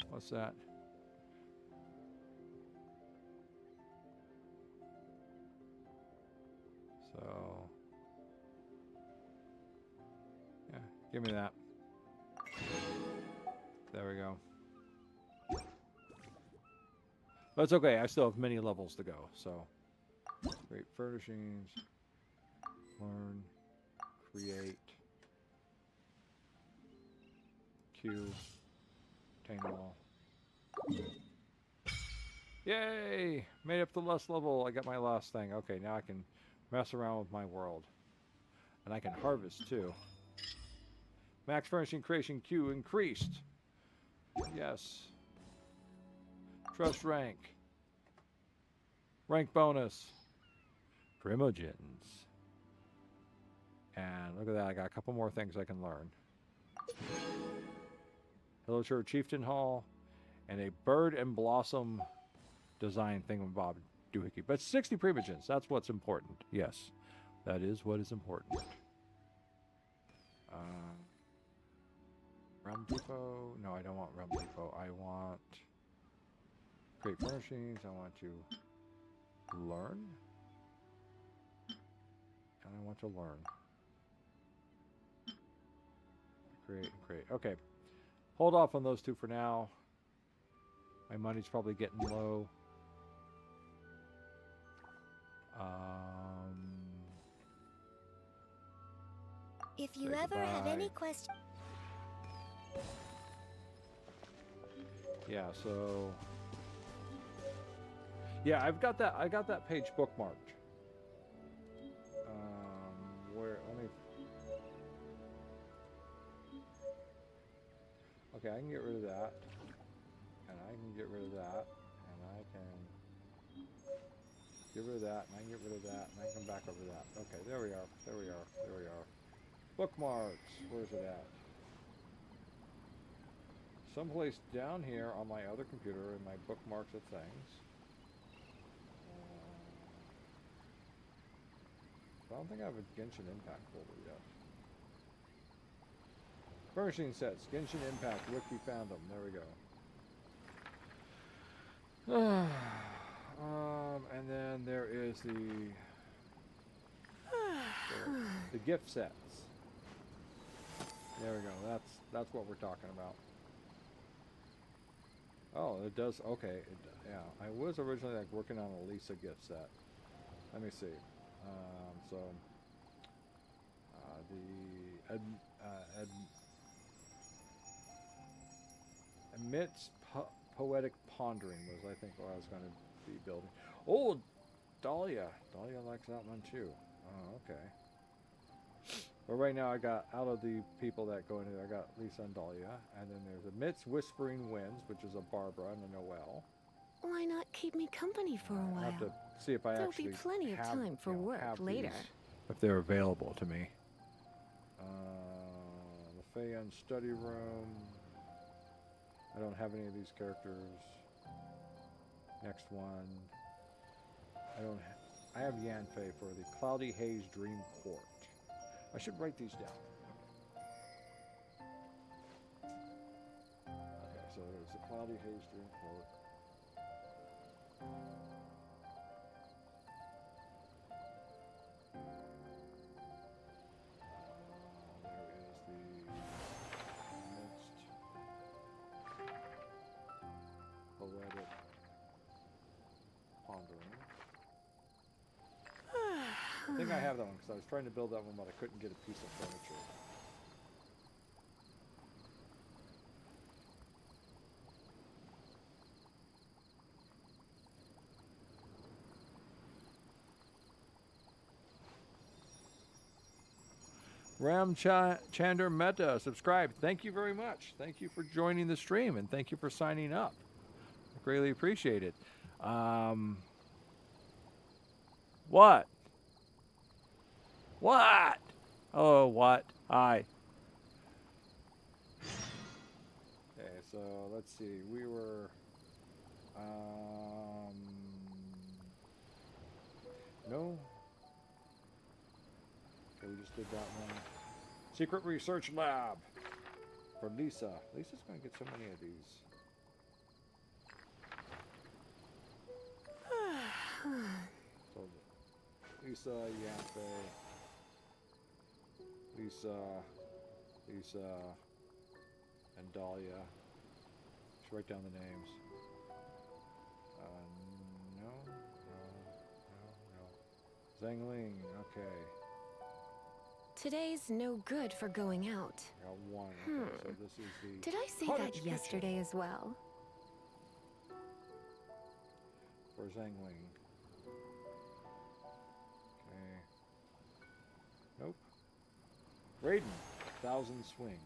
What's that? So, yeah, give me that. There we go. But it's okay. I still have many levels to go. So, create furnishings, learn, create, queue, obtain all. Yay! Made up the last level. I got my last thing. Okay, now I can mess around with my world. And I can harvest too. Max furnishing creation queue increased. Yes. Trust rank. Rank bonus. Primogems. And look at that. I got a couple more things I can learn. Villager Chieftain Hall. And a bird and blossom design thingamabob doohickey. But 60 Primogems. That's what's important. Yes. That is what is important. Realm Depot. No, I don't want Realm Depot. I want create furnishings. I want to learn. And I want to learn. Create. Okay. Hold off on those two for now. My money's probably getting low. If you Say ever have any goodbye. questions. Yeah, so yeah, I got that page bookmarked. Where let me Okay, I can get rid of that. And I can get rid of that. And I can get rid of that, and I can get rid of that, and I can come back over that. Okay, there we are. There we are. There we are. Bookmarks. Where's it at? Someplace down here on my other computer in my bookmarks of things. I don't think I have a Genshin Impact folder yet. Furnishing sets. Genshin Impact. Wiki fandom. There we go. And then there is the gift sets. There we go. That's what we're talking about. Oh, it does. Okay. Yeah, I was originally like working on a Lisa gift set. Let me see. Amidst poetic pondering was, I think, what I was going to be building. Oh, Dahlia. Dahlia likes that one too. Oh, okay. But right now I got, out of the people that go into there, I got Lisa and Dahlia. And then there's Amidst Whispering Winds, which is a Barbara and a Noelle. Why not keep me company for a I'll have while? to see if I There'll actually be plenty of have, time for work have later. these, if they're available to me. The Feyan study room. I don't have any of these characters. Next one. I have Yanfei for the Cloudy Haze Dream Court. I should write these down. Okay, so there's the Cloudy Haze Dream Court. Poetic pondering. I think I have that one because I was trying to build that one, but I couldn't get a piece of furniture. Chander Meta, subscribe. Thank you very much. Thank you for joining the stream, and thank you for signing up. I greatly appreciate it. What? What? Oh, what? Hi. Okay, so let's see. We were... no. Okay, we just did that one. Secret Research Lab for Lisa. Lisa's going to get so many of these. So, Lisa, Yanthe, Lisa, and Dahlia. Let's write down the names. No. Zhangling, okay. Today's no good for going out. Got one. Okay, so this is the Did I say cottage that yesterday as well? for Zhangling. Okay. Nope. Raiden, 1,000 swings.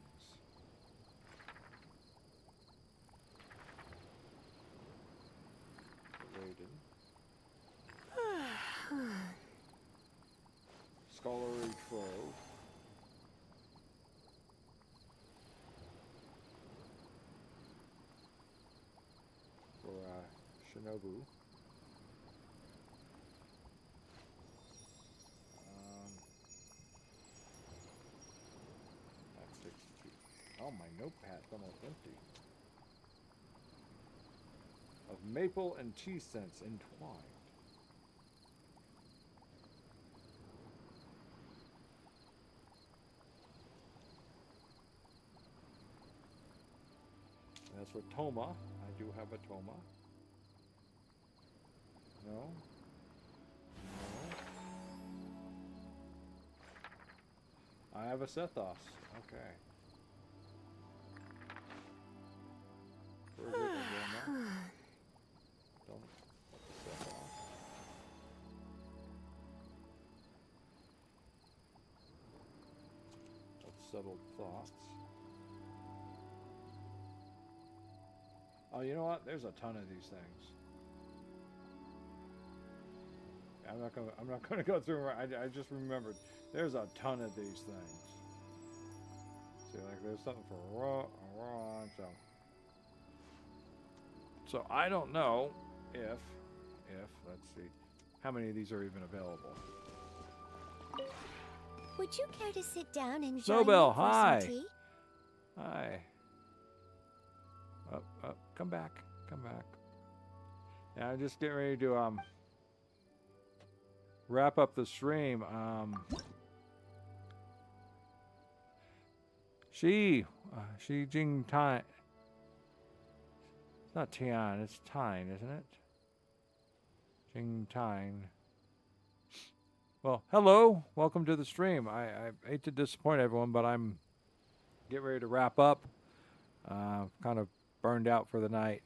Raiden. Scholarly Trove. For Shinobu. That's 62. Oh, my notepad's almost empty. Of maple and tea scents entwined. That's for Toma. I do have a Toma. No. No. I have a Sethos. Okay. Where is it, Roma? Don't put the Sethos. That's settled thoughts. Oh, you know what? There's a ton of these things. I'm not gonna go through. I just remembered. There's a ton of these things. See, like there's something for Ron. So I don't know if let's see, how many of these are even available. Would you care to sit down and Snowbell, join me for hi. some tea? Hi. Up, come back. Yeah, I'm just getting ready to wrap up the stream. Shi Jing Tai. It's not Tian, it's Tyne, isn't it? Jing Tyne. Well, hello, welcome to the stream. I hate to disappoint everyone, but I'm getting ready to wrap up. Kind of burned out for the night.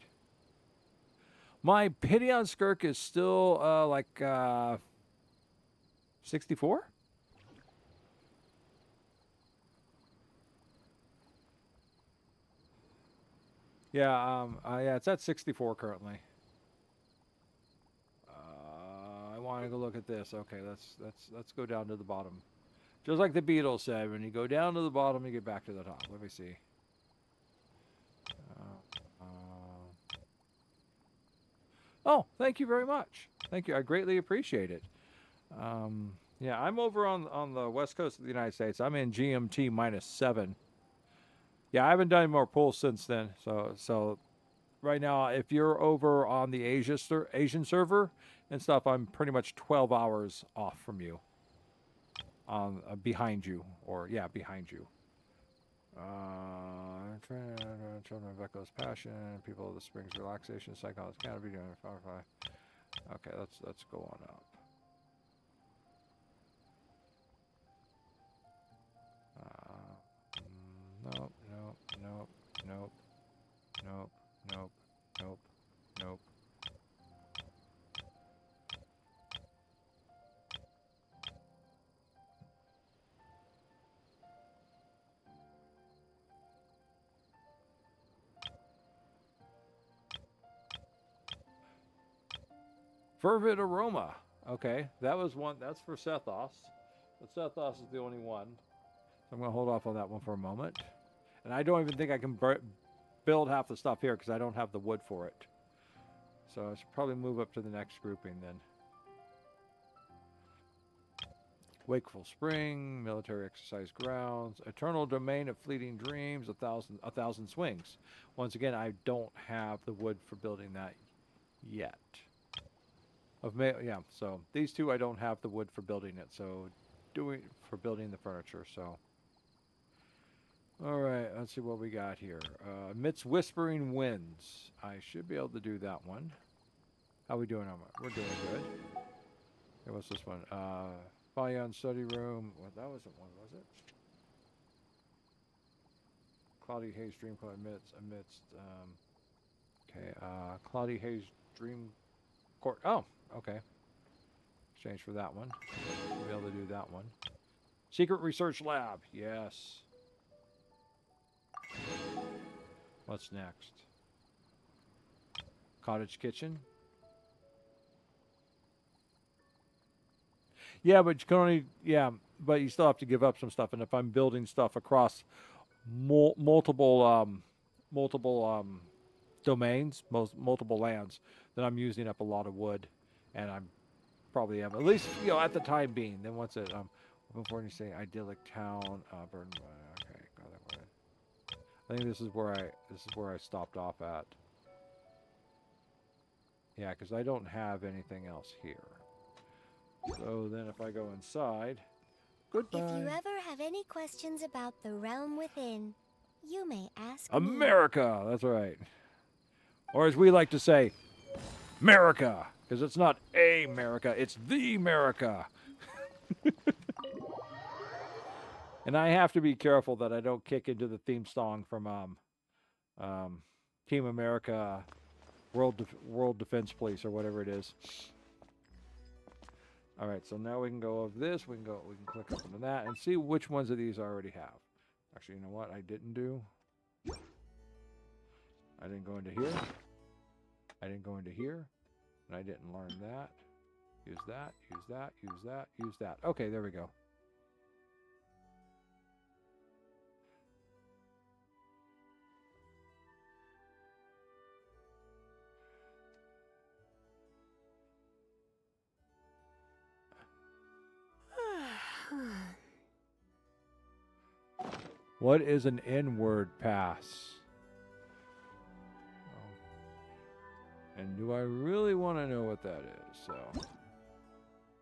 My pity on Skirk is still like 64? Yeah, yeah, it's at 64 currently. I want to go look at this. Okay, let's go down to the bottom. Just like the Beatles said, when you go down to the bottom, you get back to the top. Let me see. Oh, thank you very much. Thank you. I greatly appreciate it. Yeah, I'm over on the west coast of the United States. I'm in GMT -7. Yeah, I haven't done any more pulls since then. So right now, if you're over on the Asian server and stuff, I'm pretty much 12 hours off from you. Behind you, or yeah, behind you. Children of Echo's passion, people of the Springs relaxation cycle. It's gotta be doing Firefly. Okay, let's go on up. Nope. Fervid Aroma. Okay, that was one. That's for Sethos. But Sethos is the only one. So I'm going to hold off on that one for a moment. And I don't even think I can build half the stuff here because I don't have the wood for it. So I should probably move up to the next grouping then. Wakeful Spring, Military Exercise Grounds, Eternal Domain of Fleeting Dreams, a thousand swings. Once again, I don't have the wood for building that yet. Yeah, so these two I don't have the wood for building it, so for building the furniture, so. Alright, let's see what we got here. Amidst whispering winds. I should be able to do that one. How we doing on it? We're doing good. Okay, what's this one? Fire study room. Well, that wasn't one, was it? Cloudy haze dream cloud amidst okay, cloudy haze dream court. Oh, okay. Exchange for that one. We'll be able to do that one. Secret research lab. Yes. What's next? Cottage kitchen. Yeah, but you can only, yeah, but you still have to give up some stuff. And if I'm building stuff across multiple domains, multiple lands, then I'm using up a lot of wood, and I'm probably am at least at the time being. Then once it before you say idyllic town, burn. Okay, got that one. I think this is where I stopped off at. Yeah, because I don't have anything else here. So then if I go inside, goodbye. If you ever have any questions about the realm within, you may ask America, that's right. Or as we like to say, America, because it's not a America, it's the America. And I have to be careful that I don't kick into the theme song from Team America, World Defense Police or whatever it is. All right, so now we can go over this. We can click up into that and see which ones of these I already have. Actually, you know what? I didn't do. I didn't go into here. I didn't go into here, and I didn't learn that. Use that. Use that. Use that. Use that. Okay, there we go. What is an N-word pass? And do I really want to know what that is? So,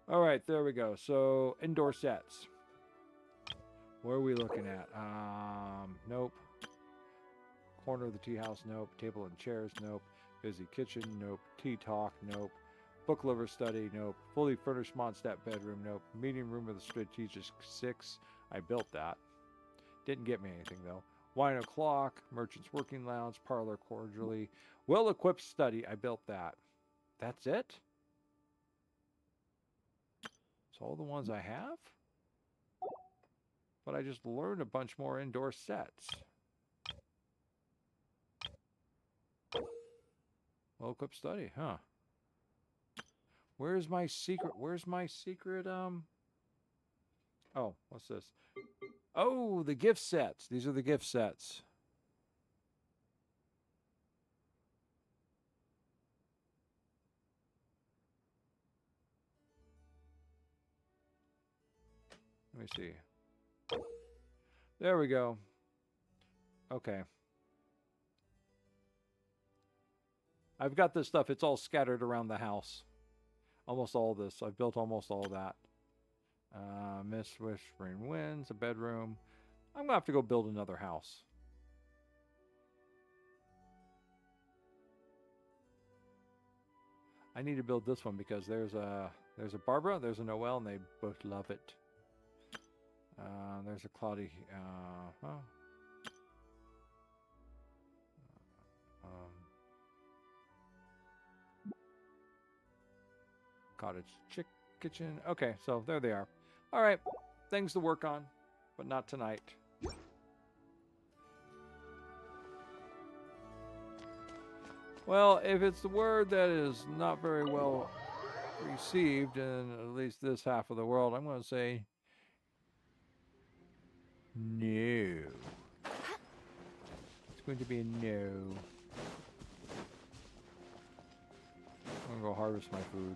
all right, there we go. So, indoor sets. What are we looking at? Nope. Corner of the tea house, nope. Table and chairs, nope. Busy kitchen, nope. Tea talk, nope. Book lover study, nope. Fully furnished Mondstadt bedroom, nope. Meeting room with a strategic 6. I built that. Didn't get me anything, though. Wine o'clock, merchant's working lounge, parlor cordially. Well-equipped study, I built that. That's it? That's all the ones I have? But I just learned a bunch more indoor sets. Well-equipped study, huh? Where's my secret, oh, what's this? Oh, the gift sets. These are the gift sets. Let me see. There we go. Okay. I've got this stuff. It's all scattered around the house. Almost all this. I've built almost all that. Mist, Whispering Winds, a bedroom. I'm going to have to go build another house. I need to build this one because there's a Barbara, there's a Noelle, and they both love it. There's a Cloudy. Cottage kitchen. Okay, so there they are. All right, things to work on, but not tonight. Well, if it's the word that is not very well received in at least this half of the world, I'm going to say no. It's going to be a no. I'm going to go harvest my food.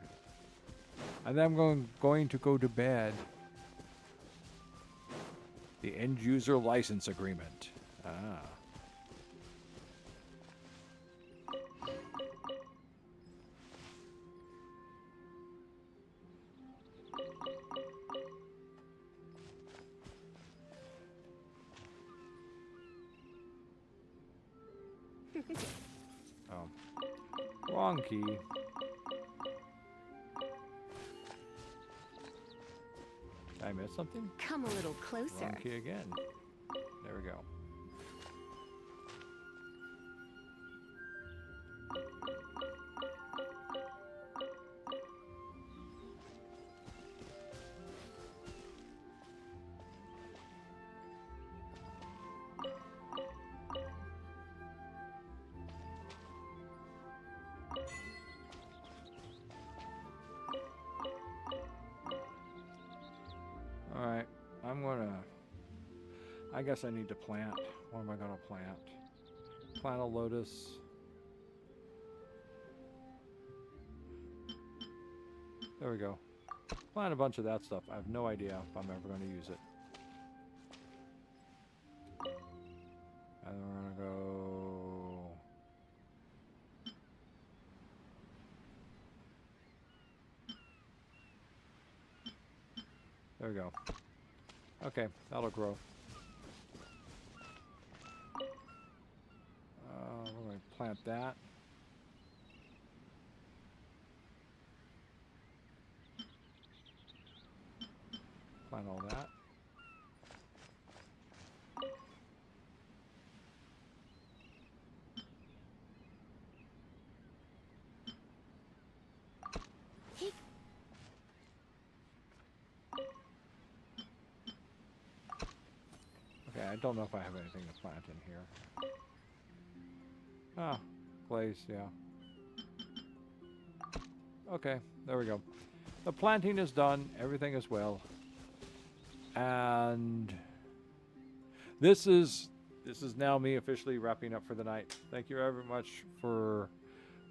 And then I'm going to go to bed. The end user license agreement. Ah. Oh. Wrong key. Did I miss something? Come a little closer. Wrong key again. There we go. Alright, I guess I need to plant. What am I gonna plant? Plant a lotus. There we go. Plant a bunch of that stuff. I have no idea if I'm ever gonna use it. And then we're gonna go... There we go. Okay, that'll grow. We're going to plant that. Plant all that. Okay, I don't know if I have anything to plant in here. Ah, glaze, yeah. Okay, there we go. The planting is done. Everything is well. And this is now me officially wrapping up for the night. Thank you very much for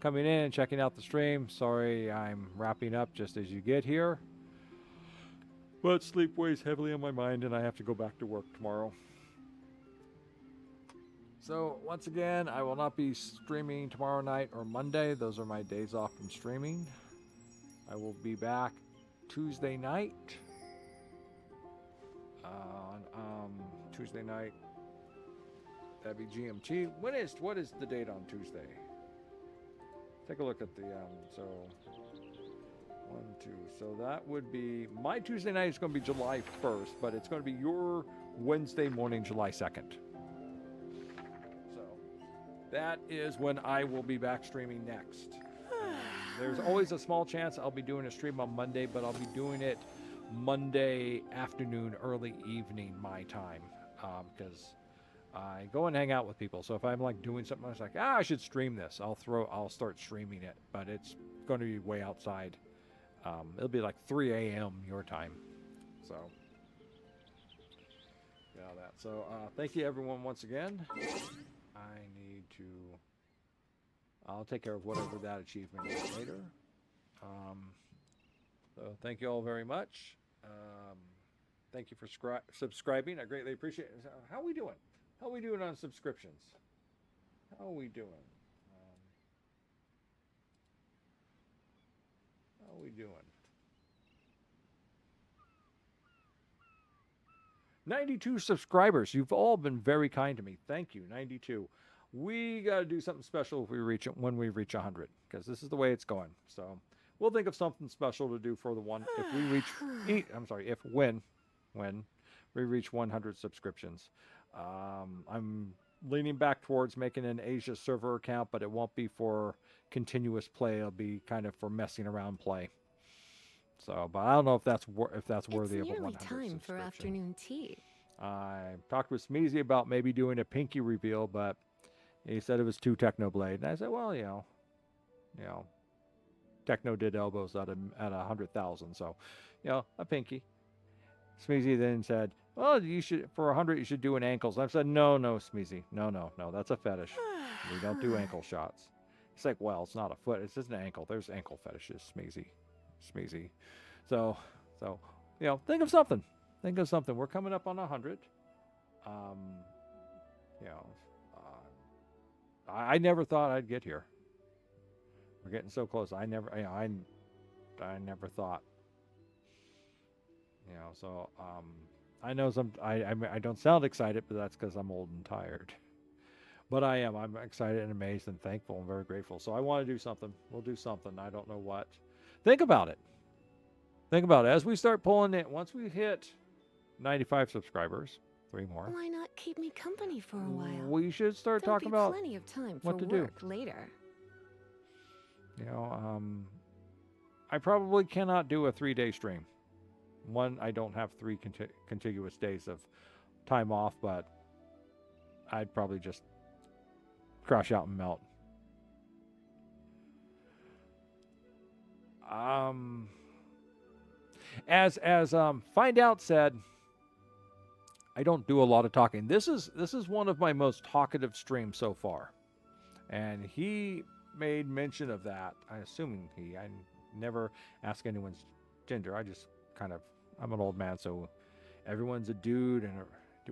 coming in and checking out the stream. Sorry I'm wrapping up just as you get here. But sleep weighs heavily on my mind and I have to go back to work tomorrow. So, once again, I will not be streaming tomorrow night or Monday. Those are my days off from streaming. I will be back Tuesday night. Tuesday night. That'd be GMT. What is the date on Tuesday? Take a look at the, so... 1, 2. So that would be... My Tuesday night is going to be July 1st, but it's going to be your Wednesday morning, July 2nd. That is when I will be back streaming next. There's always a small chance I'll be doing a stream on Monday, but I'll be doing it Monday afternoon, early evening, my time. Because I go and hang out with people. So if I'm like doing something, I was like, I should stream this. I'll start streaming it, but it's going to be way outside. It'll be like 3 a.m. your time. So, yeah, that. So, thank you everyone once again. I need to... I'll take care of whatever that achievement is later. So thank you all very much. Thank you for subscribing. I greatly appreciate it. How are we doing? How are we doing on subscriptions? How are we doing? How are we doing? 92 subscribers. You've all been very kind to me. Thank you, 92. We got to do something special if we reach it when we reach 100, because this is the way it's going. So we'll think of something special to do for the one if we reach. When we reach 100 subscriptions. I'm leaning back towards making an Asia server account, but it won't be for continuous play. It'll be kind of for messing around play. So, but I don't know if that's worthy of a 100 It's nearly time for afternoon tea. I talked with Smeezy about maybe doing a pinky reveal, but he said it was too Technoblade. And I said, well, you know, Techno did elbows at 100,000, so, a pinky. Smeezy then said, well, you should, for 100, you should do an ankles. I said, no, Smeezy. No, that's a fetish. We don't do ankle shots. It's like, well, it's not a foot. It's just an ankle. There's ankle fetishes, Smeezy. So, think of something. We're coming up on 100. I never thought I'd get here. We're getting so close. I never thought. I know I don't sound excited, but that's because I'm old and tired. But I am. I'm excited and amazed and thankful and very grateful. So I want to do something. We'll do something. I don't know what. Think about it. Think about it. As we start pulling it, once we hit 95 subscribers, 3 more, Why not keep me company for a while? we should start There'll talking be about plenty of time what for to do. work later. You know, I probably cannot do a 3-day stream. One, I don't have 3 contiguous days of time off, but I'd probably just crash out and melt. As Find Out said, I don't do a lot of talking. This is one of my most talkative streams so far, and he made mention of that. I never ask anyone's gender. I just I'm an old man, so everyone's a dude, and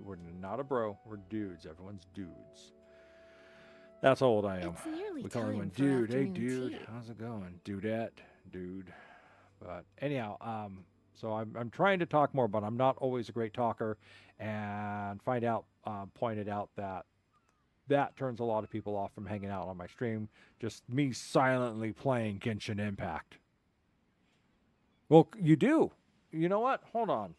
we're not a bro. We're dudes. Everyone's dudes. That's how old I am. It's nearly We call time everyone for dude. Hey, afternoon dude. tea. How's it going? Dudette. Dude. But anyhow, so I'm trying to talk more, but I'm not always a great talker. And Find Out pointed out that turns a lot of people off from hanging out on my stream. Just me silently playing Genshin Impact. Well, you do. You know what? Hold on.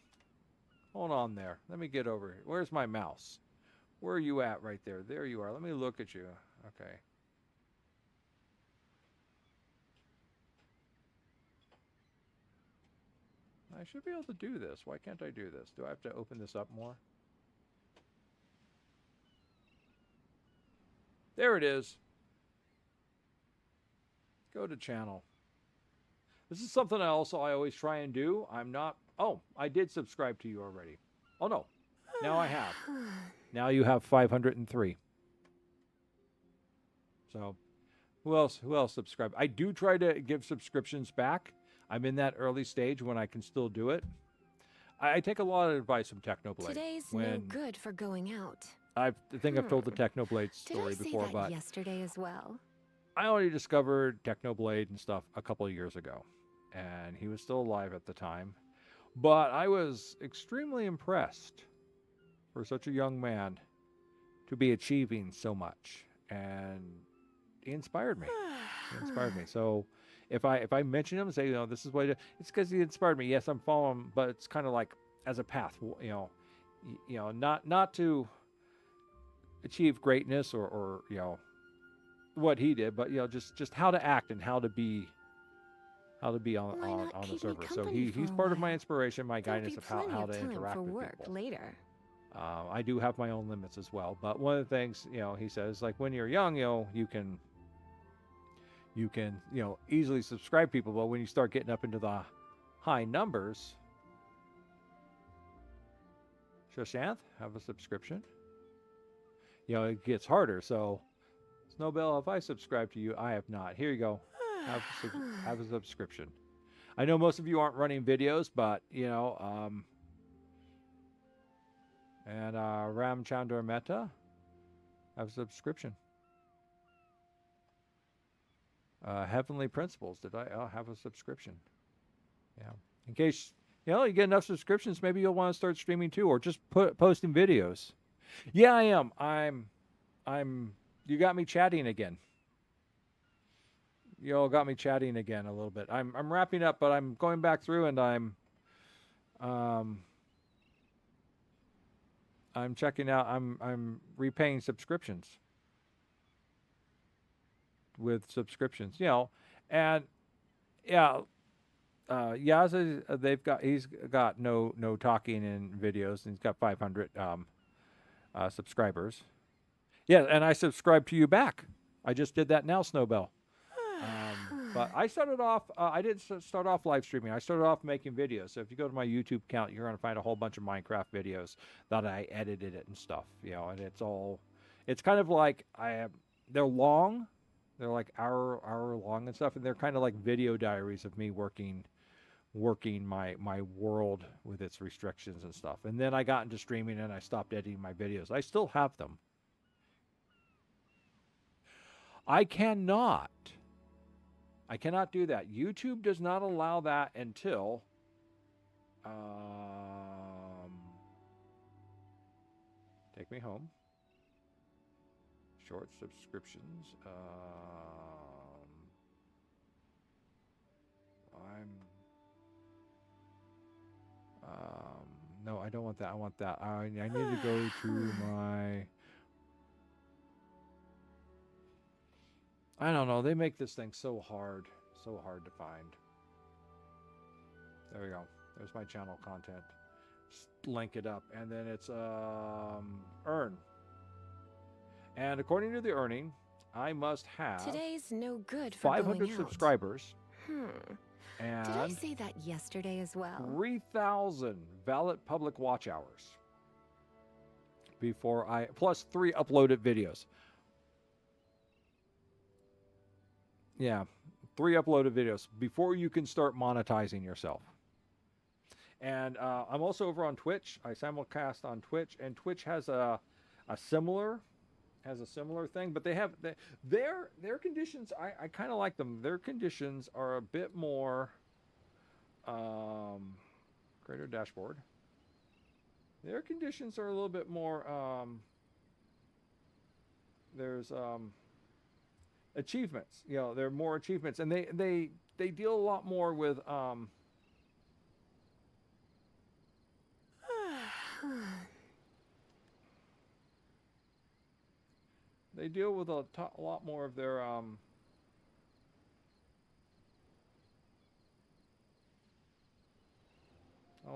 Hold on there. Let me get over here. Where's my mouse? Where are you at right there? There you are. Let me look at you. Okay. I should be able to do this. Why can't I do this? Do I have to open this up more? There it is. Go to channel. This is something I always try and do. I'm not... Oh, I did subscribe to you already. Oh, no. Now I have. Now you have 503. So, who else subscribed? I do try to give subscriptions back. I'm in that early stage when I can still do it. I take a lot of advice from Technoblade. Today's no good for going out. I think I've told the Technoblade Did story I say before, that but yesterday as well? I only discovered Technoblade and stuff a couple of years ago, and he was still alive at the time. But I was extremely impressed for such a young man to be achieving so much, and he inspired me. He inspired me. So if I mention him and say, this is what it's because he inspired me. Yes, I'm following him, but it's kind of like as a path, not to achieve greatness or what he did, but just how to act and how to be on the server. So he's part of my inspiration, my guidance of how to interact with people. Later. I do have my own limits as well, but one of the things he says, like when you're young, you can easily subscribe people, but when you start getting up into the high numbers, Shashanth, have a subscription. It gets harder. So, Snowbell, if I subscribe to you, I have not. Here you go. Have a subscription. I know most of you aren't running videos, but and Ramchandra Mehta, have a subscription. Heavenly Principles, did I have a subscription? Yeah. In case you get enough subscriptions, maybe you'll want to start streaming too, or just posting videos. Yeah, I am. I'm. You got me chatting again. You all got me chatting again a little bit. I'm wrapping up, but I'm going back through and I'm checking out. I'm repaying subscriptions with subscriptions. And yeah. Yaz, he's got no talking in videos, and he's got 500 subscribers. Yeah, and I subscribed to you back. I just did that now, Snowbell. But I started off. I didn't start off live streaming. I started off making videos. So if you go to my YouTube account, you're gonna find a whole bunch of Minecraft videos that I edited it and stuff. And it's kind of like they're long. They're like hour long and stuff, and they're kind of like video diaries of me working my world with its restrictions and stuff. And then I got into streaming and I stopped editing my videos. I still have them. I cannot do that. YouTube does not allow that until take me home. short subscriptions. No, I don't want that. I want that. I need to go to my. I don't know. They make this thing so hard to find. There we go. There's my channel content. Just link it up, and then it's earn. And according to the earning, I must have Today's no good for 500 going out. subscribers. Did I And say that yesterday as well? 3,000 valid public watch hours before I plus 3 uploaded videos. Yeah, 3 uploaded videos before you can start monetizing yourself. And I'm also over on Twitch. I simulcast on Twitch, and Twitch has a similar thing, but they have their conditions. I kind of like them. Their conditions are a bit more creator dashboard. Their conditions are a little bit more there's achievements. You know, there are more achievements, and they deal a lot more with they deal with a lot more of their oh,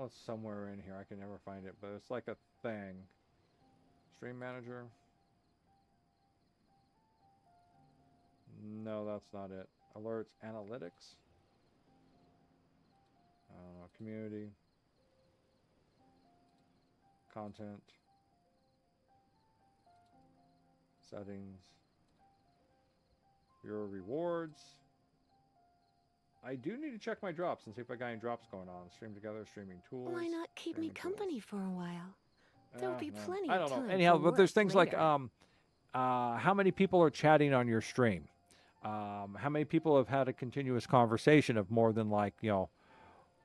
it's somewhere in here. I can never find it, but it's like a thing. Stream manager. No, that's not it. Alerts, analytics. Community. Content. Settings. Your rewards. I do need to check my drops and see if I got any drops going on. Stream together, streaming tools. Why not keep me streaming company tools. for a while? There'll be Yeah. plenty I of don't know. time Anyhow, for but there's work things like later. how many people are chatting on your stream? How many people have had a continuous conversation of more than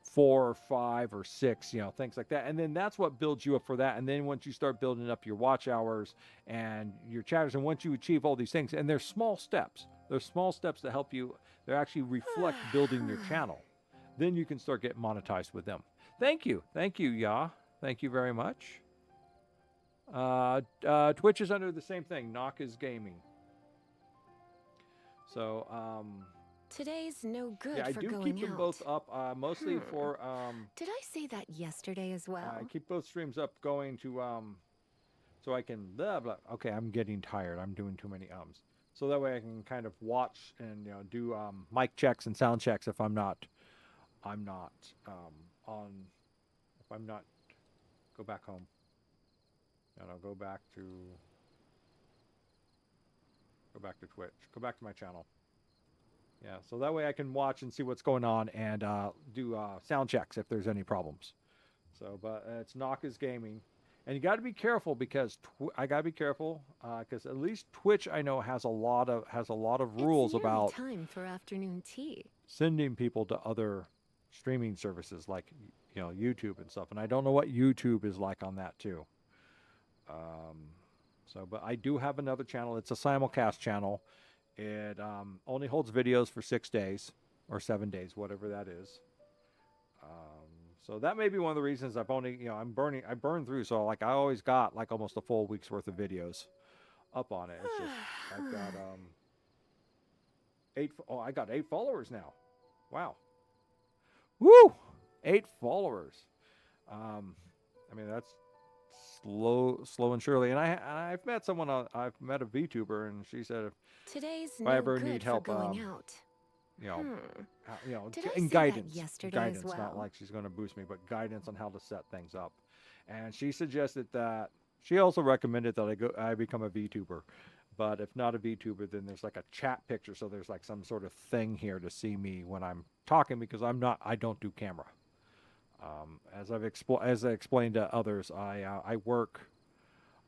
4 or 5 or 6, things like that. And then that's what builds you up for that. And then once you start building up your watch hours and your chatters, and once you achieve all these things, and there's small steps. There's small steps that help you. They actually reflect building your channel. Then you can start getting monetized with them. Thank you. Thank you, Ya. Thank you very much. Twitch is under the same thing. NoC is gaming. So, Today's no good yeah, I for do going keep them out. both up, mostly for, Did I say that yesterday as well? I keep both streams up going to, so I can, blah, blah. Okay, I'm getting tired. I'm doing too many ums. So that way I can kind of watch and, do, mic checks and sound checks if I'm not, go back home. Go back to Twitch. Go back to my channel. Yeah, so that way I can watch and see what's going on and do sound checks if there's any problems. So, but it's NoC is gaming, and you got to be careful because I got to be careful because at least Twitch I know has a lot of rules it's nearly about time for afternoon tea. sending people to other streaming services like YouTube and stuff. And I don't know what YouTube is like on that too. But I do have another channel. It's a simulcast channel. It only holds videos for 6 days or 7 days, whatever that is. So that may be one of the reasons I've only, I burn through. So I always got almost a full week's worth of videos up on it. It's just, I've got, I got 8 followers now. Wow. Woo! 8 followers. That's slow and surely. And I've met someone. I've met a VTuber, and she said Today's if I no ever good need for help, going out. Did I say and that guidance. yesterday as Guidance, not well? like she's going to boost me, but guidance on how to set things up. And she suggested that she also recommended that I become a VTuber. But if not a VTuber, then there's a chat picture, so there's some sort of thing here to see me when I'm talking because I don't do camera. As I explained to others, I work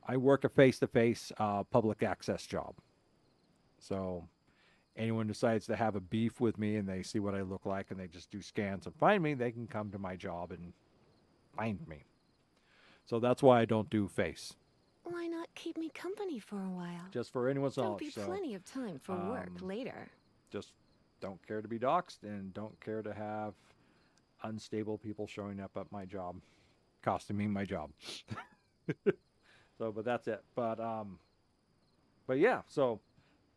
a face-to-face public access job. So anyone decides to have a beef with me and they see what I look like and they just do scans and find me, they can come to my job and find me. So that's why I don't do face. Why not keep me company for a while? just for anyone's There'll be knowledge. So plenty of time for work later. just don't care to be doxxed and don't care to have unstable people showing up at my job, costing me my job. So, but that's it. But yeah, so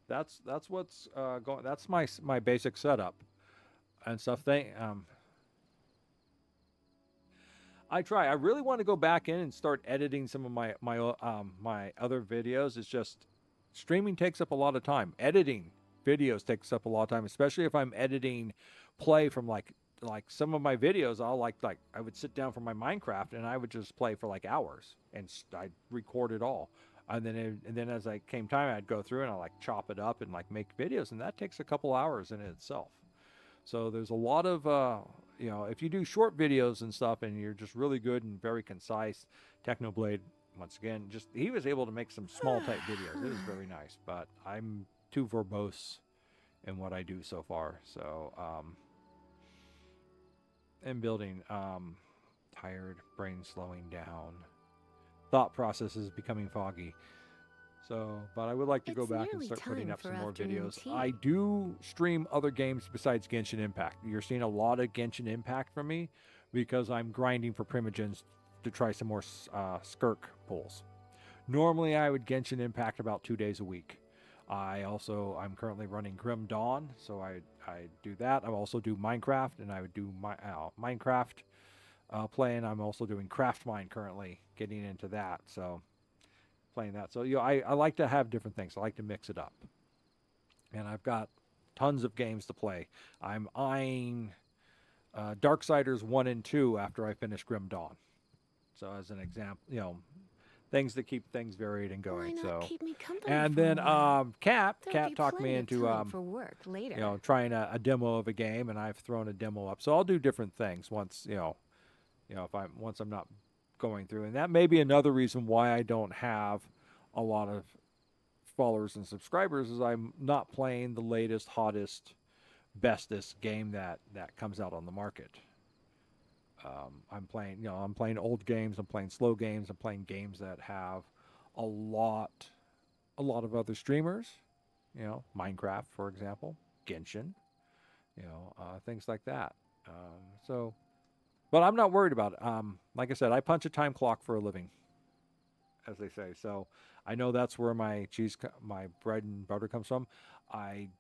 that's what's going. That's my basic setup and stuff. I try. I really want to go back in and start editing some of my other videos. It's just streaming takes up a lot of time. Editing videos takes up a lot of time, especially if I'm editing play from like some of my videos. I'll like I would sit down for my Minecraft and I would just play for like hours and I'd record it all. And then as I came time, I'd go through and I like chop it up and like make videos, and that takes a couple hours in itself. So there's a lot of, you know, if you do short videos and stuff and you're just really good and very concise, Technoblade, once again, he was able to make some small type videos. It was very nice, but I'm too verbose in what I do so far. So, and building, tired, brain slowing down, thought process is becoming foggy. So, but I would like to go back and start putting up some more videos. I do stream other games besides Genshin Impact. You're seeing a lot of Genshin Impact from me because I'm grinding for Primogems to try some more Skirk pulls. Normally, I would Genshin Impact about 2 days a week. I'm currently running Grim Dawn, so I do that. I also do Minecraft, and I would do my Minecraft play, and I'm also doing Craft Mine currently, getting into that. So. Playing that. So, you know, I like to have different things. I like to mix it up. And I've got tons of games to play. I'm eyeing Darksiders 1 and 2 after I finish Grim Dawn. So as an example, you know, things that keep things varied and going. Why not keep me company and for then a while? Kat There'll be talked me plenty of into time for work later. you know, trying a demo of a game, and I've thrown a demo up. So I'll do different things once, if I'm not going through. And that may be another reason why I don't have a lot of followers and subscribers, is I'm not playing the latest, hottest, bestest game that comes out on the market. I'm playing old games, I'm playing slow games, I'm playing games that have a lot of other streamers, you know, Minecraft, for example, Genshin, things like that. But I'm not worried about it. Like I said, I punch a time clock for a living, as they say. So I know that's where my bread and butter comes from. I'm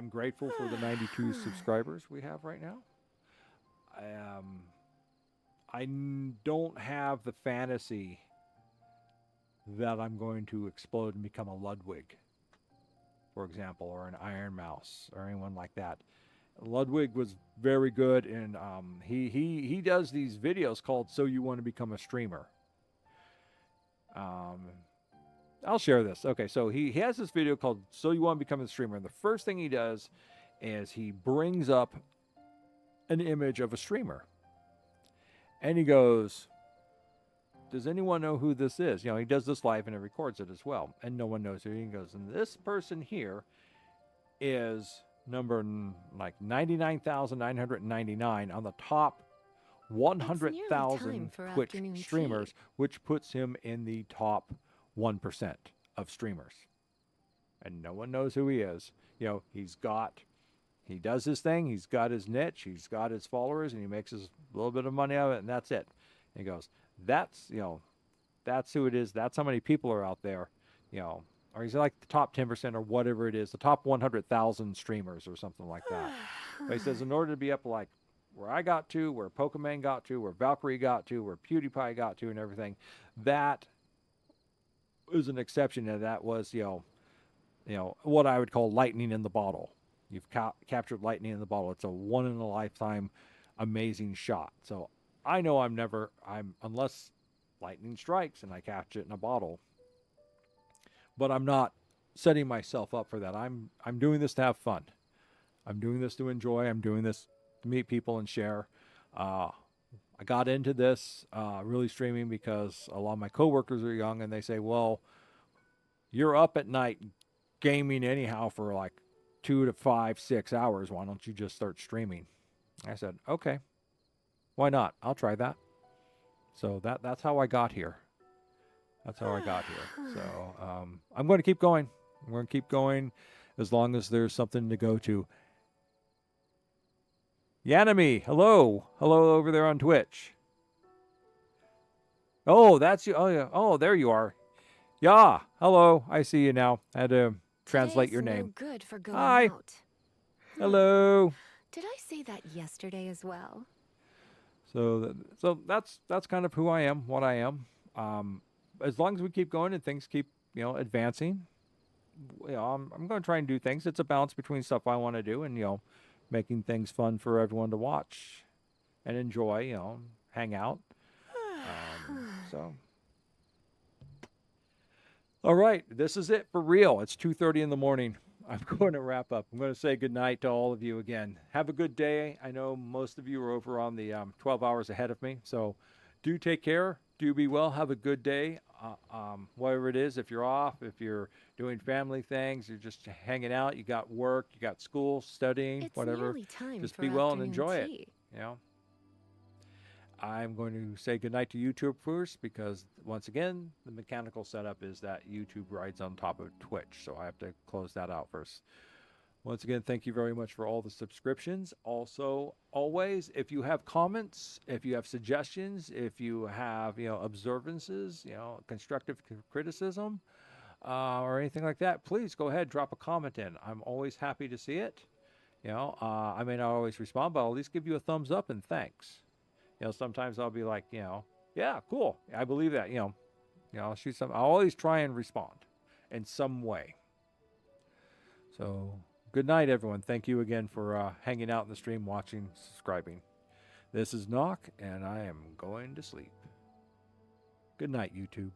grateful for the 92 subscribers we have right now. I don't have the fantasy that I'm going to explode and become a Ludwig, for example, or an Iron Mouse, or anyone like that. Ludwig was very good, and he does these videos called "So You Want to Become a Streamer." I'll share this. Okay, so he has this video called "So You Want to Become a Streamer," and the first thing he does is he brings up an image of a streamer, and he goes, "Does anyone know who this is?" You know, he does this live and he records it as well, and no one knows who he goes. And this person here is number like 99,999 on the top 100,000 Twitch streamers, which puts him in the top 1% of streamers. And no one knows who he is. You know, he does his thing, he's got his niche, he's got his followers, and he makes his little bit of money out of it, and that's it. And he goes, that's who it is, that's how many people are out there, or he's like the top 10% or whatever it is, the top 100,000 streamers or something like that. But he says, in order to be up like where I got to, where Pokemon got to, where Valkyrie got to, where PewDiePie got to, and everything, that is an exception, and that was, what I would call lightning in the bottle. You've captured lightning in the bottle. It's a one-in-a-lifetime amazing shot. So I know unless lightning strikes and I catch it in a bottle, but I'm not setting myself up for that. I'm doing this to have fun. I'm doing this to enjoy. I'm doing this to meet people and share. I got into this really streaming because a lot of my coworkers are young, and they say, well, you're up at night gaming anyhow for like 2 to 5, 6 hours. Why don't you just start streaming? I said, okay, why not? I'll try that. So that's how I got here. That's how I got here. So I'm going to keep going. I'm going to keep going as long as there's something to go to. Yanami, hello. Hello over there on Twitch. Oh, that's you. Oh, yeah. Oh, there you are. Yeah. Hello. I see you now. I had to translate Today's your no name. good for going Hi. out. Hello. Did I say that yesterday as well? So that's kind of who I am, what I am. As long as we keep going and things keep advancing, I'm going to try and do things. It's a balance between stuff I want to do and making things fun for everyone to watch and enjoy. Hang out. So. All right, this is it for real. It's 2:30 in the morning. I'm going to wrap up. I'm going to say good night to all of you again. Have a good day. I know most of you are over on the 12 hours ahead of me, so do take care. Do be well. Have a good day. Whatever it is, if you're off, if you're doing family things, you're just hanging out, you got work, you got school, studying, It's whatever. nearly time Just for be well and afternoon enjoy it. tea. I'm going to say goodnight to YouTube first because, once again, the mechanical setup is that YouTube rides on top of Twitch. So I have to close that out first. Once again, thank you very much for all the subscriptions. Also, always, if you have comments, if you have suggestions, if you have, observances, constructive criticism, or anything like that, please go ahead, drop a comment in. I'm always happy to see it. I may not always respond, but I'll at least give you a thumbs up and thanks. Sometimes I'll be like, yeah, cool. I believe that, I'll shoot some. I'll always try and respond in some way. So good night, everyone. Thank you again for hanging out in the stream, watching, subscribing. This is NoC, and I am going to sleep. Good night, YouTube.